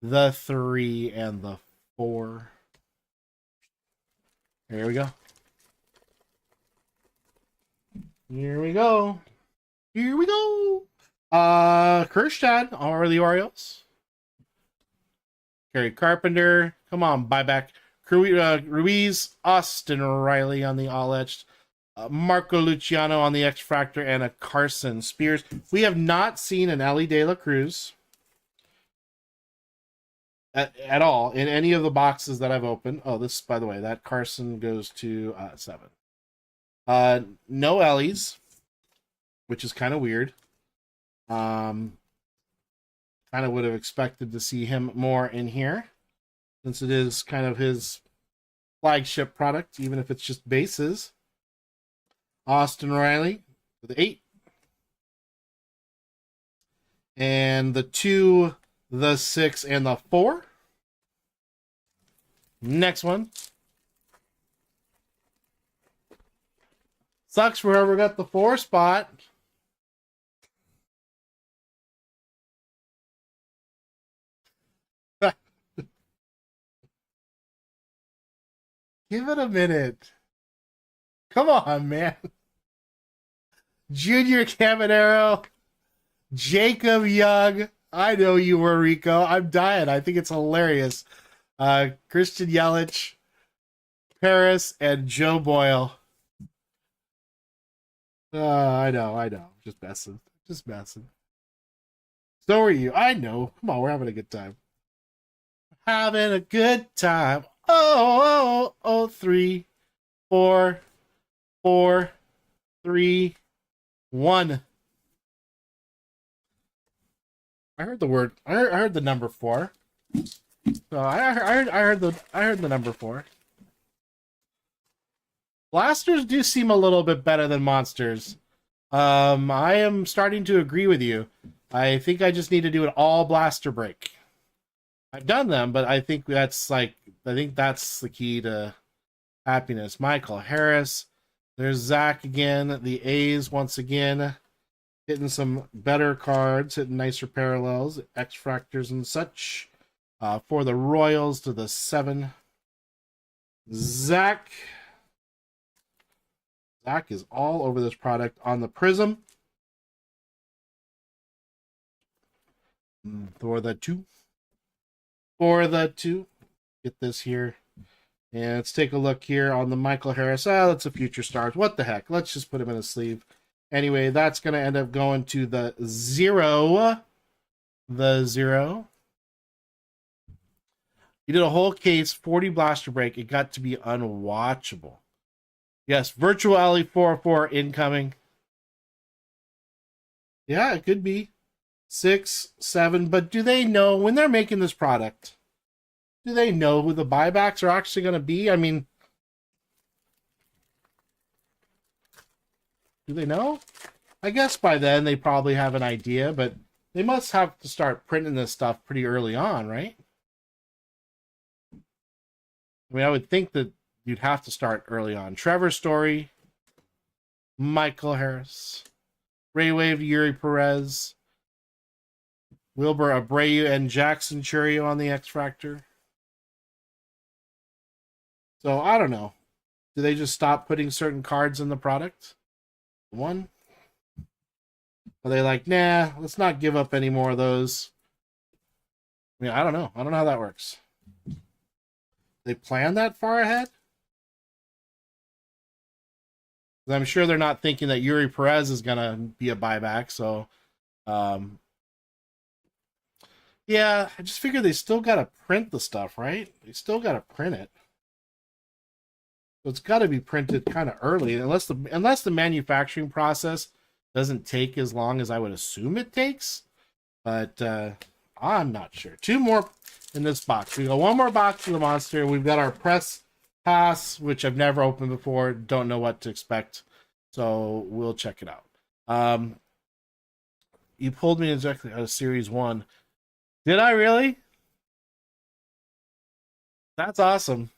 the 3, and the 4. Here we go. Here we go. Here we go. Kerstad are the Orioles. Kerry Carpenter. Come on, buyback. Ruiz, Austin Riley on the all etched. Marco Luciano on the X Factor, and a Carson Spears. We have not seen an Ellie De La Cruz at all in any of the boxes that I've opened. Oh, this, by the way, that Carson goes to 7. No Ellies, which is kind of weird. Kind of would have expected to see him more in here. since it is kind of his flagship product, even if it's just bases. Austin Riley with the 8. And the 2, the 6, and the 4. Next one. Sucks for whoever got the 4 spot. Give it a minute. Come on, man. Junior Caminero, Jacob Young. I know you were, Rico. I'm dying. I think it's hilarious. Christian Yelich, Paris, and Joe Boyle. I know. Just messing. So are you. I know. Come on, we're having a good time. Having a good time. 3, 4, 4, 3, 1. I heard the word. I heard the number 4. So I heard the number 4. Blasters do seem a little bit better than monsters. I am starting to agree with you. I think I just need to do an all blaster break. I've done them, but I think that's the key to happiness. Michael Harris. There's Zach again. The A's once again. Hitting some better cards, hitting nicer parallels, X-Fractors and such. For the Royals to the 7. Zach is all over this product on the Prism. For the 2. Get this here. And let's take a look here on the Michael Harris. That's a Future Stars. What the heck? Let's just put him in a sleeve. Anyway, that's going to end up going to the 0. The 0. You did a whole case, 40 blaster break. It got to be unwatchable. Yes, Virtual Alley 404 incoming. Yeah, it could be 6, 7. But do they know when they're making this product? Do they know who the buybacks are actually going to be? I mean, do they know? I guess by then they probably have an idea, but they must have to start printing this stuff pretty early on, right? I mean, I would think that you'd have to start early on. Trevor Story, Michael Harris, Ray Wave, Yuri Perez, Wilbur Abreu, and Jackson Churio on the X-Fractor. So, I don't know. Do they just stop putting certain cards in the product? 1? Are they like, nah, let's not give up any more of those? I mean, I don't know. I don't know how that works. They plan that far ahead? I'm sure they're not thinking that Yuri Perez is going to be a buyback. So, yeah, I just figure they still got to print the stuff, right? They still got to print it. So it's got to be printed kind of early, unless the manufacturing process doesn't take as long as I would assume it takes. But I'm not sure. 2 more in this box. We got 1 more box of the monster. We've got our press pass, which I've never opened before. Don't know what to expect. So we'll check it out. You pulled me exactly out of Series 1. Did I really? That's awesome.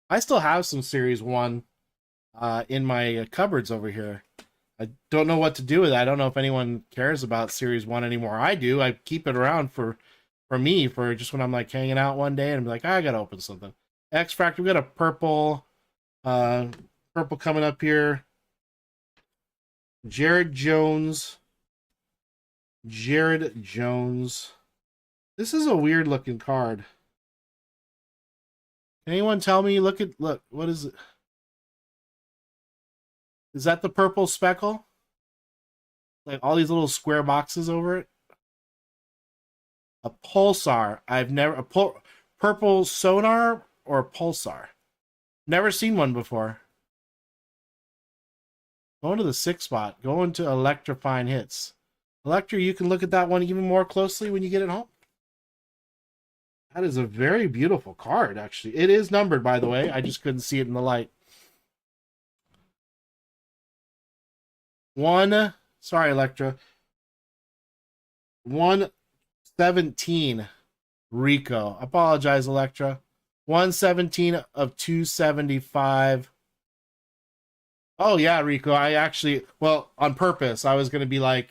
I still have some Series 1 in my cupboards over here. I don't know what to do with it. I don't know if anyone cares about Series 1 anymore. I do. I keep it around for me, for just when I'm like hanging out one day and I'm like, I gotta open something. X-Fractor, we got a purple coming up here. Jared Jones. This is a weird looking card. Can anyone tell me? Look, what is it? Is that the purple speckle? Like all these little square boxes over it? A pulsar. Purple sonar or pulsar? Never seen one before. Going to the 6 spot. Going to Electrifying Hits. Electra, you can look at that one even more closely when you get it home. That is a very beautiful card, actually. It is numbered, by the way. I just couldn't see it in the light. Sorry, Electra. 117, Rico. Apologize, Electra. 117 of 275. Oh, yeah, Rico. I actually, well, on purpose, I was going to be like,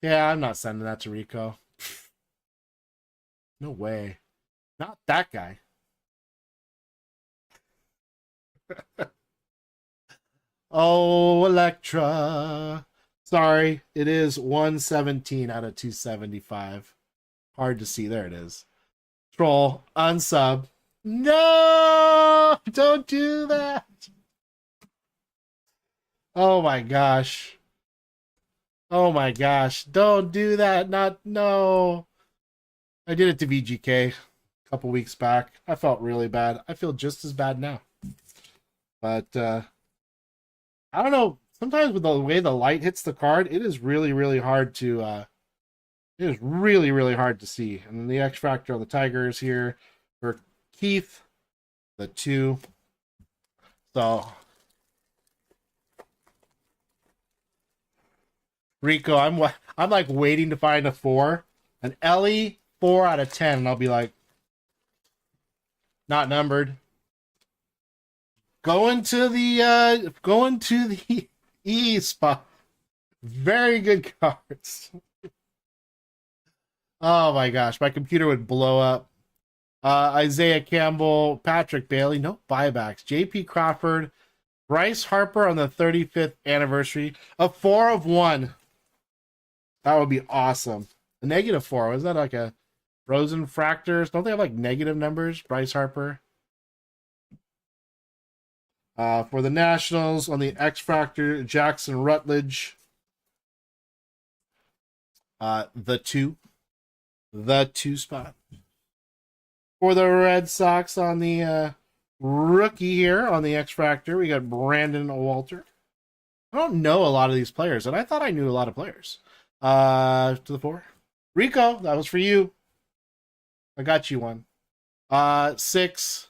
yeah, I'm not sending that to Rico. No way. Not that guy. Oh, Electra. Sorry, it is 117 out of 275. Hard to see. There it is. Troll, unsub. No! Don't do that. Oh my gosh. Oh my gosh. Don't do that. No. I did it to VGK a couple weeks back. I felt really bad. I feel just as bad now. But I don't know. Sometimes with the way the light hits the card, it is really, really hard to see. And then the X Factor on the Tigers here for Keith, the 2. So Rico, I'm like waiting to find a 4. An Ellie 4 out of 10, and I'll be like, not numbered. Going to the E spot. Very good cards. Oh my gosh, my computer would blow up. Isaiah Campbell, Patrick Bailey, no buybacks. JP Crawford, Bryce Harper on the 35th anniversary. A 4 of 1. That would be awesome. A -4. Was that like a Frozen Fractors? Don't they have like negative numbers? Bryce Harper. For the Nationals on the X Factor, Jackson Rutledge. The 2 spot. For the Red Sox on the rookie here on the X Factor, we got Brandon Walter. I don't know a lot of these players, and I thought I knew a lot of players. To the 4. Rico, that was for you. I got you one. 6,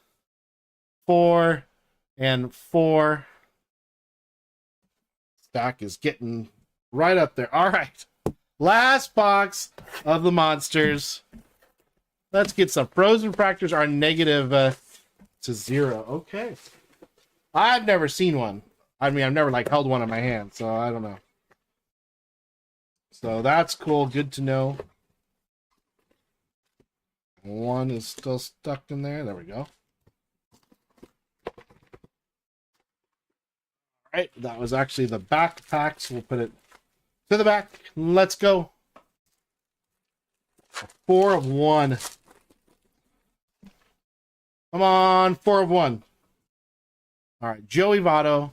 4, and 4. Stack is getting right up there. All right. Last box of the monsters. Let's get some Frozen Fractors are negative to 0. Okay. I've never seen one. I mean, I've never like held one in my hand, so I don't know. So that's cool. Good to know. One is still stuck in there. There we go. All right. That was actually the backpack, so we'll put it to the back. Let's go. 4 of 1. Come on, 4 of 1. All right, Joey Votto,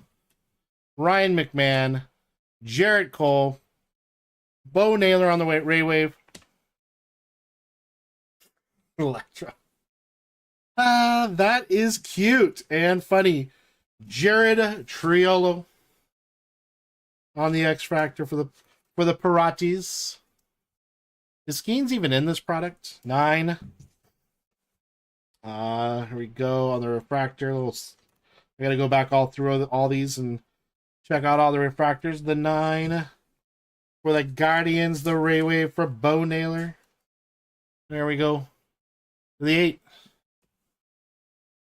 Ryan McMahon, Jarrett Cole, Bo Naylor on the way, Ray Wave, Electra. That is cute and funny. Jared Triolo on the X Factor for the Pirates. Is Skeens even in this product? 9. Here we go on the refractor. I gotta go back all through all these and check out all the refractors. The 9 for the Guardians, the Ray Wave for Bo Naylor. There we go. The 8.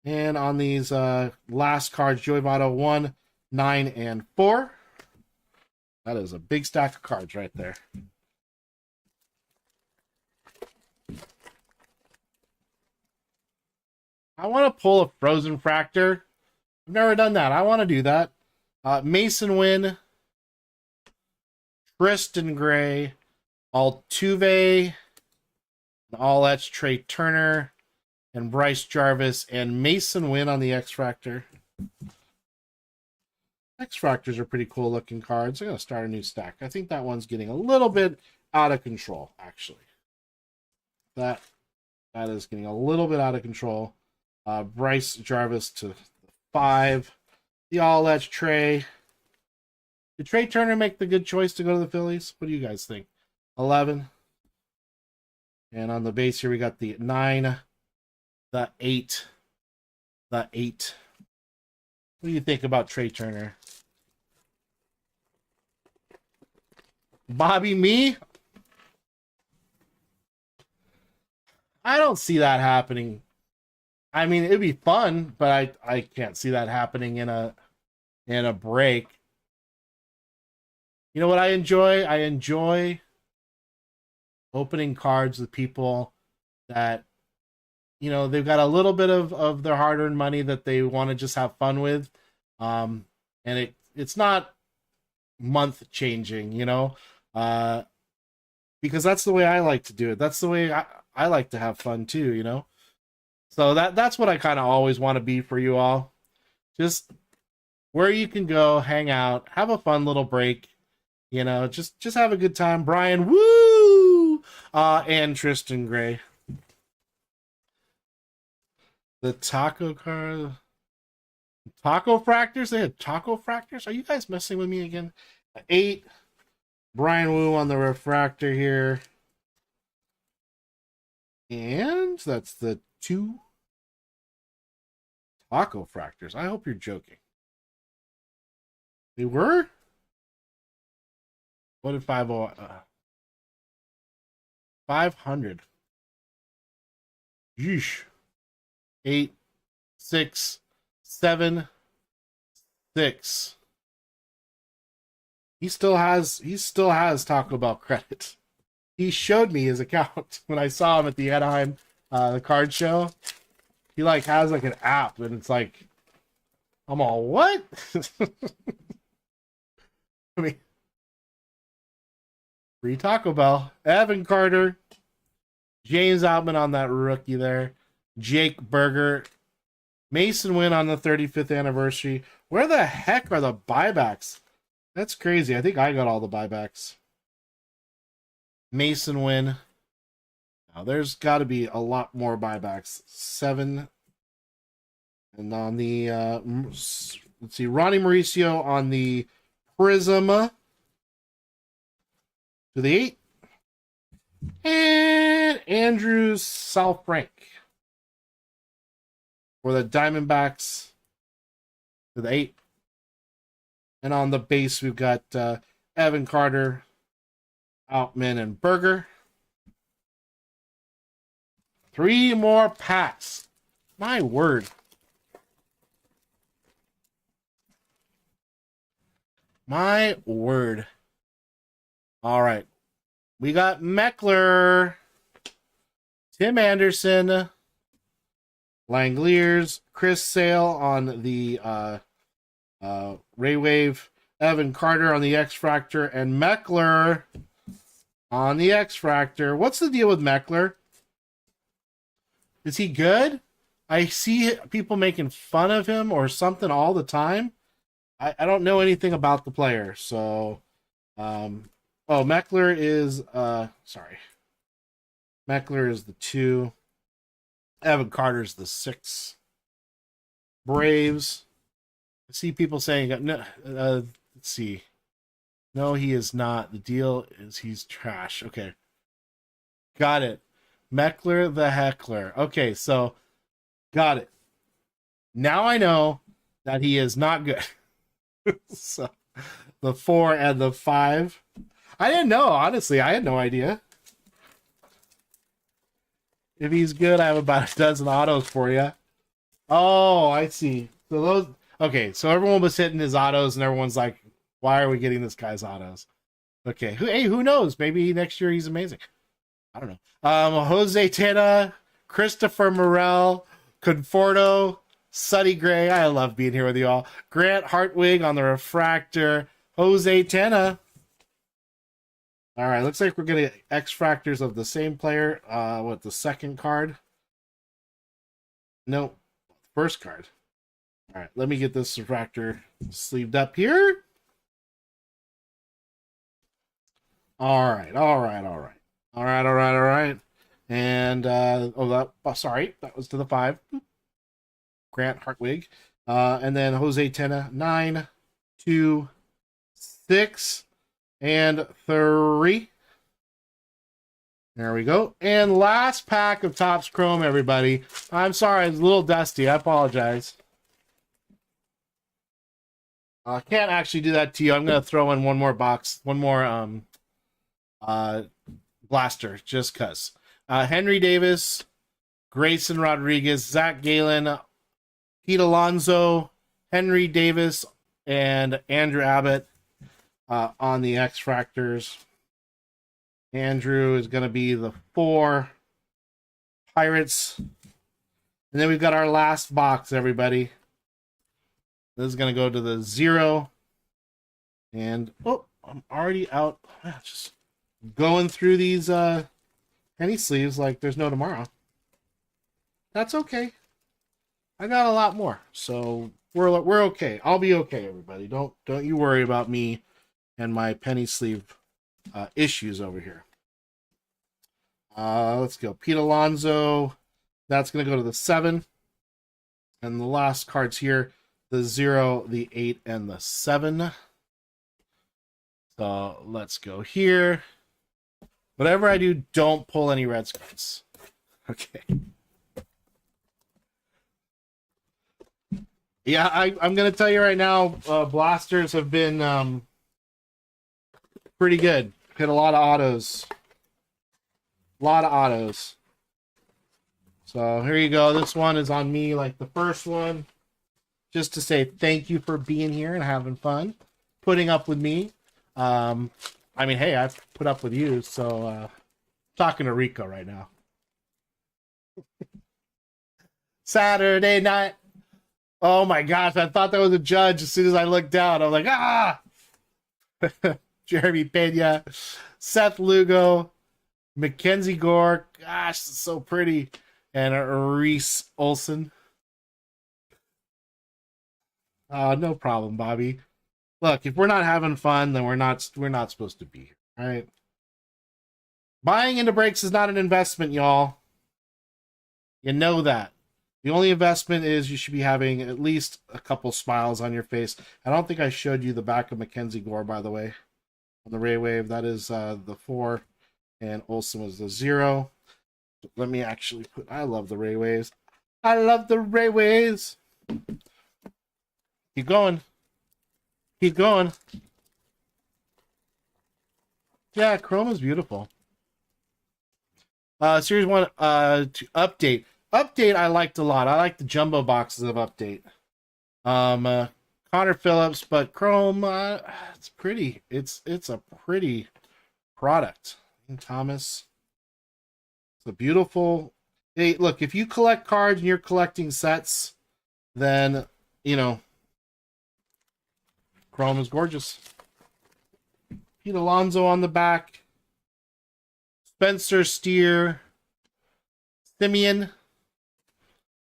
And on these last cards, Joey Votto 1, 9, and 4. That is a big stack of cards right there. I want to pull a Frozen Fractor. I've never done that. I want to do that. Mason Wynn, Tristan Gray, Altuve, all that's Trey Turner, and Bryce Jarvis, and Mason Wynn on the X Factor. X Factors are pretty cool looking cards. I'm going to start a new stack. I think that one's getting a little bit out of control, actually. That is getting a little bit out of control. Bryce Jarvis to 5. The all that's Trey. Did Trey Turner make the good choice to go to the Phillies? What do you guys think? 11. And on the base here, we got the 9, the 8, the 8. What do you think about Trey Turner? Bobby me? I don't see that happening. I mean, it'd be fun, but I can't see that happening in a break. You know what I enjoy? I enjoy opening cards with people that, you know, they've got a little bit of their hard-earned money that they want to just have fun with. And it's not month changing, you know, because that's the way I like to do it. That's the way I like to have fun too, you know. So that's what I kind of always want to be for you all. Just where you can go, hang out, have a fun little break, you know, just have a good time. Brian, woo! And Tristan Gray. The taco car. Taco fractors? They had taco fractors? Are you guys messing with me again? 8. Brian Wu on the refractor here. And that's the 2 taco fractors. I hope you're joking. They were? What did 50? 500. Yeesh. 8, 6, 7, 6. He still has Taco Bell credit. He showed me his account when I saw him at the Anaheim the card show. He like has like an app and it's like, I'm all, what? I mean, free Taco Bell. Evan Carter, James Outman on that rookie there, Jake Berger, Mason Wynn on the 35th anniversary. Where the heck are the buybacks? That's crazy. I think I got all the buybacks. Mason Wynn. Now there's got to be a lot more buybacks. 7. And on the let's see, Ronnie Mauricio on the Prism to the 8. And Andrew Salfrank for the Diamondbacks to the 8. And on the base, we've got Evan Carter, Outman, and Berger. 3 more packs. My word. My word. All right. We got Meckler, Tim Anderson, Langoliers, Chris Sale on the Ray Wave, Evan Carter on the X-Fractor, and Meckler on the X-Fractor. What's the deal with Meckler? Is he good? I see people making fun of him or something all the time. I don't know anything about the player, so Meckler is sorry. Meckler is the 2. Evan Carter's the 6. Braves. I see people saying no. Let's see. No, he is not. The deal is he's trash. Okay. Got it. Meckler the Heckler. Okay, so got it. Now I know that he is not good. So the 4 and the 5. I didn't know, honestly. I had no idea. If he's good, I have about a dozen autos for you. Oh, I see. So those. Okay, so everyone was hitting his autos, and everyone's like, "Why are we getting this guy's autos?" Okay, who knows? Maybe next year he's amazing. I don't know. Jose Tena, Christopher Morel, Conforto, Suddy Gray. I love being here with you all. Grant Hartwig on the refractor. Jose Tena. All right, looks like we're getting X-Fractors of the same player. What, the second card? No, first card. All right, let me get this refractor sleeved up here. All right. And, sorry, that was to the 5. Grant Hartwig. And then Jose Tena, 9, 2, 6, and 3. There we go. And last pack of Topps Chrome, everybody. I'm sorry, it's a little dusty. I apologize. I can't actually do that to you. I'm going to throw in one more box, one more blaster, just because. Henry Davis, Grayson Rodriguez, Zach Galen, Pete Alonso, Henry Davis, and Andrew Abbott on the X Fractors. Andrew is going to be the 4 Pirates. And then we've got our last box, everybody. This is going to go to the 0. And, oh, I'm already out. Just going through these penny sleeves like there's no tomorrow. That's okay. I got a lot more, so we're okay. I'll be okay, everybody. Don't you worry about me and my penny sleeve issues over here. Let's go. Pete Alonso. That's going to go to the 7. And the last cards here, the 0, the 8, and the 7. So let's go here. Whatever I do, don't pull any red cards. Okay. Yeah, I'm going to tell you right now, blasters have been pretty good. Hit a lot of autos. A lot of autos. So here you go. This one is on me like the first one. Just to say thank you for being here and having fun. Putting up with me. I mean, hey, I've put up with you. So talking to Rico right now. Saturday night. Oh my gosh, I thought that was a judge as soon as I looked down. I was like, ah! Jeremy Pena, Seth Lugo, Mackenzie Gore, gosh, it's so pretty, and Reese Olson. No problem, Bobby. Look, if we're not having fun, then we're not supposed to be here, right? Buying into breaks is not an investment, y'all. You know that. The only investment is you should be having at least a couple smiles on your face. I don't think I showed you the back of Mackenzie Gore, by the way. On the Ray Wave, that is the 4, and Olsen was the 0. Let me actually put... I love the Ray Waves. I love the Ray Waves. Keep going. Keep going. Yeah, Chrome is beautiful. Series 1 to update. Update I liked a lot. I like the jumbo boxes of Update. Connor Phillips, but Chrome, it's pretty. It's a pretty product. And Thomas, it's a beautiful. Hey, look, if you collect cards and you're collecting sets, then you know Chrome is gorgeous. Pete Alonso on the back. Spencer Steer, Simeon.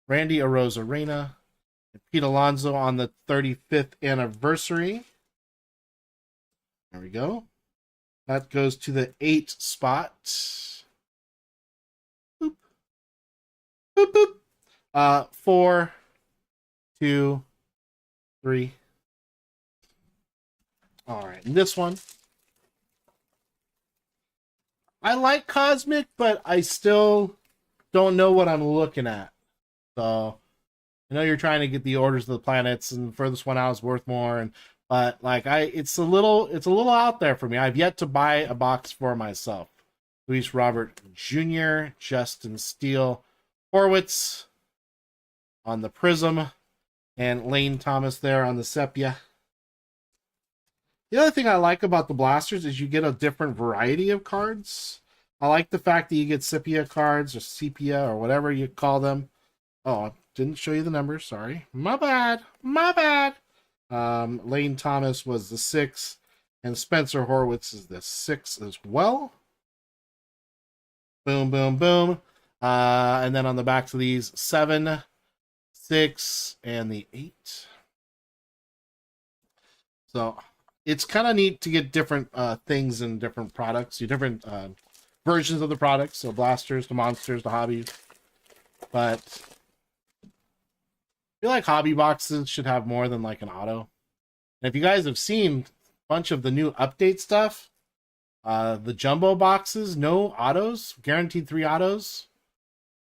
Randy Arozarena, and Pete Alonso on the 35th anniversary. There we go. That goes to the 8 spot. Boop. Boop, boop. 4, 2, 3. All right, and this one. I like Cosmic, but I still don't know what I'm looking at. So I know you're trying to get the Orders of the Planets, and the furthest one out is worth more. But like it's a little out there for me. I've yet to buy a box for myself. Luis Robert Jr., Justin Steele, Horwitz on the Prism, and Lane Thomas there on the Sepia. The other thing I like about the blasters is you get a different variety of cards. I like the fact that you get sepia cards or sepia or whatever you call them. Oh, I didn't show you the numbers. Sorry. My bad. My bad. Lane Thomas was the 6, and Spencer Horwitz is the 6 as well. Boom, boom, boom. And then on the backs of these, 7, 6, and the 8. So it's kind of neat to get different things in different products, different versions of the products. So blasters, the monsters, the hobbies. But I feel like hobby boxes should have more than like an auto. And if you guys have seen a bunch of the new update stuff, The jumbo boxes, no autos, guaranteed 3 autos,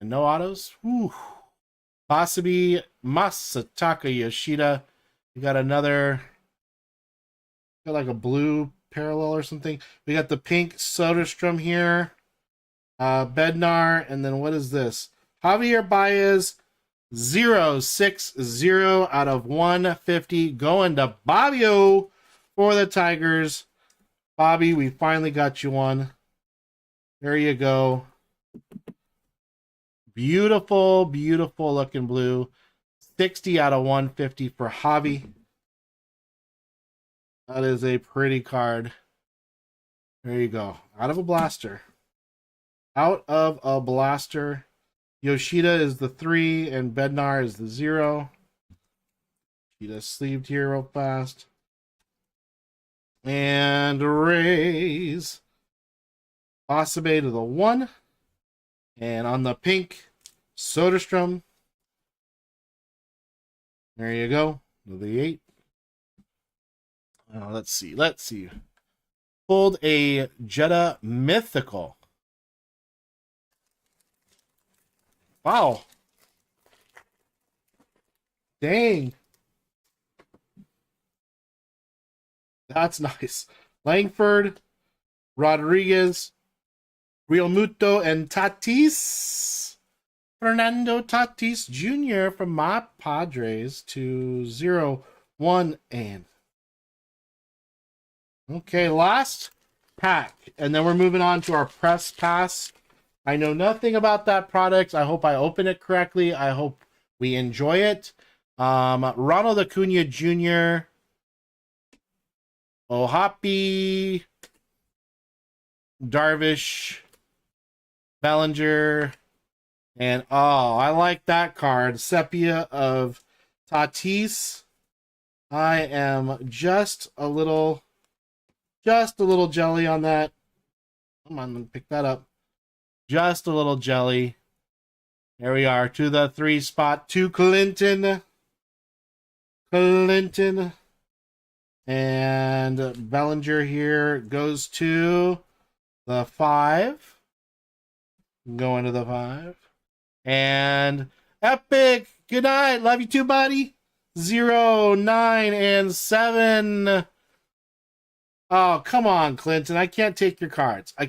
and no autos. Whew. Possibly Masataka Yoshida. We got another, got like a blue parallel or something. We got the pink Soderstrom here, Bednar, and then what is this? Javier Baez, 060 out of 150, going to Bobbio for the Tigers. Bobby, we finally got you one. There you go. Beautiful, beautiful looking blue. 60 out of 150 for Javi. That is a pretty card. There you go. Out of a blaster. Out of a blaster. Yoshida is the 3 and Bednar is the 0. Yoshida sleeved here real fast. And Rays. Asabe to the 1. And on the pink, Soderstrom. There you go. The 8. Let's see. Let's see. Pulled a Jetta Mythical. Wow. Dang. That's nice. Langford, Rodriguez, Real Muto, and Tatis. Fernando Tatis Jr. from my Padres to 0, 1, and. Okay, last pack. And then we're moving on to our press pass. I know nothing about that product. I hope I open it correctly. I hope we enjoy it. Ronald Acuna Jr., Ohapi, Darvish, Bellinger, and I like that card. Sepia of Tatis. I am just a little jelly on that. Come on, let me pick that up. Just a little jelly. There we are, to the 3 spot, to Clinton. And Bellinger here goes to the 5. Going to the 5. And Epic, good night. Love you too, buddy. 0, 9, and 7. Oh, come on, Clinton. I can't take your cards. I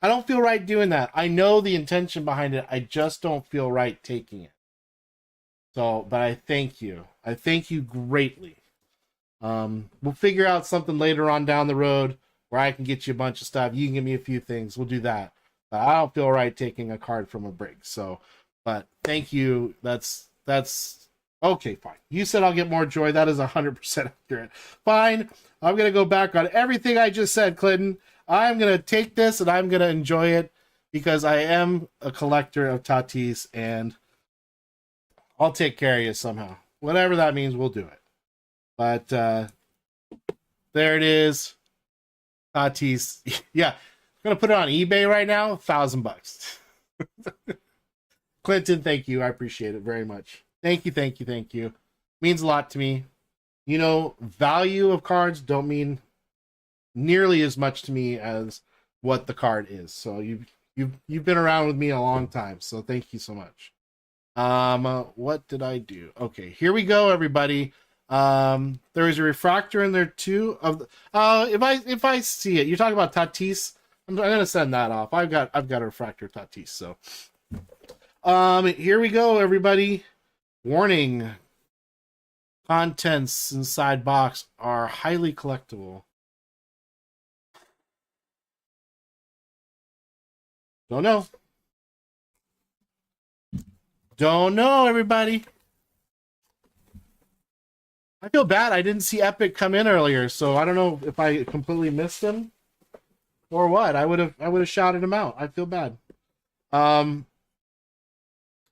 don't feel right doing that. I know the intention behind it. I just don't feel right taking it. So, but I thank you. I thank you greatly. We'll figure out something later on down the road where I can get you a bunch of stuff. You can give me a few things. We'll do that. But I don't feel right taking a card from a break. So, but thank you. That's okay, fine. You said I'll get more joy. That is 100% accurate. Fine. I'm going to go back on everything I just said, Clinton. I'm going to take this and I'm going to enjoy it because I am a collector of Tatis and I'll take care of you somehow. Whatever that means, we'll do it. But there it is. Tatis. Yeah. I'm going to put it on eBay right now. $1,000. Clinton, thank you. I appreciate it very much. Thank you. Means a lot to me. You know, value of cards don't mean nearly as much to me as what the card is. So you've been around with me a long time. So thank you so much. What did I do? Okay, here we go, everybody. There is a refractor in there too. If I see it, you're talking about Tatis. I'm gonna send that off. I've got a refractor Tatis. So, here we go, everybody. Warning: contents inside box are highly collectible. Don't know, everybody. I feel bad. I didn't see Epic come in earlier, so I don't know if I completely missed him or what. I would have shouted him out. I feel bad. All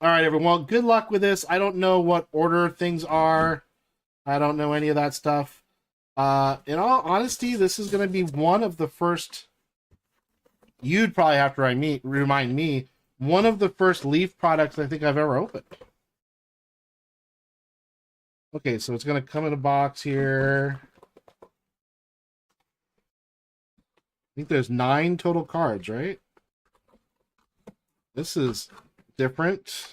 right, everyone. Good luck with this. I don't know what order things are. I don't know any of that stuff. In all honesty, this is going to be one of the first. You'd probably have to remind me. One of the first Leaf products I think I've ever opened. Okay, so it's going to come in a box here. think there's 9 total cards, right? This is different.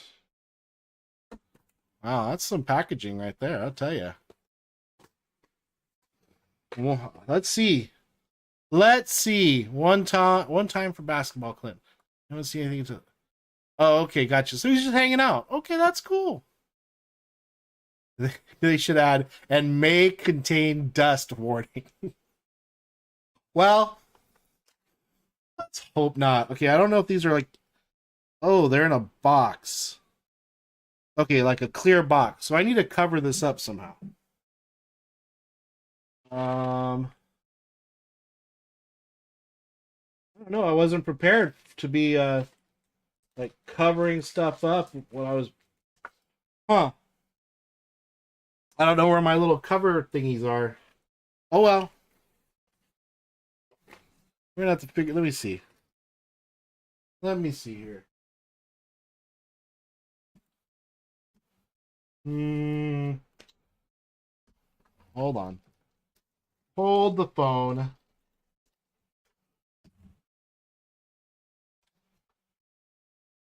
Wow, that's some packaging right there, I'll tell you. Well, let's see. Let's see. One time for basketball, Clint. I don't see anything to. Oh, okay, gotcha. So he's just hanging out. Okay, that's cool. They should add and may contain dust warning. Well, let's hope not. Okay, I don't know if these are like. Oh, they're in a box. Okay, like a clear box. So I need to cover this up somehow. I don't know. I wasn't prepared to be like covering stuff up when I was. Huh. I don't know where my little cover thingies are. Oh well. We're gonna have to figure. Let me see. Let me see here. Hold on. Hold the phone.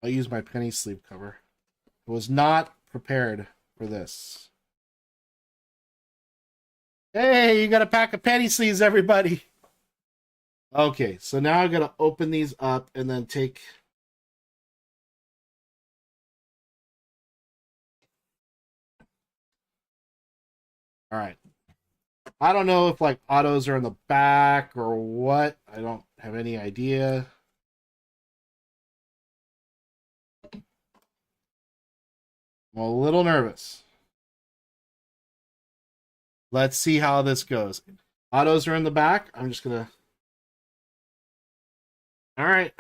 I'll use my penny sleeve cover. I was not prepared for this. Hey, you got a pack of penny sleeves, everybody. Okay, so now I gotta open these up and then take. All right. I don't know if like autos are in the back or what. I don't have any idea. I'm a little nervous. Let's see how this goes. Autos are in the back. I'm just gonna. All right.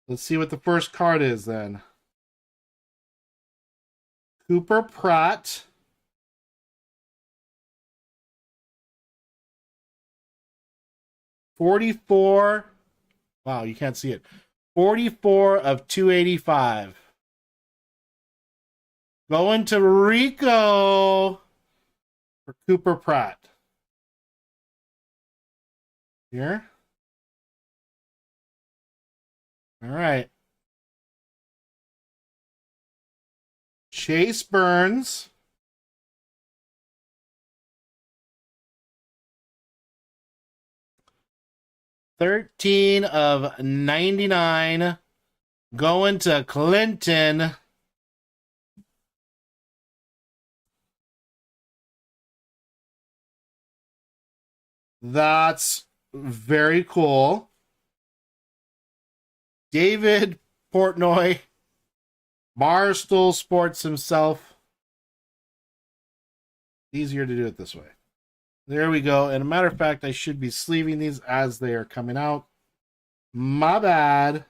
Let's see what the first card is then. Cooper Pratt. $44. Wow, you can't see it. 44 of 285. Going to Rico for Cooper Pratt. Here. All right. Chase Burns. $13 of 99. Going to Clinton. That's very cool. David Portnoy. Barstool Sports himself. Easier to do it this way. There we go. And a matter of fact, I should be sleeving these as they are coming out. My bad.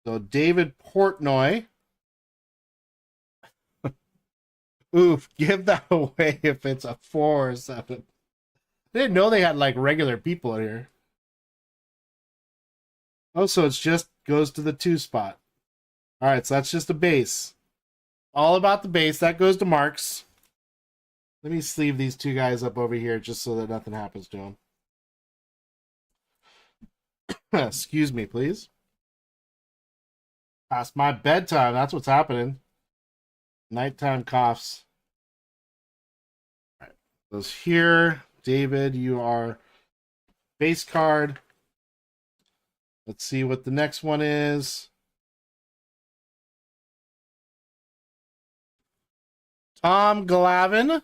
So David Portnoy. Oof, give that away if it's a 4 or 7. I didn't know they had like regular people in here. Oh, so it's just goes to the 2 spot. All right, so that's just a base. All about the base. That goes to Marks. Let me sleeve these 2 guys up over here just so that nothing happens to them. Excuse me, please. Past my bedtime. That's what's happening. Nighttime coughs. All right. Those here. David, you are base card. Let's see what the next one is. Tom Glavine.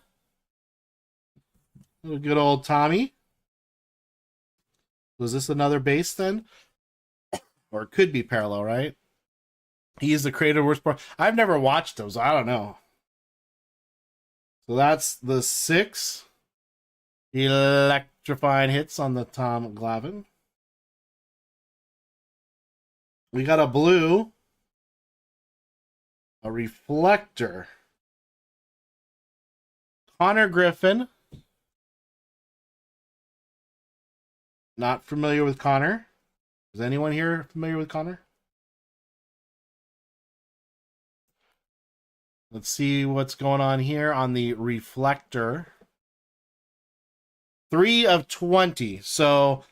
Good old Tommy. Was this another base then? Or it could be parallel, right? He's the creator of worst part. I've never watched those. I don't know. So that's the 6 electrifying hits on the Tom Glavine. We got a blue, a reflector, Connor Griffin. Not familiar with Connor. Is anyone here familiar with Connor? Let's see what's going on here on the reflector. 3 of 20. So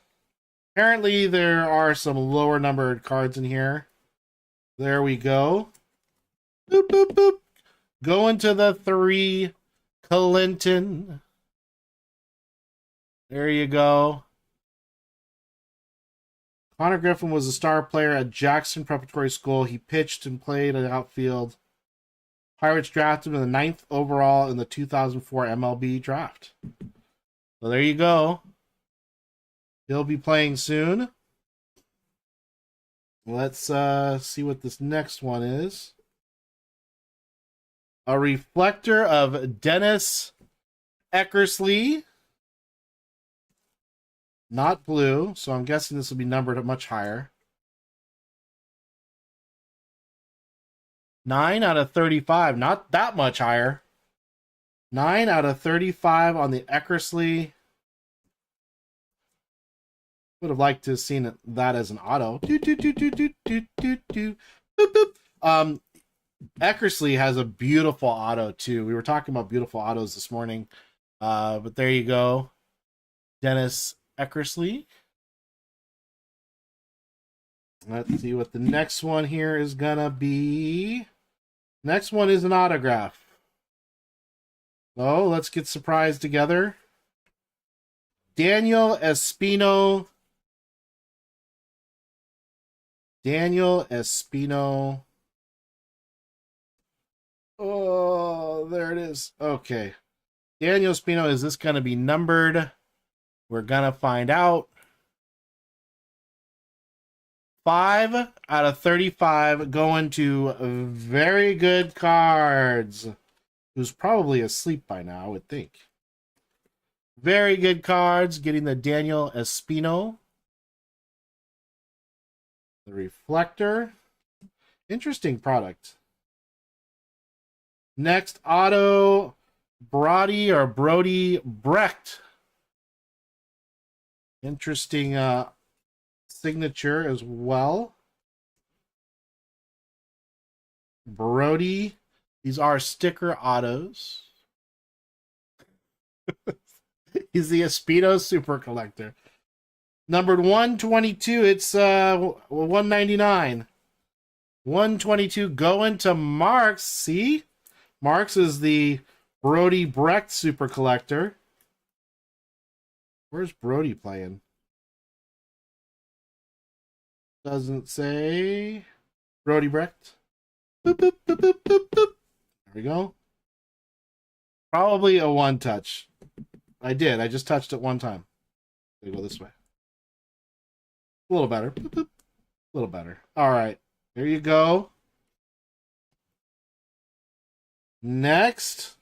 apparently there are some lower numbered cards in here. There we go. Boop, boop, boop. Going to the 3, Clinton. There you go. Connor Griffin was a star player at Jackson Preparatory School. He pitched and played in the outfield. Pirates drafted him in the 9th overall in the 2004 MLB draft. So there you go. He'll be playing soon. Let's see what this next one is. A reflector of Dennis Eckersley. Not blue, so I'm guessing this will be numbered much higher. 9 out of 35, not that much higher. 9 out of 35 on the Eckersley. Would have liked to have seen that as an auto. Eckersley has a beautiful auto too. We were talking about beautiful autos this morning. But there you go. Dennis Eckersley. Let's see what the next one here is gonna be. Next one is an autograph. So let's get surprised together. Daniel Espino. Daniel Espino. Oh, there it is. Okay. Daniel Espino, is this going to be numbered? We're going to find out. 5 out of 35 going to Very Good Cards, who's probably asleep by now, I would think. Very Good Cards getting the Daniel Espino. The reflector. Interesting product. Next, auto Brody Brecht. Interesting signature as well. Brody. These are sticker autos. He's the Espino Super Collector. Numbered 122. It's 199. 122 going to Marks. See? Marks is the Brody Brecht Super Collector. Where's Brody playing? Doesn't say. Brody Brecht. Boop, boop, boop, boop, boop, boop. There we go. Probably a one touch. I did. I just touched it one time. Go this way. A little better. Boop, boop. A little better. All right. There you go. Next.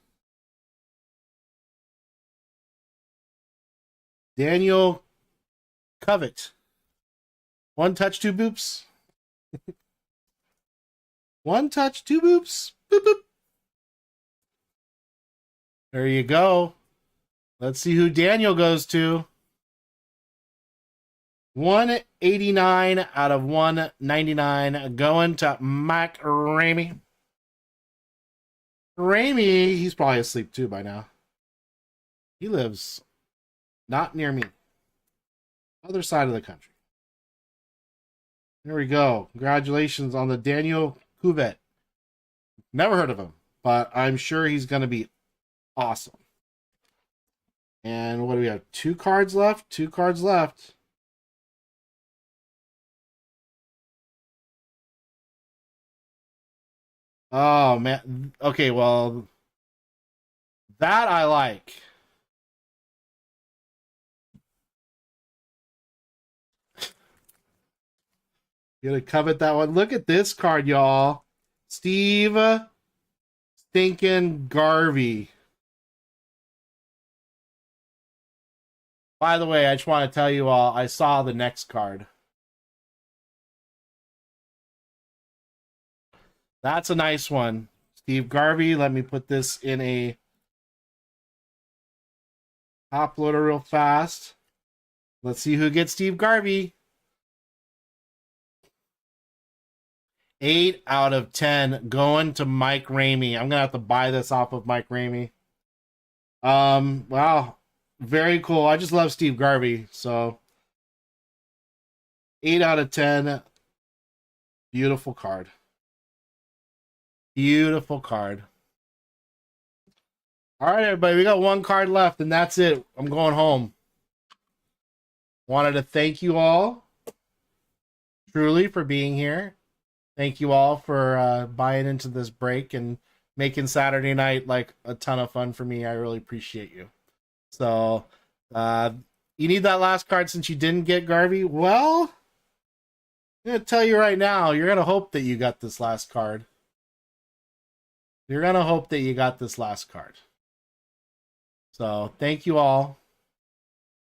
Daniel Covet. One touch, two boops. One touch, two boops. Boop, boop. There you go. Let's see who Daniel goes to. 189 out of 199 going to Mike Ramey. Ramey, he's probably asleep too by now. He lives not near me. Other side of the country. There we go. Congratulations on the Daniel Cuvet. Never heard of him, but I'm sure he's going to be awesome. And what do we have? 2 cards left? 2 cards left. Oh, man. Okay, well, that I like. You gotta covet that one. Look at this card, y'all. Steve Stinkin' Garvey. By the way, I just want to tell you all, I saw the next card. That's a nice one. Steve Garvey. Let me put this in a top loader real fast. Let's see who gets Steve Garvey. 8 out of 10 going to Mike Ramey. I'm going to have to buy this off of Mike Ramey. Wow. Very cool. I just love Steve Garvey. So 8 out of 10. Beautiful card. Beautiful card. All right, everybody. We got one card left, and that's it. I'm going home. Wanted to thank you all truly for being here. Thank you all for buying into this break and making Saturday night like a ton of fun for me. I really appreciate you. So, you need that last card since you didn't get Garvey? Well, I'm going to tell you right now, you're going to hope that you got this last card. You're going to hope that you got this last card. So, thank you all.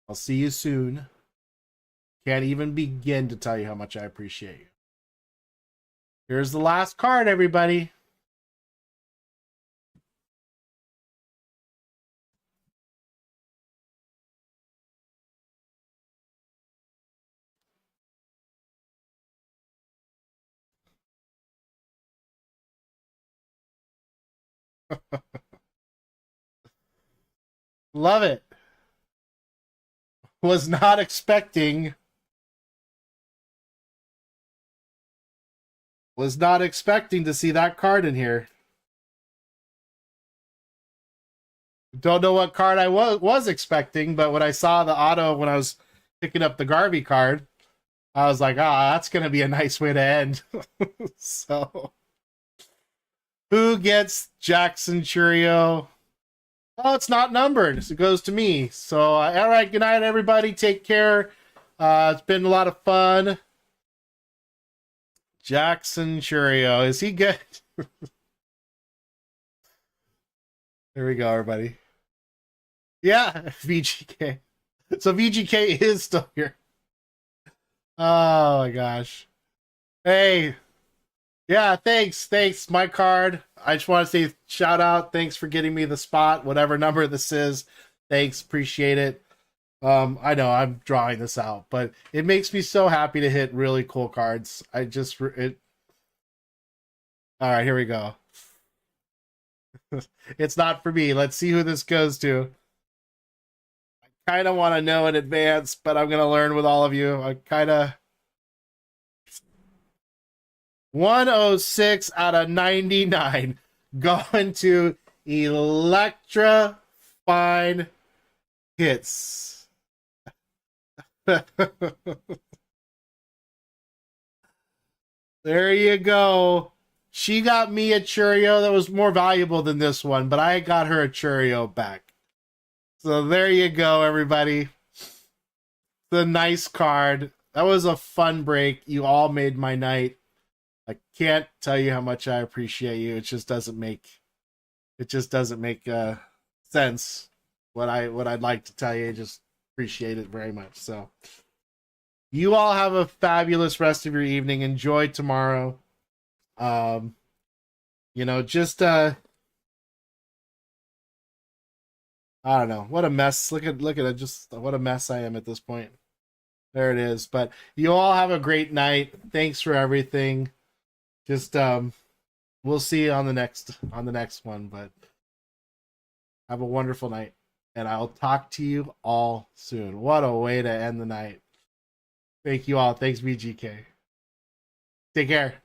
I'll see you soon. Can't even begin to tell you how much I appreciate you. Here's the last card, everybody. Love it. Was not expecting to see that card in here. Don't know what card I was expecting, but when I saw the auto when I was picking up the Garvey card, I was like, that's going to be a nice way to end. So, who gets Jackson Churio? Oh, it's not numbered. So it goes to me. So, all right, good night, everybody. Take care. It's been a lot of fun. Jackson Churio. Is he good? There we go, everybody. Yeah, VGK. So VGK is still here. Oh my gosh. Hey. Yeah, thanks. My card. I just want to say shout out. Thanks for getting me the spot, whatever number this is. Thanks, appreciate it. I know I'm drawing this out, but it makes me so happy to hit really cool cards. All right, here we go. It's not for me. Let's see who this goes to. I kind of want to know in advance, but I'm going to learn with all of you. I kind of 106 out of 99 going to Electra Fine Hits. There you go. She got me a Churio that was more valuable than this one, but I got her a Churio back. So there you go, everybody. The nice card. That was a fun break. You all made my night. I can't tell you how much I appreciate you. It just doesn't make sense what I'd like to tell you. I just appreciate it very much. So you all have a fabulous rest of your evening. Enjoy tomorrow. Just I don't know. What a mess. Look at it. Just what a mess I am at this point. There it is. But you all have a great night. Thanks for everything. Just we'll see you on the next one, but have a wonderful night, and I'll talk to you all soon. What a way to end the night. Thank you all. Thanks, BGK. Take care.